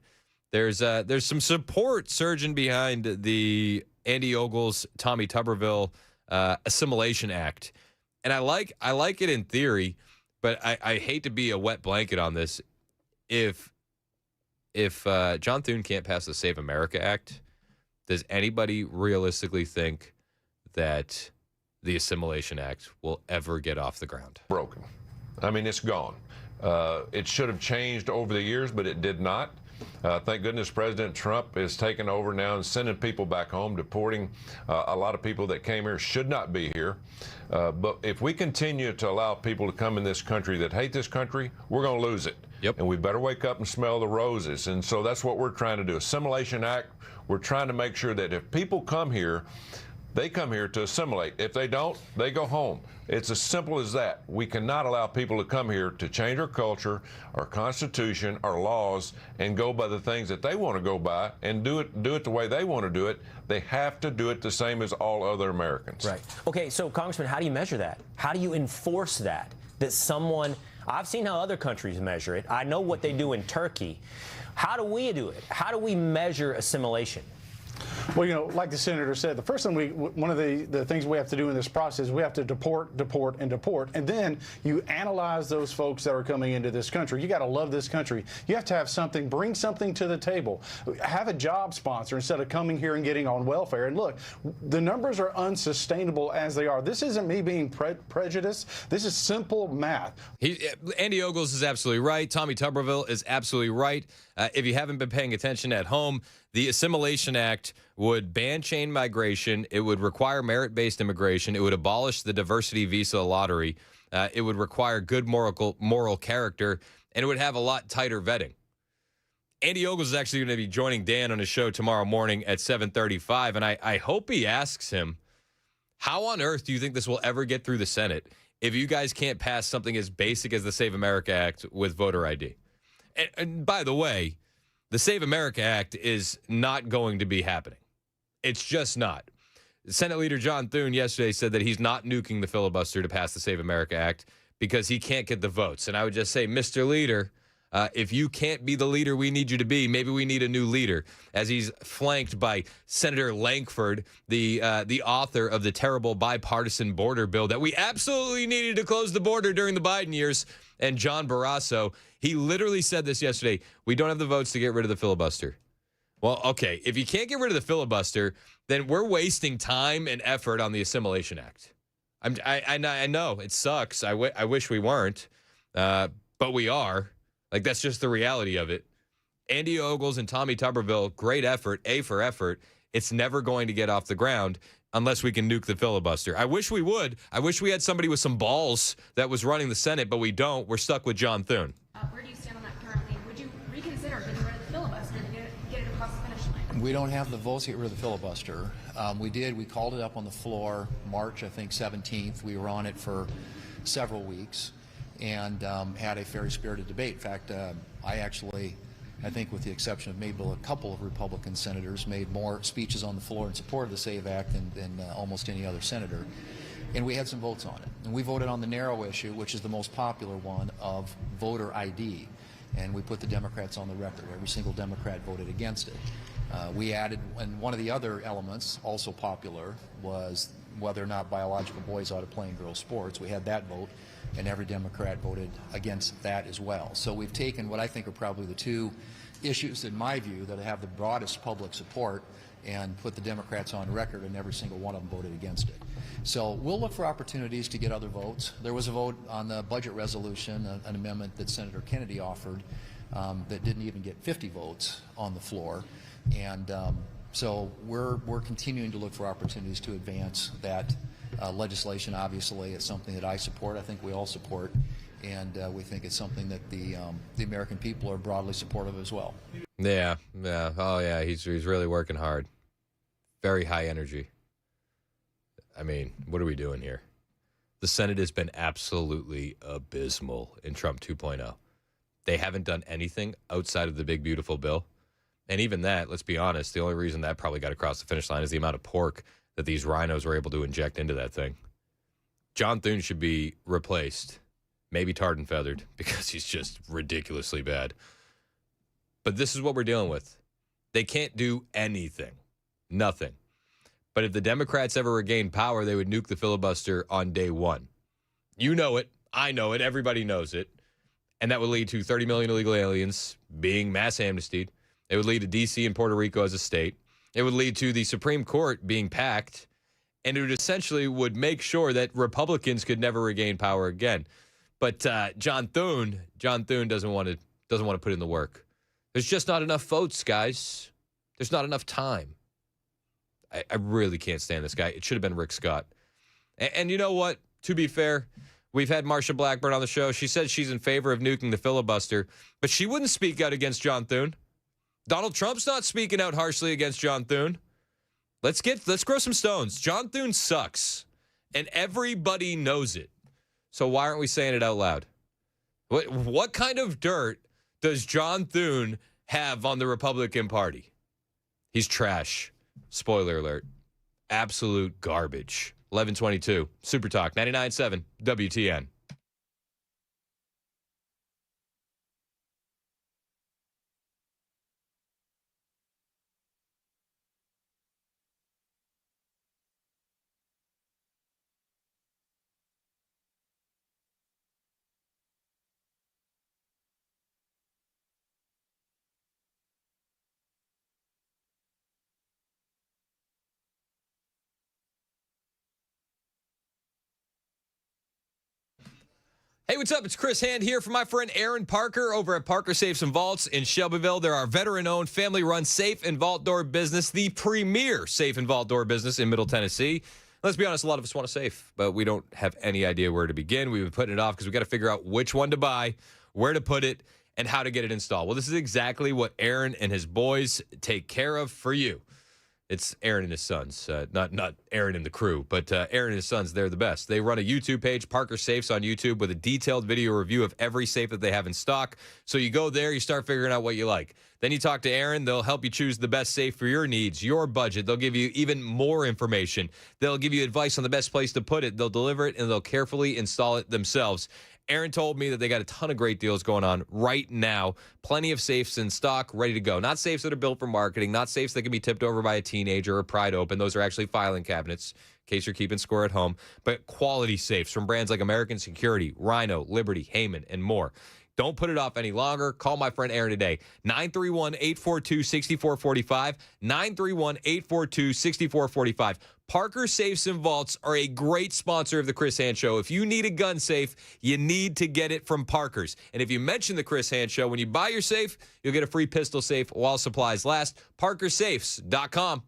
S1: there's some support surging behind the Andy Ogles, Tommy Tuberville Assimilation Act. And I like it in theory, but I hate to be a wet blanket on this. If John Thune can't pass the Save America Act, does anybody realistically think that the Assimilation Act will ever get off the ground?
S3: Broken. I mean, it's gone. It should have changed over the years, but it did not. Thank goodness President Trump is taking over now and sending people back home, deporting a lot of people that came here should not be here. But if we continue to allow people to come in this country that hate this country, we're going to lose it.
S1: Yep.
S3: And we better wake up and smell the roses. And so that's what we're trying to do. Assimilation Act, we're trying to make sure that if people come here, they come here to assimilate. If they don't, they go home. It's as simple as that. We cannot allow people to come here to change our culture, our Constitution, our laws, and go by the things that they want to go by and do it the way they want to do it. They have to do it the same as all other Americans.
S20: Right. Okay, so Congressman, how do you measure that? How do you enforce that? That someone, I've seen how other countries measure it. I know what they do in Turkey. How do we do it? How do we measure assimilation?
S21: Well, you know, like the senator said, the first thing one of the things we have to do in this process, we have to deport, and then you analyze those folks that are coming into this country. You got to love this country. You have to have something, bring something to the table, have a job sponsor instead of coming here and getting on welfare. And look, the numbers are unsustainable as they are. This isn't me being prejudiced. This is simple math.
S1: Andy Ogles is absolutely right. Tommy Tuberville is absolutely right. If you haven't been paying attention at home, the Assimilation Act would ban chain migration. It would require merit-based immigration. It would abolish the diversity visa lottery. It would require good moral character, and it would have a lot tighter vetting. Andy Ogles is actually going to be joining Dan on his show tomorrow morning at 7:35, and I hope he asks him, how on earth do you think this will ever get through the Senate if you guys can't pass something as basic as the Save America Act with voter ID? And by the way, the Save America Act is not going to be happening. It's just not. Senate Leader John Thune yesterday said that he's not nuking the filibuster to pass the Save America Act because he can't get the votes. And I would just say, Mr. Leader, if you can't be the leader we need you to be, maybe we need a new leader, as he's flanked by Senator Lankford, the author of the terrible bipartisan border bill that we absolutely needed to close the border during the Biden years, and John Barrasso. He literally said this yesterday. We don't have the votes to get rid of the filibuster. Well, okay, if you can't get rid of the filibuster, then we're wasting time and effort on the Assimilation Act. I know it sucks. I wish we weren't, but we are. Like, that's just the reality of it. Andy Ogles and Tommy Tuberville, great effort, A for effort. It's never going to get off the ground unless we can nuke the filibuster. I wish we would. I wish we had somebody with some balls that was running the Senate, but we don't. We're stuck with John Thune.
S22: Where do you stand on that currently? Would you reconsider getting rid of the filibuster to get it across the finish line?
S25: We don't have the votes to get rid of the filibuster. We called it up on the floor March, I think, 17th. We were on it for several weeks and had a very spirited debate. In fact, I think with the exception of maybe a couple of Republican senators, made more speeches on the floor in support of the SAVE Act than almost any other senator. And we had some votes on it. And we voted on the narrow issue, which is the most popular one, of voter ID. And we put the Democrats on the record. Every single Democrat voted against it. We added, and one of the other elements, also popular, was whether or not biological boys ought to play in girls' sports. We had that vote, and every Democrat voted against that as well. So we've taken what I think are probably the two issues, in my view, that have the broadest public support and put the Democrats on record, and every single one of them voted against it. So we'll look for opportunities to get other votes. There was a vote on the budget resolution, an amendment that Senator Kennedy offered that didn't even get 50 votes on the floor. And so we're continuing to look for opportunities to advance that legislation. Obviously, it's something that I support. I think we all support. And we think it's something that the American people are broadly supportive of as well.
S1: Yeah. Oh, yeah, he's really working hard. Very high energy. I mean, what are we doing here? The Senate has been absolutely abysmal in Trump 2.0. They haven't done anything outside of the big, beautiful bill. And even that, let's be honest, the only reason that probably got across the finish line is the amount of pork that these rhinos were able to inject into that thing. John Thune should be replaced, maybe tarred and feathered, because he's just ridiculously bad. But this is what we're dealing with. They can't do anything. Nothing. But if the Democrats ever regained power, they would nuke the filibuster on day one. You know it. I know it. Everybody knows it. And that would lead to 30 million illegal aliens being mass amnestied. It would lead to D.C. and Puerto Rico as a state. It would lead to the Supreme Court being packed. And it would essentially would make sure that Republicans could never regain power again. But John Thune doesn't want to put in the work. There's just not enough votes, guys. There's not enough time. I really can't stand this guy. It should have been Rick Scott. And you know what? To be fair, we've had Marsha Blackburn on the show. She said she's in favor of nuking the filibuster, but she wouldn't speak out against John Thune. Donald Trump's not speaking out harshly against John Thune. Let's grow some stones. John Thune sucks, and everybody knows it. So why aren't we saying it out loud? What kind of dirt does John Thune have on the Republican Party? He's trash. Spoiler alert. Absolute garbage. 11:22. Super Talk 99.7 WTN. Hey, what's up? It's Chris Hand here for my friend Aaron Parker over at Parker Safes and Vaults in Shelbyville. They're our veteran-owned, family-run safe and vault door business, the premier safe and vault door business in Middle Tennessee. Let's be honest, a lot of us want a safe, but we don't have any idea where to begin. We've been putting it off because we got to figure out which one to buy, where to put it, and how to get it installed. Well, this is exactly what Aaron and his boys take care of for you. It's Aaron and his sons, not Aaron and the crew, but Aaron and his sons, they're the best. They run a YouTube page, Parker Safes on YouTube, with a detailed video review of every safe that they have in stock. So you go there, you start figuring out what you like. Then you talk to Aaron. They'll help you choose the best safe for your needs, your budget. They'll give you even more information. They'll give you advice on the best place to put it. They'll deliver it, and they'll carefully install it themselves. Aaron told me that they got a ton of great deals going on right now. Plenty of safes in stock, ready to go. Not safes that are built for marketing, not safes that can be tipped over by a teenager or pried open. Those are actually filing cabinets, in case you're keeping score at home. But quality safes from brands like American Security, Rhino, Liberty, Heyman, and more. Don't put it off any longer. Call my friend Aaron today. 931-842-6445. 931-842-6445. Parker Safes and Vaults are a great sponsor of the Chris Hand Show. If you need a gun safe, you need to get it from Parker's. And if you mention the Chris Hand Show, when you buy your safe, you'll get a free pistol safe while supplies last. ParkerSafes.com.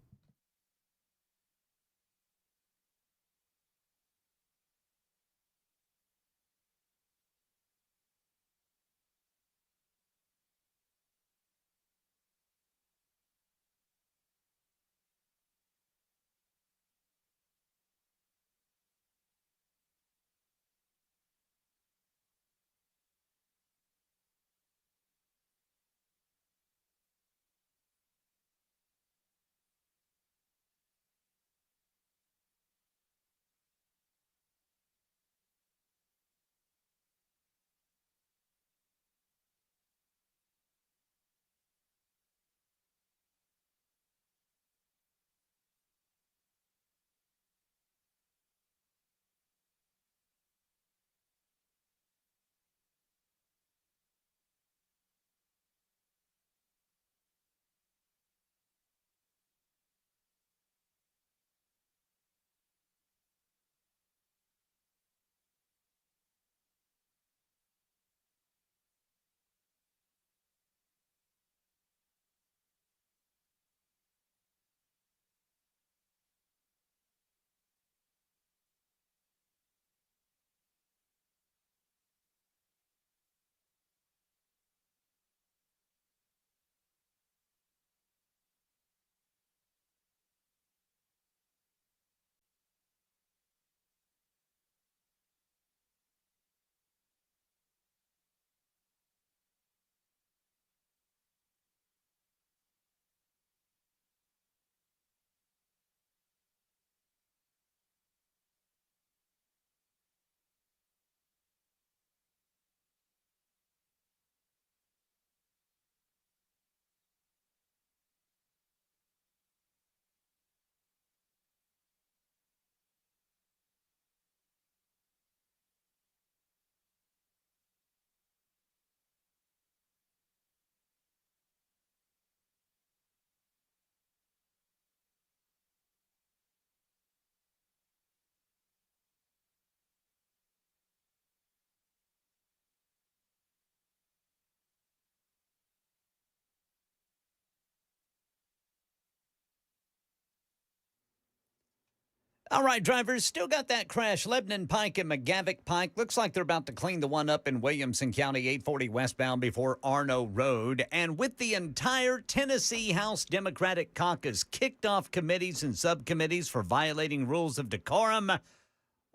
S12: All right, drivers, still got that crash. Lebanon Pike and McGavick Pike. Looks like they're about to clean the one up in Williamson County, 840 westbound before Arno Road. And with the entire Tennessee House Democratic caucus kicked off committees and subcommittees for violating rules of decorum,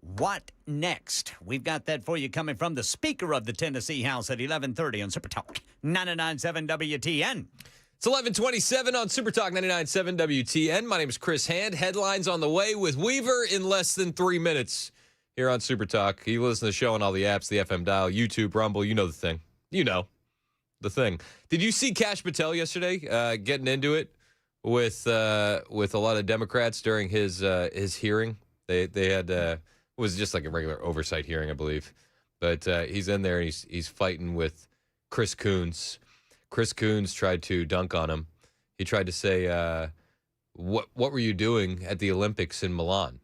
S12: what next? We've got that for you coming from the Speaker of the Tennessee House at 11:30 on Super Talk 99.7 WTN.
S1: It's 11:27 on Super Talk 99.7 WTN. My name is Chris Hand. Headlines on the way with Weaver in less than 3 minutes here on Super Talk. You listen to the show on all the apps, the FM dial, YouTube, Rumble. You know the thing. You know the thing. Did you see Kash Patel yesterday getting into it with a lot of Democrats during his hearing? They had it was just like a regular oversight hearing, I believe. But he's in there and he's fighting with Chris Coons. Chris Coons tried to dunk on him. He tried to say, what were you doing at the Olympics in Milan?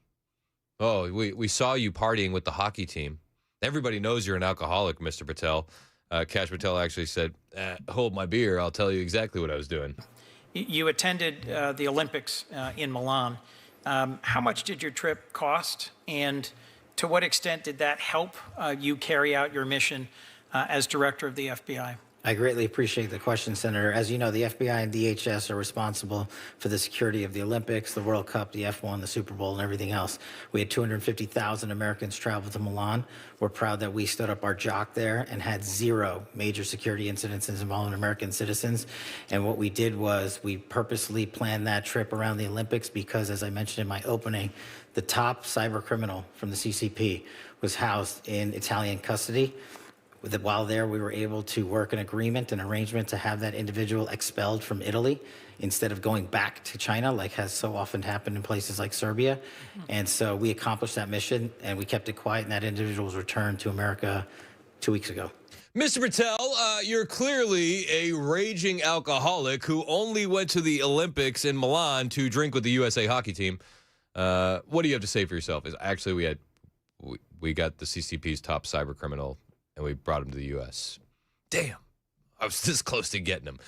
S1: Oh, we saw you partying with the hockey team. Everybody knows you're an alcoholic, Mr. Patel. Kash Patel actually said, hold my beer. I'll tell you exactly what I was doing.
S4: You attended the Olympics in Milan. How much did your trip cost? And to what extent did that help you carry out your mission as director of the FBI?
S5: I greatly appreciate the question, Senator. As you know, the FBI and DHS are responsible for the security of the Olympics, the World Cup, the F1, the Super Bowl, and everything else. We had 250,000 Americans travel to Milan. We're proud that we stood up our jock there and had 0 major security incidents involving American citizens. And what we did was we purposely planned that trip around the Olympics because, as I mentioned in my opening, the top cyber criminal from the CCP was housed in Italian custody. While there, we were able to work an agreement, an arrangement to have that individual expelled from Italy instead of going back to China, like has so often happened in places like Serbia. And so we accomplished that mission, and we kept it quiet, and that individual was returned to America 2 weeks ago.
S1: Mr. Patel, you're clearly a raging alcoholic who only went to the Olympics in Milan to drink with the USA hockey team. What do you have to say for yourself? Actually, we got the CCP's top cyber criminal, and we brought him to the U.S. Damn. I was this close to getting him.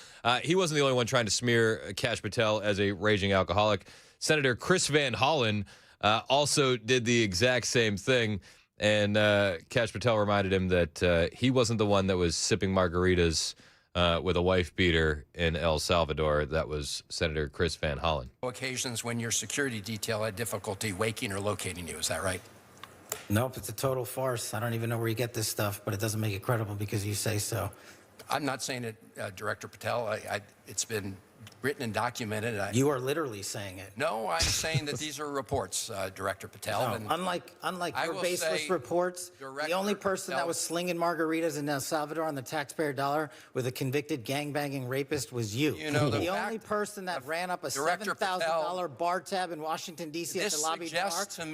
S1: He wasn't the only one trying to smear Kash Patel as a raging alcoholic. Senator Chris Van Hollen also did the exact same thing, and Kash Patel reminded him that he wasn't the one that was sipping margaritas with a wife beater in El Salvador. That was Senator Chris Van Hollen.
S7: Occasions when your security detail had difficulty waking or locating you, is that right?
S5: Nope, it's a total farce. I don't even know where you get this stuff, but it doesn't make it credible because you say so.
S7: I'm not saying it, Director Patel. It's been written and documented.
S5: You are literally saying it.
S7: No, I'm saying that these are reports, Director Patel.
S5: No,
S7: and
S5: unlike your baseless reports, the only person that was slinging margaritas in El Salvador on the taxpayer dollar with a convicted gangbanging rapist was you.
S7: You know,
S5: the only person that ran up a $7,000 bar tab in Washington, D.C. at the lobby bar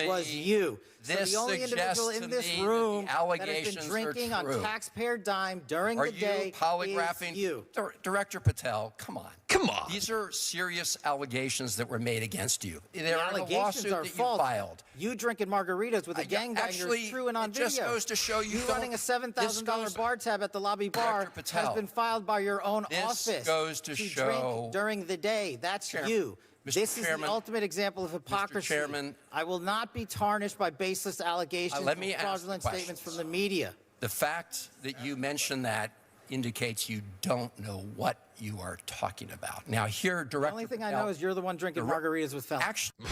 S5: was you. So the only individual in this room that has been drinking on taxpayer dime during the day is you.
S7: Director Patel, come on.
S1: Come on.
S7: These are serious allegations that were made against you.
S5: The allegations are false. You drinking margaritas with a gangbanger is true and on video.
S7: It just goes to show you
S5: running a $7,000 bar tab at the lobby bar has been filed by your own office.
S7: This goes to show
S5: drink during the day. That's you. This is the ultimate example of hypocrisy.
S7: Mr. Chairman,
S5: I will not be tarnished by baseless allegations and fraudulent statements from the media.
S7: The fact that you mentioned that indicates you don't know what you are talking about. Now, here, Director
S5: The only thing I know is you're the one drinking margaritas with felons.
S1: Actually,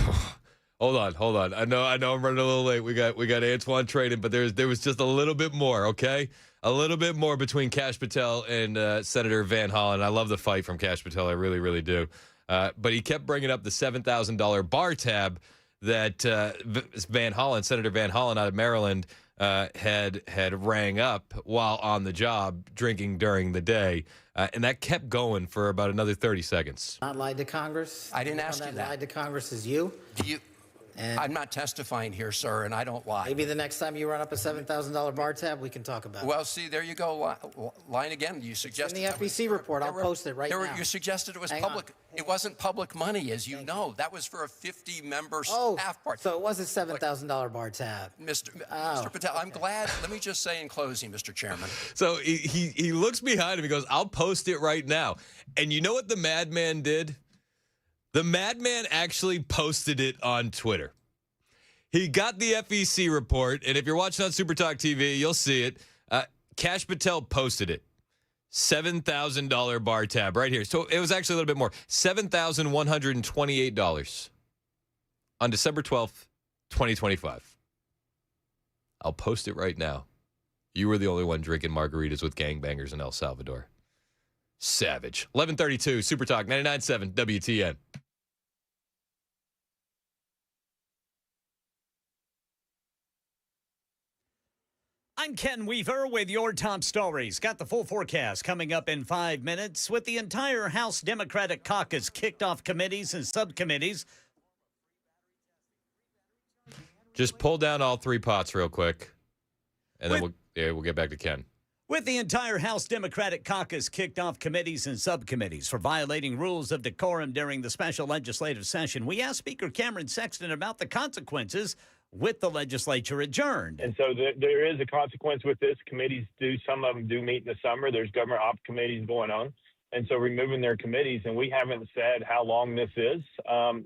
S1: hold on. I know I'm running a little late. We got Antoine trading, but there was just a little bit more, okay? A little bit more between Kash Patel and Senator Van Hollen. I love the fight from Kash Patel. I really, really do. But he kept bringing up the $7,000 bar tab that Senator Van Hollen out of Maryland, had rang up while on the job drinking during the day. And that kept going for about another 30 seconds.
S5: Not lied to Congress?
S7: I didn't ask you that.
S5: Lied to Congress is you?
S7: I'm not testifying here, sir, and I don't lie.
S5: Maybe the next time you run up a $7,000 bar tab, we can talk about it.
S7: Well, see, there you go. Lying again. You suggested
S5: in the FBC report. I'll post it right now.
S7: You suggested it was public. It wasn't public money, as you know. That was for a 50-member staff party.
S5: So it was a $7,000 bar tab.
S7: Mr. Patel, I'm glad. Let me just say in closing, Mr. Chairman.
S1: So he looks behind him. He goes, I'll post it right now. And you know what the madman did? The madman actually posted it on Twitter. He got the FEC report, and if you're watching on Super Talk TV, you'll see it. Kash Patel posted it. $7,000 bar tab right here. So it was actually a little bit more. $7,128 on December 12th, 2025. I'll post it right now. You were the only one drinking margaritas with gangbangers in El Salvador. Savage. 11:32 Super Talk 99.7 WTN.
S12: I'm Ken Weaver with your top stories. Got the full forecast coming up in 5 minutes. With the entire House Democratic caucus kicked off committees and subcommittees.
S1: Just pull down all three pots real quick, and then we'll get back to Ken.
S12: With the entire House Democratic caucus kicked off committees and subcommittees for violating rules of decorum during the special legislative session, we asked Speaker Cameron Sexton about the consequences with the legislature adjourned.
S6: And so there is a consequence with this. Some of them do meet in the summer. There's government op committees going on. And so removing their committees, and we haven't said how long this is.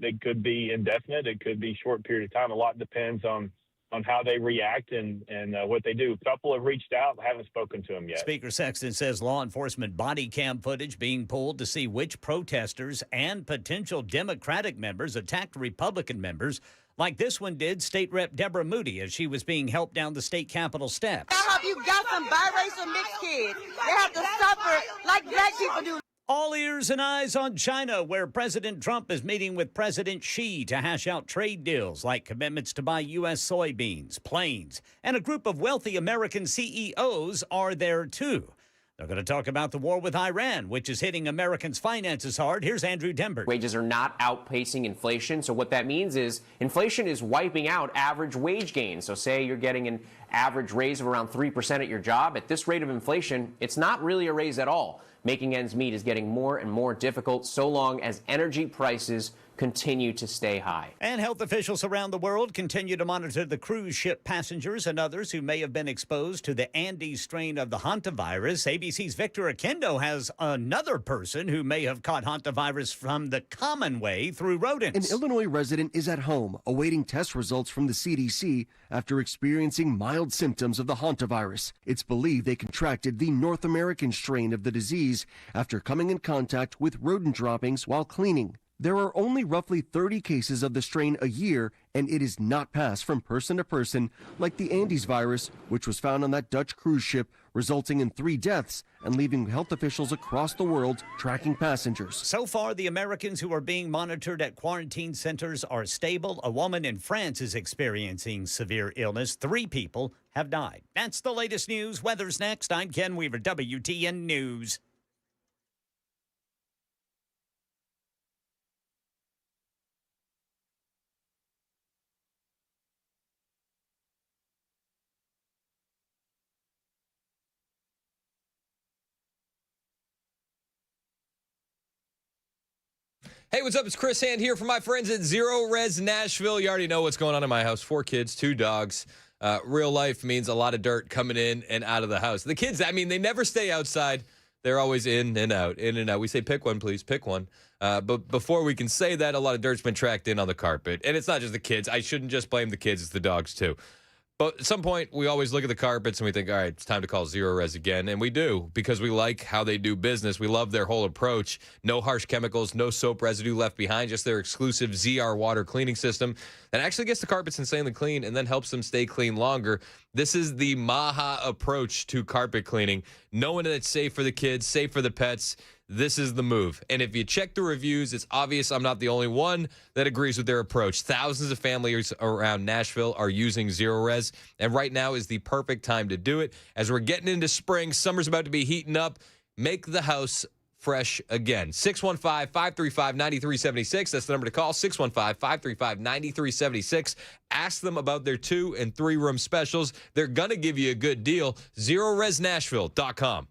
S6: It could be indefinite. It could be a short period of time. A lot depends on how they react and what they do. A couple have reached out, haven't spoken to them yet.
S12: Speaker Sexton says law enforcement body cam footage being pulled to see which protesters and potential Democratic members attacked Republican members, like this one did State Rep Deborah Moody as she was being helped down the state capitol steps.
S8: I hope you got some biracial mixed kids. They have to suffer like black people do.
S12: All ears and eyes on China, where President Trump is meeting with President Xi to hash out trade deals like commitments to buy U.S. soybeans, planes, and a group of wealthy American CEOs are there too. They're going to talk about the war with Iran, which is hitting Americans' finances hard. Here's Andrew Denver.
S11: Wages are not outpacing inflation. So what that means is inflation is wiping out average wage gains. So say you're getting an average raise of around 3% at your job. At this rate of inflation, it's not really a raise at all. Making ends meet is getting more and more difficult so long as energy prices continue to stay high.
S12: And health officials around the world continue to monitor the cruise ship passengers and others who may have been exposed to the Andes strain of the hantavirus. ABC's Victor Akendo has another person who may have caught hantavirus from the common way through rodents.
S13: An Illinois resident is at home awaiting test results from the CDC after experiencing mild symptoms of the hantavirus. It's believed they contracted the North American strain of the disease after coming in contact with rodent droppings while cleaning. There are only roughly 30 cases of the strain a year, and it is not passed from person to person like the Andes virus, which was found on that Dutch cruise ship, resulting in 3 deaths and leaving health officials across the world tracking passengers.
S12: So far, the Americans who are being monitored at quarantine centers are stable. A woman in France is experiencing severe illness. 3 people have died. That's the latest news. Weather's next. I'm Ken Weaver, WTN News.
S1: Hey, what's up? It's Chris Hand here from my friends at Zero Res Nashville. You already know what's going on in my house. 4 kids, 2 dogs. Real life means a lot of dirt coming in and out of the house. The kids, I mean, they never stay outside. They're always in and out, in and out. We say, pick one, please, pick one. But before we can say that, a lot of dirt's been tracked in on the carpet. And it's not just the kids. I shouldn't just blame the kids. It's the dogs, too. But at some point, we always look at the carpets and we think, all right, it's time to call Zero Res again. And we do, because we like how they do business. We love their whole approach. No harsh chemicals, no soap residue left behind, just their exclusive ZR water cleaning system that actually gets the carpets insanely clean and then helps them stay clean longer. This is the Maha approach to carpet cleaning. Knowing that it's safe for the kids, safe for the pets. This is the move. And if you check the reviews, it's obvious I'm not the only one that agrees with their approach. Thousands of families around Nashville are using Zero Res, and right now is the perfect time to do it. As we're getting into spring, summer's about to be heating up. Make the house fresh again. 615-535-9376. That's the number to call, 615-535-9376. Ask them about their 2- and 3-room specials. They're going to give you a good deal. ZeroResNashville.com.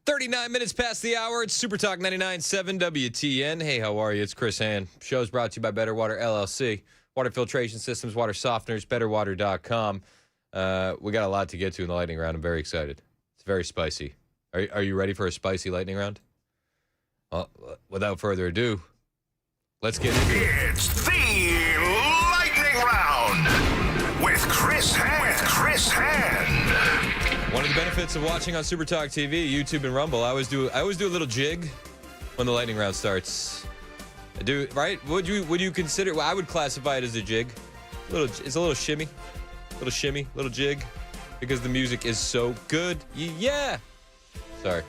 S1: 39 minutes past the hour. It's Super Talk 99.7 WTN. Hey, how are you? It's Chris Hand. Show's brought to you by Better Water LLC. Water filtration systems, water softeners, betterwater.com. We got a lot to get to in the lightning round. I'm very excited. It's very spicy. Are you ready for a spicy lightning round? Well, without further ado, let's get into it.
S14: It's the lightning round with Chris Hand.
S1: One of the benefits of watching on Super Talk TV, YouTube, and Rumble, I always do a little jig when the lightning round starts. I do, right? Would you consider? Well, I would classify it as a jig. It's a little shimmy, little jig, because the music is so good. Yeah. Sorry,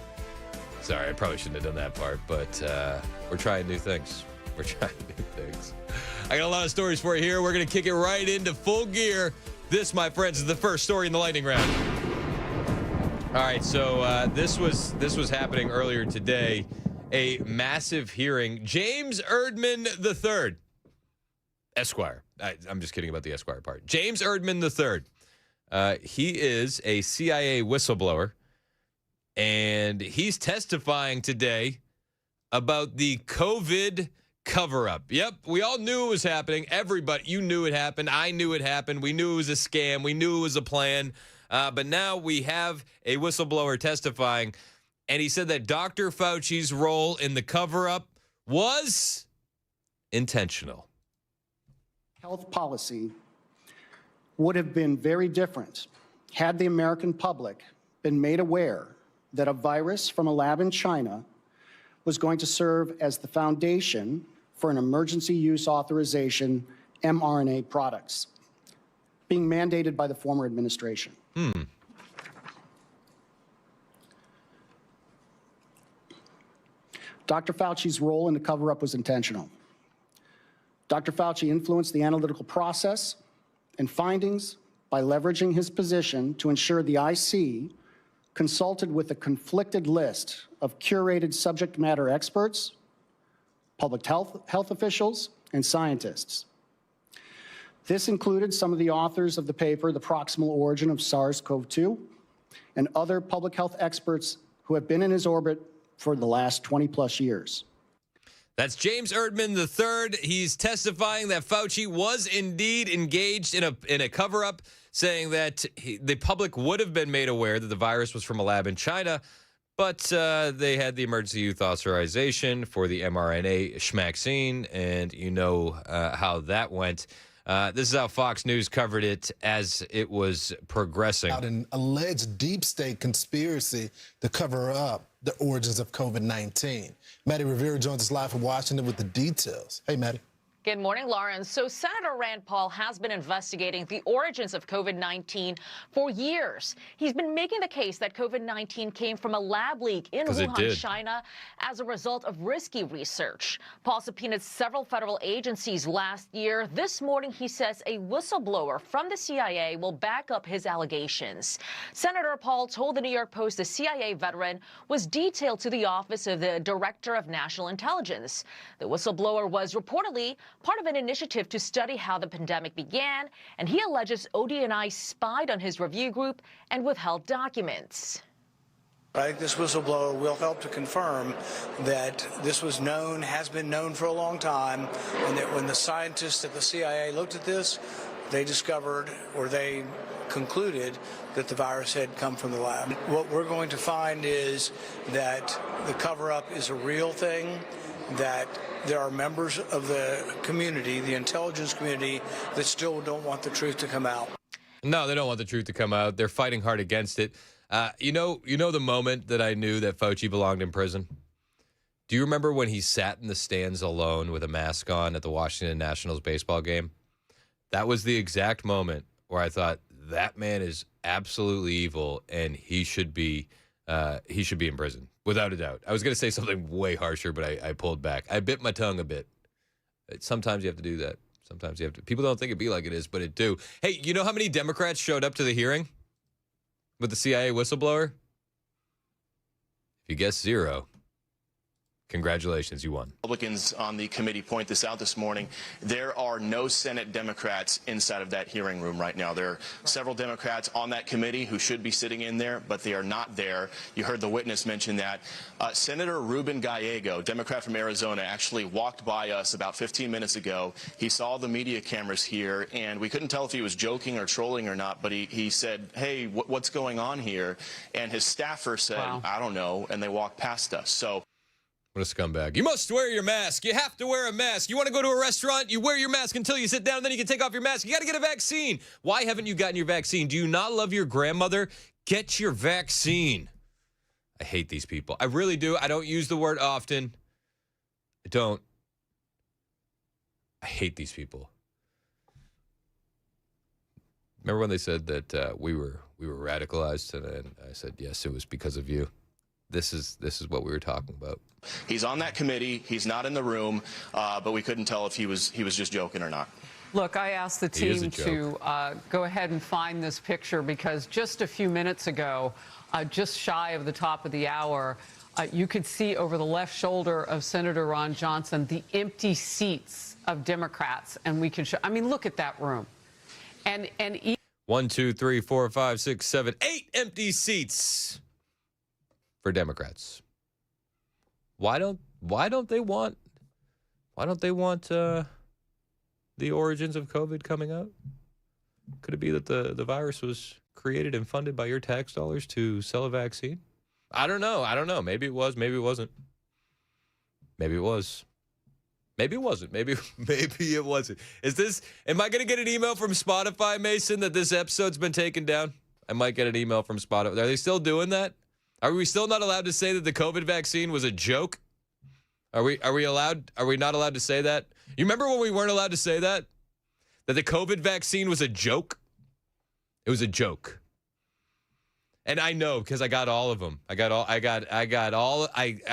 S1: I probably shouldn't have done that part, but we're trying new things. I got a lot of stories for you here. We're going to kick it right into full gear. This, my friends, is the first story in the lightning round. All right, so this was happening earlier today. A massive hearing. James Erdman III, Esquire. I'm just kidding about the Esquire part. James Erdman III. He is a CIA whistleblower. And he's testifying today about the COVID cover-up. Yep, we all knew it was happening. Everybody, you knew it happened. I knew it happened. We knew it was a scam. We knew it was a plan. But now we have a whistleblower testifying. And he said that Dr. Fauci's role in the cover-up was intentional.
S15: Health policy would have been very different had the American public been made aware that a virus from a lab in China was going to serve as the foundation for an emergency use authorization mRNA products being mandated by the former administration. Dr. Fauci's role in the cover-up was intentional. Dr. Fauci influenced the analytical process and findings by leveraging his position to ensure the IC consulted with a conflicted list of curated subject matter experts, public health officials, and scientists. This included some of the authors of the paper, The Proximal Origin of SARS-CoV-2, and other public health experts who have been in his orbit for the last 20-plus years.
S1: That's James Erdman III. He's testifying that Fauci was indeed engaged in a cover-up, saying that the public would have been made aware that the virus was from a lab in China, but they had the emergency use authorization for the mRNA schmaxine, and you know how that went. This is how Fox News covered it as it was progressing.
S17: An alleged deep state conspiracy to cover up the origins of COVID-19. Maddie Rivera joins us live from Washington with the details. Hey, Maddie.
S19: Good morning, Lawrence. So Senator Rand Paul has been investigating the origins of COVID-19 for years. He's been making the case that COVID-19 came from a lab leak in Wuhan, China, as a result of risky research. Paul subpoenaed several federal agencies last year. This morning, he says a whistleblower from the CIA will back up his allegations. Senator Paul told the New York Post the CIA veteran was detailed to the Office of the Director of National Intelligence. The whistleblower was reportedly part of an initiative to study how the pandemic began, and he alleges ODNI spied on his review group and withheld documents.
S23: I think this whistleblower will help to confirm that this was known, has been known for a long time, and that when the scientists at the CIA looked at this, they discovered, or they concluded, that the virus had come from the lab. What we're going to find is that the cover-up is a real thing, that there are members of the community, the intelligence community, that still don't want the truth to come out.
S1: No, they don't want the truth to come out. They're fighting hard against it. You know the moment that I knew that Fauci belonged in prison? Do you remember when he sat in the stands alone with a mask on at the Washington Nationals baseball game? That was the exact moment where I thought, that man is absolutely evil, and he should be in prison. Without a doubt. I was going to say something way harsher, but I pulled back. I bit my tongue a bit. Sometimes you have to do that. Sometimes you have to. People don't think it be like it is, but it do. Hey, you know how many Democrats showed up to the hearing with the CIA whistleblower? If you guess 0, Congratulations, you won.
S9: Republicans on the committee point this out this morning. There are no Senate Democrats inside of that hearing room right now. There are several Democrats on that committee who should be sitting in there, but they are not there. You heard the witness mention that. Senator Ruben Gallego, Democrat from Arizona, actually walked by us about 15 minutes ago. He saw the media cameras here, and we couldn't tell if he was joking or trolling or not, but he said, hey, what's going on here? And his staffer said, wow, I don't know, and they walked past us. So.
S1: What a scumbag. You must wear your mask. You have to wear a mask. You want to go to a restaurant, you wear your mask until you sit down, then you can take off your mask. You got to get a vaccine. Why haven't you gotten your vaccine? Do you not love your grandmother? Get your vaccine. I hate these people. I really do. I don't use the word often. I don't. I hate these people. Remember when they said that we were radicalized? And I said, yes, it was because of you. This is what we were talking about.
S9: He's on that committee. He's not in the room, but we couldn't tell if he was just joking or not.
S10: Look, I asked the team to go ahead and find this picture because just a few minutes ago, just shy of the top of the hour, you could see over the left shoulder of Senator Ron Johnson the empty seats of Democrats, and we can show. I mean, look at that room, and
S1: 1, 2, 3, 4, 5, 6, 7, 8 empty seats for Democrats. Why don't they want the origins of COVID coming out? Could it be that the virus was created and funded by your tax dollars to sell a vaccine? I don't know. Maybe it was. Maybe it wasn't. Maybe it was. Maybe it wasn't. Maybe it wasn't. Am I going to get an email from Spotify, Mason, that this episode's been taken down? I might get an email from Spotify. Are they still doing that? Are we still not allowed to say that the COVID vaccine was a joke? Are we not allowed to say that? You remember when we weren't allowed to say that? That the COVID vaccine was a joke? It was a joke. And I know because I got all of them. I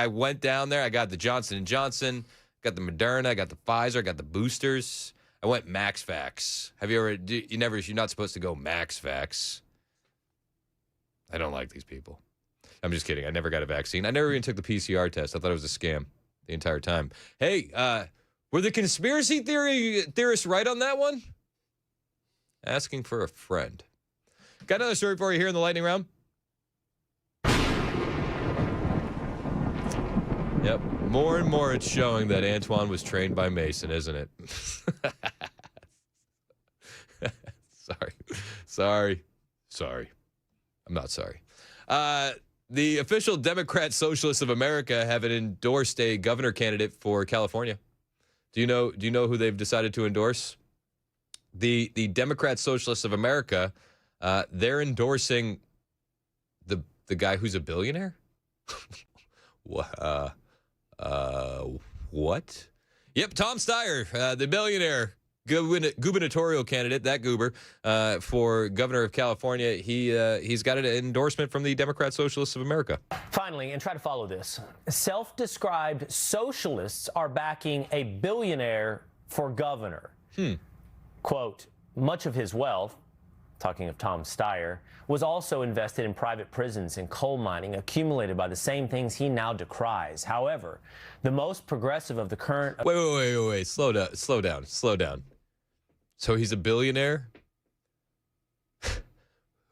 S1: went down there. I got the Johnson & Johnson, got the Moderna, I got the Pfizer, I got the boosters. I went Max Vax. You're not supposed to go Max Vax. I don't like these people. I'm just kidding. I never got a vaccine. I never even took the PCR test. I thought it was a scam the entire time. Hey, were the conspiracy theorists right on that one? Asking for a friend. Got another story for you here in the lightning round. Yep. More and more it's showing that Antoine was trained by Mason, isn't it? Sorry. I'm not sorry. The official Democrat Socialists of America have endorsed a governor candidate for California. Do you know who they've decided to endorse? The Democrat Socialists of America, they're endorsing the guy who's a billionaire? What? Yep, Tom Steyer, the billionaire gubernatorial candidate, that goober, for governor of California. He's got an endorsement from the Democrat Socialists of America.
S20: Finally, and try to follow this, self-described socialists are backing a billionaire for governor. Quote, much of his wealth, talking of Tom Steyer, was also invested in private prisons and coal mining accumulated by the same things he now decries. However, the most progressive of the current...
S1: Wait. Slow down. So he's a billionaire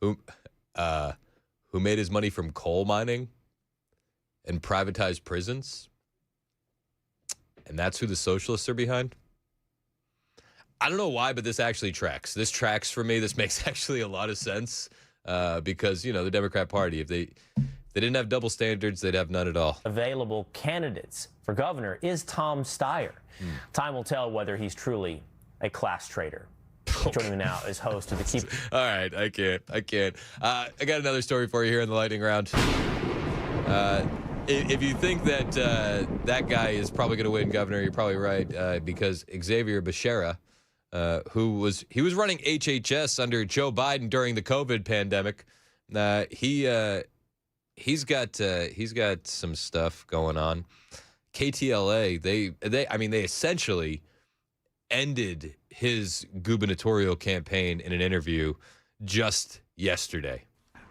S1: who made his money from coal mining and privatized prisons? And that's who the socialists are behind? I don't know why, but this actually tracks. This tracks for me. This makes actually a lot of sense because, the Democrat Party, if they didn't have double standards, they'd have none at all.
S20: Available candidates for governor is Tom Steyer. Time will tell whether he's truly a class traitor. Joining me now is host of the Keep.
S1: All right, I can't. I got another story for you here in the lightning round. If you think that that guy is probably going to win governor, you're probably right because Xavier Becerra, who was running HHS under Joe Biden during the COVID pandemic. He's got some stuff going on. KTLA, they essentially ended his gubernatorial campaign in an interview just yesterday.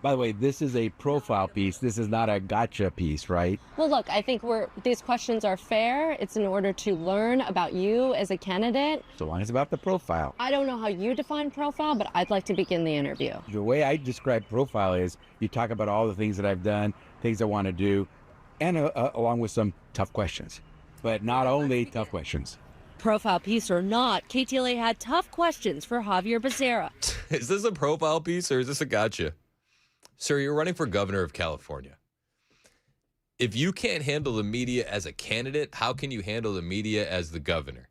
S2: By the way, this is a profile piece. This is not a gotcha piece, right?
S3: Well, look, I think these questions are fair. It's in order to learn about you as a candidate.
S2: So long as it's about the profile.
S3: I don't know how you define profile, but I'd like to begin the interview.
S2: The way I describe profile is you talk about all the things that I've done, things I want to do, and along with some tough questions. But not only tough questions.
S3: Profile piece or not, KTLA had tough questions for Javier Becerra.
S1: Is this a profile piece or is this a gotcha? Sir, you're running for governor of California. If you can't handle the media as a candidate, how can you handle the media as the governor?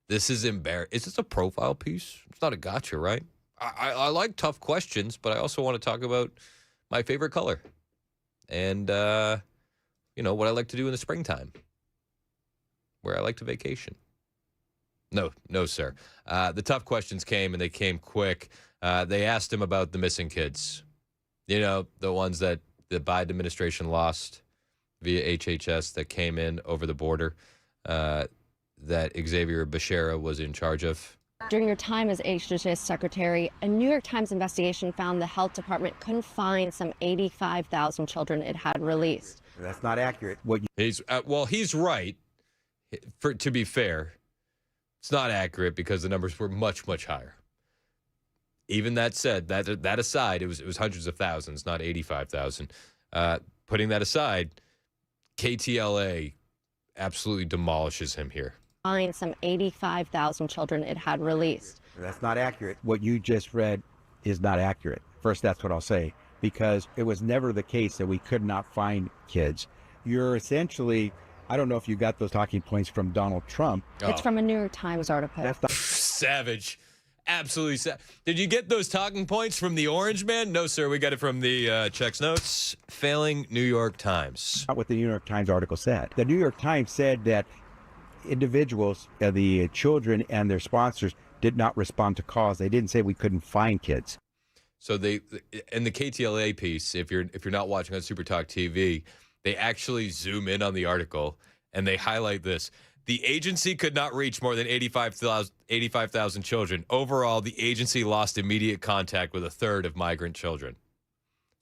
S1: This is embarrassing. Is this a profile piece? It's not a gotcha, right? I like tough questions, but I also want to talk about my favorite color and, what I like to do in the springtime, where I like to vacation. No, sir. The tough questions came, and they came quick. They asked him about the missing kids. The ones that the Biden administration lost via HHS that came in over the border that Xavier Becerra was in charge of.
S3: During your time as HHS secretary, a New York Times investigation found the health department couldn't find some 85,000 children it had released.
S2: That's not accurate.
S1: He's right. To be fair, it's not accurate because the numbers were much, much higher. Even that said, that aside, it was hundreds of thousands, not 85,000. Putting that aside, KTLA absolutely demolishes him here.
S3: Find some 85,000 children it had released.
S2: That's not accurate. What you just read is not accurate. First, that's what I'll say, because it was never the case that we could not find kids. You're essentially, I don't know if you got those talking points from Donald Trump.
S3: It's from a New York Times article.
S2: That's not
S1: savage. Absolutely savage. Did you get those talking points from the Orange Man? No, sir. We got it from the checks notes. Failing New York Times.
S2: Not what the New York Times article said. The New York Times said that individuals, the children and their sponsors, did not respond to calls. They didn't say we couldn't find kids.
S1: So they, in the KTLA piece, if you're not watching on Super Talk TV, they actually zoom in on the article and they highlight this. The agency could not reach more than 85,000 children. Overall, the agency lost immediate contact with a third of migrant children.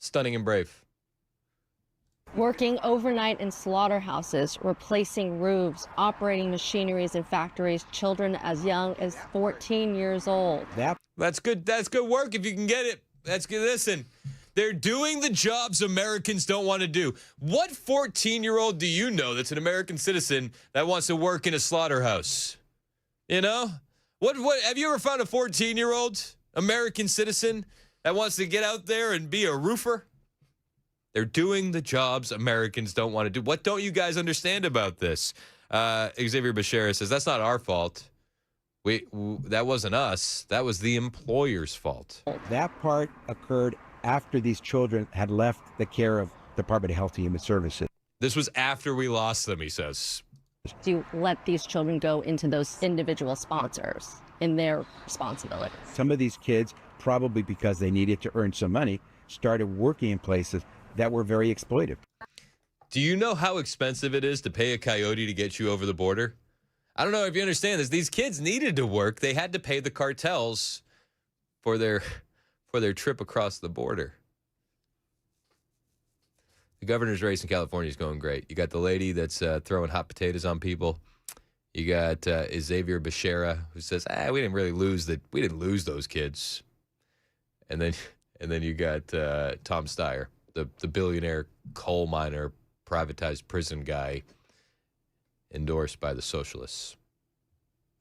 S1: Stunning and brave.
S3: Working overnight in slaughterhouses, replacing roofs, operating machineries in factories, children as young as 14 years old.
S1: That's good. That's good work if you can get it. That's good. Listen, they're doing the jobs Americans don't want to do. What 14-year-old do you know that's an American citizen that wants to work in a slaughterhouse? What have you ever found a 14-year-old American citizen that wants to get out there and be a roofer? They're doing the jobs Americans don't want to do. What don't you guys understand about this? Xavier Becerra says, that's not our fault. That wasn't us. That was the employer's fault.
S2: That part occurred after these children had left the care of the Department of Health and Human Services.
S1: This was after we lost them, he says.
S3: To let these children go into those individual sponsors in their responsibility.
S2: Some of these kids, probably because they needed to earn some money, started working in places that were very exploitive.
S1: Do you know how expensive it is to pay a coyote to get you over the border? I don't know if you understand this. These kids needed to work. They had to pay the cartels for their trip across the border. The governor's race in California is going great. You got the lady that's throwing hot potatoes on people. You got Xavier Becerra, who says, we didn't really lose that. We didn't lose those kids. And then you got Tom Steyer, the billionaire coal miner, privatized prison guy, endorsed by the socialists.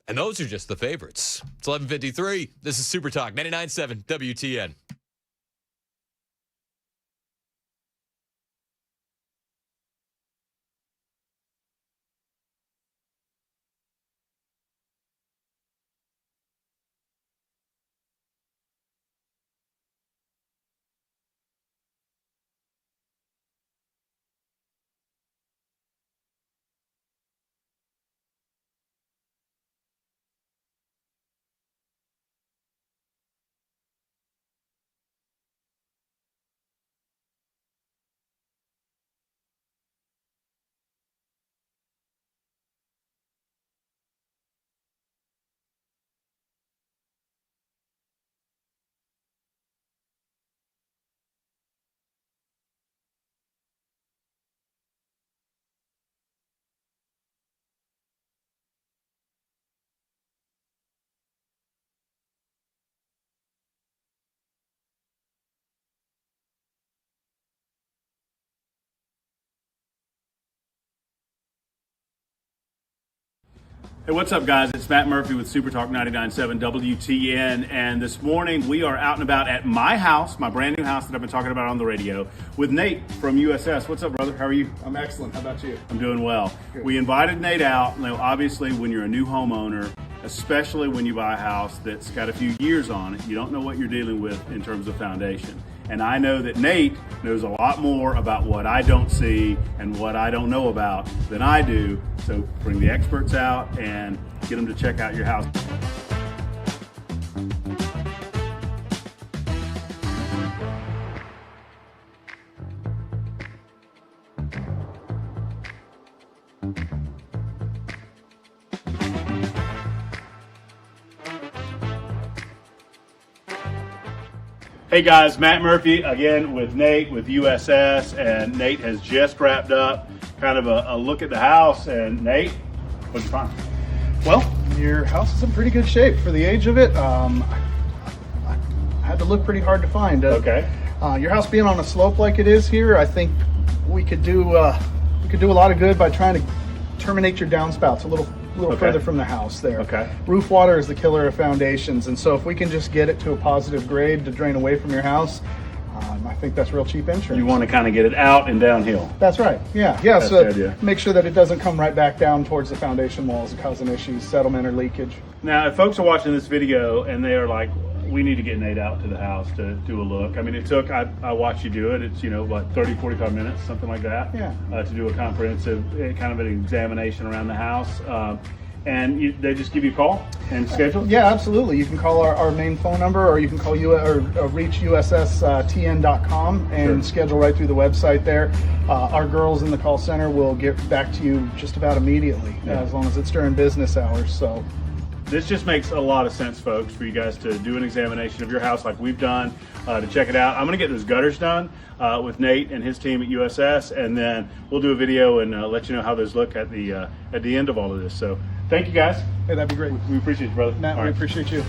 S1: And those are just the favorites. It's 11:53. This is Super Talk 99.7 WTN.
S16: Hey, what's up, guys? It's Matt Murphy with Super Talk 99.7 WTN, and this morning we are out and about at my house, my brand new house that I've been talking about on the radio, with Nate from USS. What's up, brother? How are you?
S18: I'm excellent. How about you?
S16: I'm doing well.
S18: Good.
S16: We invited Nate out. Now, obviously, when you're a new homeowner, especially when you buy a house that's got a few years on it, you don't know what you're dealing with in terms of foundation. And I know that Nate knows a lot more about what I don't see and what I don't know about than I do. So bring the experts out and get them to check out your house. Hey guys, Matt Murphy again with Nate with USS, and Nate has just wrapped up kind of a look at the house. And Nate, what'd you find?
S18: Well, your house is in pretty good shape for the age of it. I had to look pretty hard to find.
S16: Okay.
S18: Your house being on a slope like it is here, I think we could do a lot of good by trying to terminate your downspouts a little further from the house there.
S16: Okay.
S18: Roof water is the killer of foundations, and so if we can just get it to a positive grade to drain away from your house, I think that's real cheap insurance.
S16: You want to kind of get it out and downhill.
S18: That's right. Yeah.
S16: That's
S18: So
S16: the idea.
S18: make sure that it doesn't come right back down towards the foundation walls, causing issues, settlement, or leakage.
S16: Now, if folks are watching this video and they are like, we need to get Nate out to the house to do a look. I mean, I watched you do it. It's, 30, 45 minutes, something like that.
S18: Yeah.
S16: To do a comprehensive kind of an examination around the house. And they just give you a call and schedule?
S18: Yeah, absolutely. You can call our main phone number, or you can call reach USSTN.com and schedule right through the website there. Our girls in the call center will get back to you just about immediately, as long as it's during business hours. So
S16: this just makes a lot of sense, folks, for you guys to do an examination of your house like we've done, to check it out. I'm going to get those gutters done with Nate and his team at USS, and then we'll do a video and let you know how those look at the end of all of this. So thank you, guys.
S18: Hey, that'd be great.
S16: We appreciate you, brother.
S18: Matt, we appreciate you.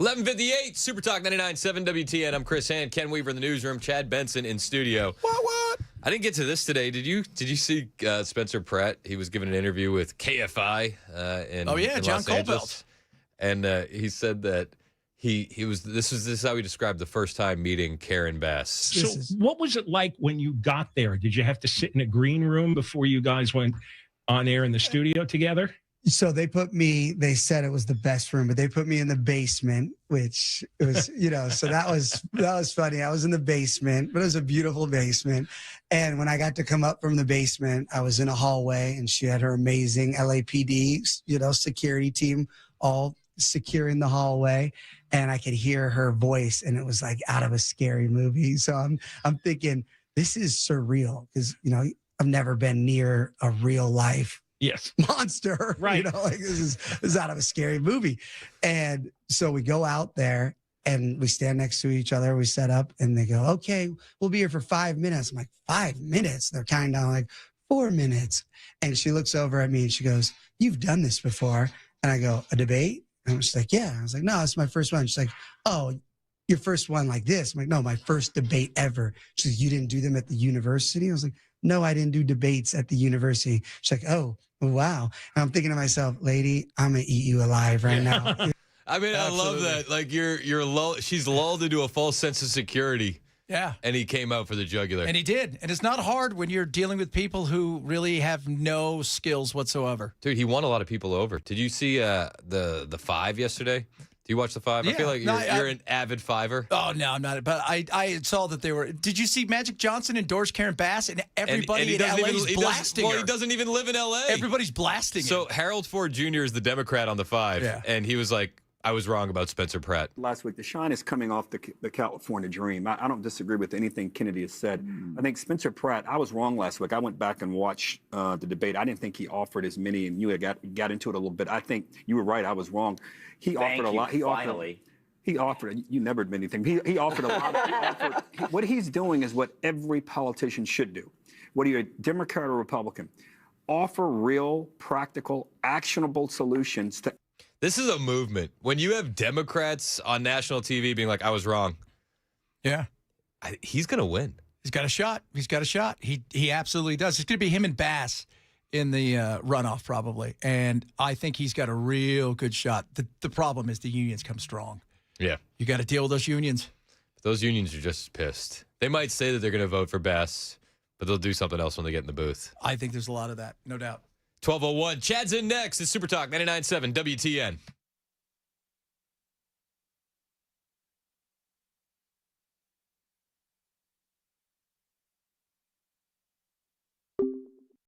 S1: $11:58, Super Talk 99.7 WTN. I'm Chris Hand, Ken Weaver in the newsroom, Chad Benson in studio. What? I didn't get to this today. Did you see Spencer Pratt? He was giving an interview with KFI in
S21: John
S1: Los Angeles. And he said that this is how he described the first time meeting Karen Bass.
S22: So what was it like when you got there? Did you have to sit in a green room before you guys went on air in the studio together?
S24: So they said it was the best room, but they put me in the basement, which it was, so that was funny. I was in the basement, but it was a beautiful basement. And when I got to come up from the basement, I was in a hallway, and she had her amazing LAPD, security team all securing the hallway, and I could hear her voice, and it was like out of a scary movie. So I'm thinking, this is surreal, because, I've never been near a real life monster,
S22: right?
S24: This is out of a scary movie. And so we go out there and we stand next to each other. We set up, and they go, okay, we'll be here for 5 minutes. I'm like, 5 minutes? They're kind of like 4 minutes. And she looks over at me and she goes, you've done this before. And I go, a debate? And I was like, yeah. I was like, no, it's my first one. She's like, oh, your first one like this? I'm like, no, my first debate ever. She's like, you didn't do them at the university? I was like, no, I didn't do debates at the university. She's like, oh, wow. And I'm thinking to myself, lady, I'm going to eat you alive right now.
S1: I mean, I love that. Like she's lulled into a false sense of security.
S4: Yeah.
S1: And he came out for the jugular.
S4: And he did. And it's not hard when you're dealing with people who really have no skills whatsoever.
S1: Dude, he won a lot of people over. Did you see the Five yesterday? Do you watch the Five?
S4: Yeah.
S1: I feel like you're an avid Fiver.
S4: Oh, no, I'm not. But I saw that they were. Did you see Magic Johnson endorse Karen Bass? And everybody in LA is blasting her.
S1: He doesn't even live in LA.
S4: Everybody's blasting him.
S1: So Harold Ford Jr. is the Democrat on the Five.
S4: Yeah.
S1: And he was like, I was wrong about Spencer Pratt.
S5: Last week, the shine is coming off the California dream. I don't disagree with anything Kennedy has said. I think Spencer Pratt, I was wrong last week. I went back and watched the debate. I didn't think he offered as many, and you got into it a little bit. I think you were right. I was wrong. He offered a lot. He offered, you never admit anything. He offered a lot. What he's doing is what every politician should do, whether you're a Democrat or Republican. Offer real, practical, actionable solutions to.
S1: This is a movement. When you have Democrats on national TV being like, I was wrong.
S4: Yeah.
S1: He's going to win.
S4: He's got a shot. He's got a shot. He absolutely does. It's going to be him and Bass in the runoff probably. And I think he's got a real good shot. The problem is the unions come strong.
S1: Yeah.
S4: You got to deal with those unions.
S1: Those unions are just pissed. They might say that they're going to vote for Bass, but they'll do something else when they get in the booth.
S4: I think there's a lot of that, no doubt.
S1: 12:01. Chad's in next. It's Super Talk 99.7 WTN.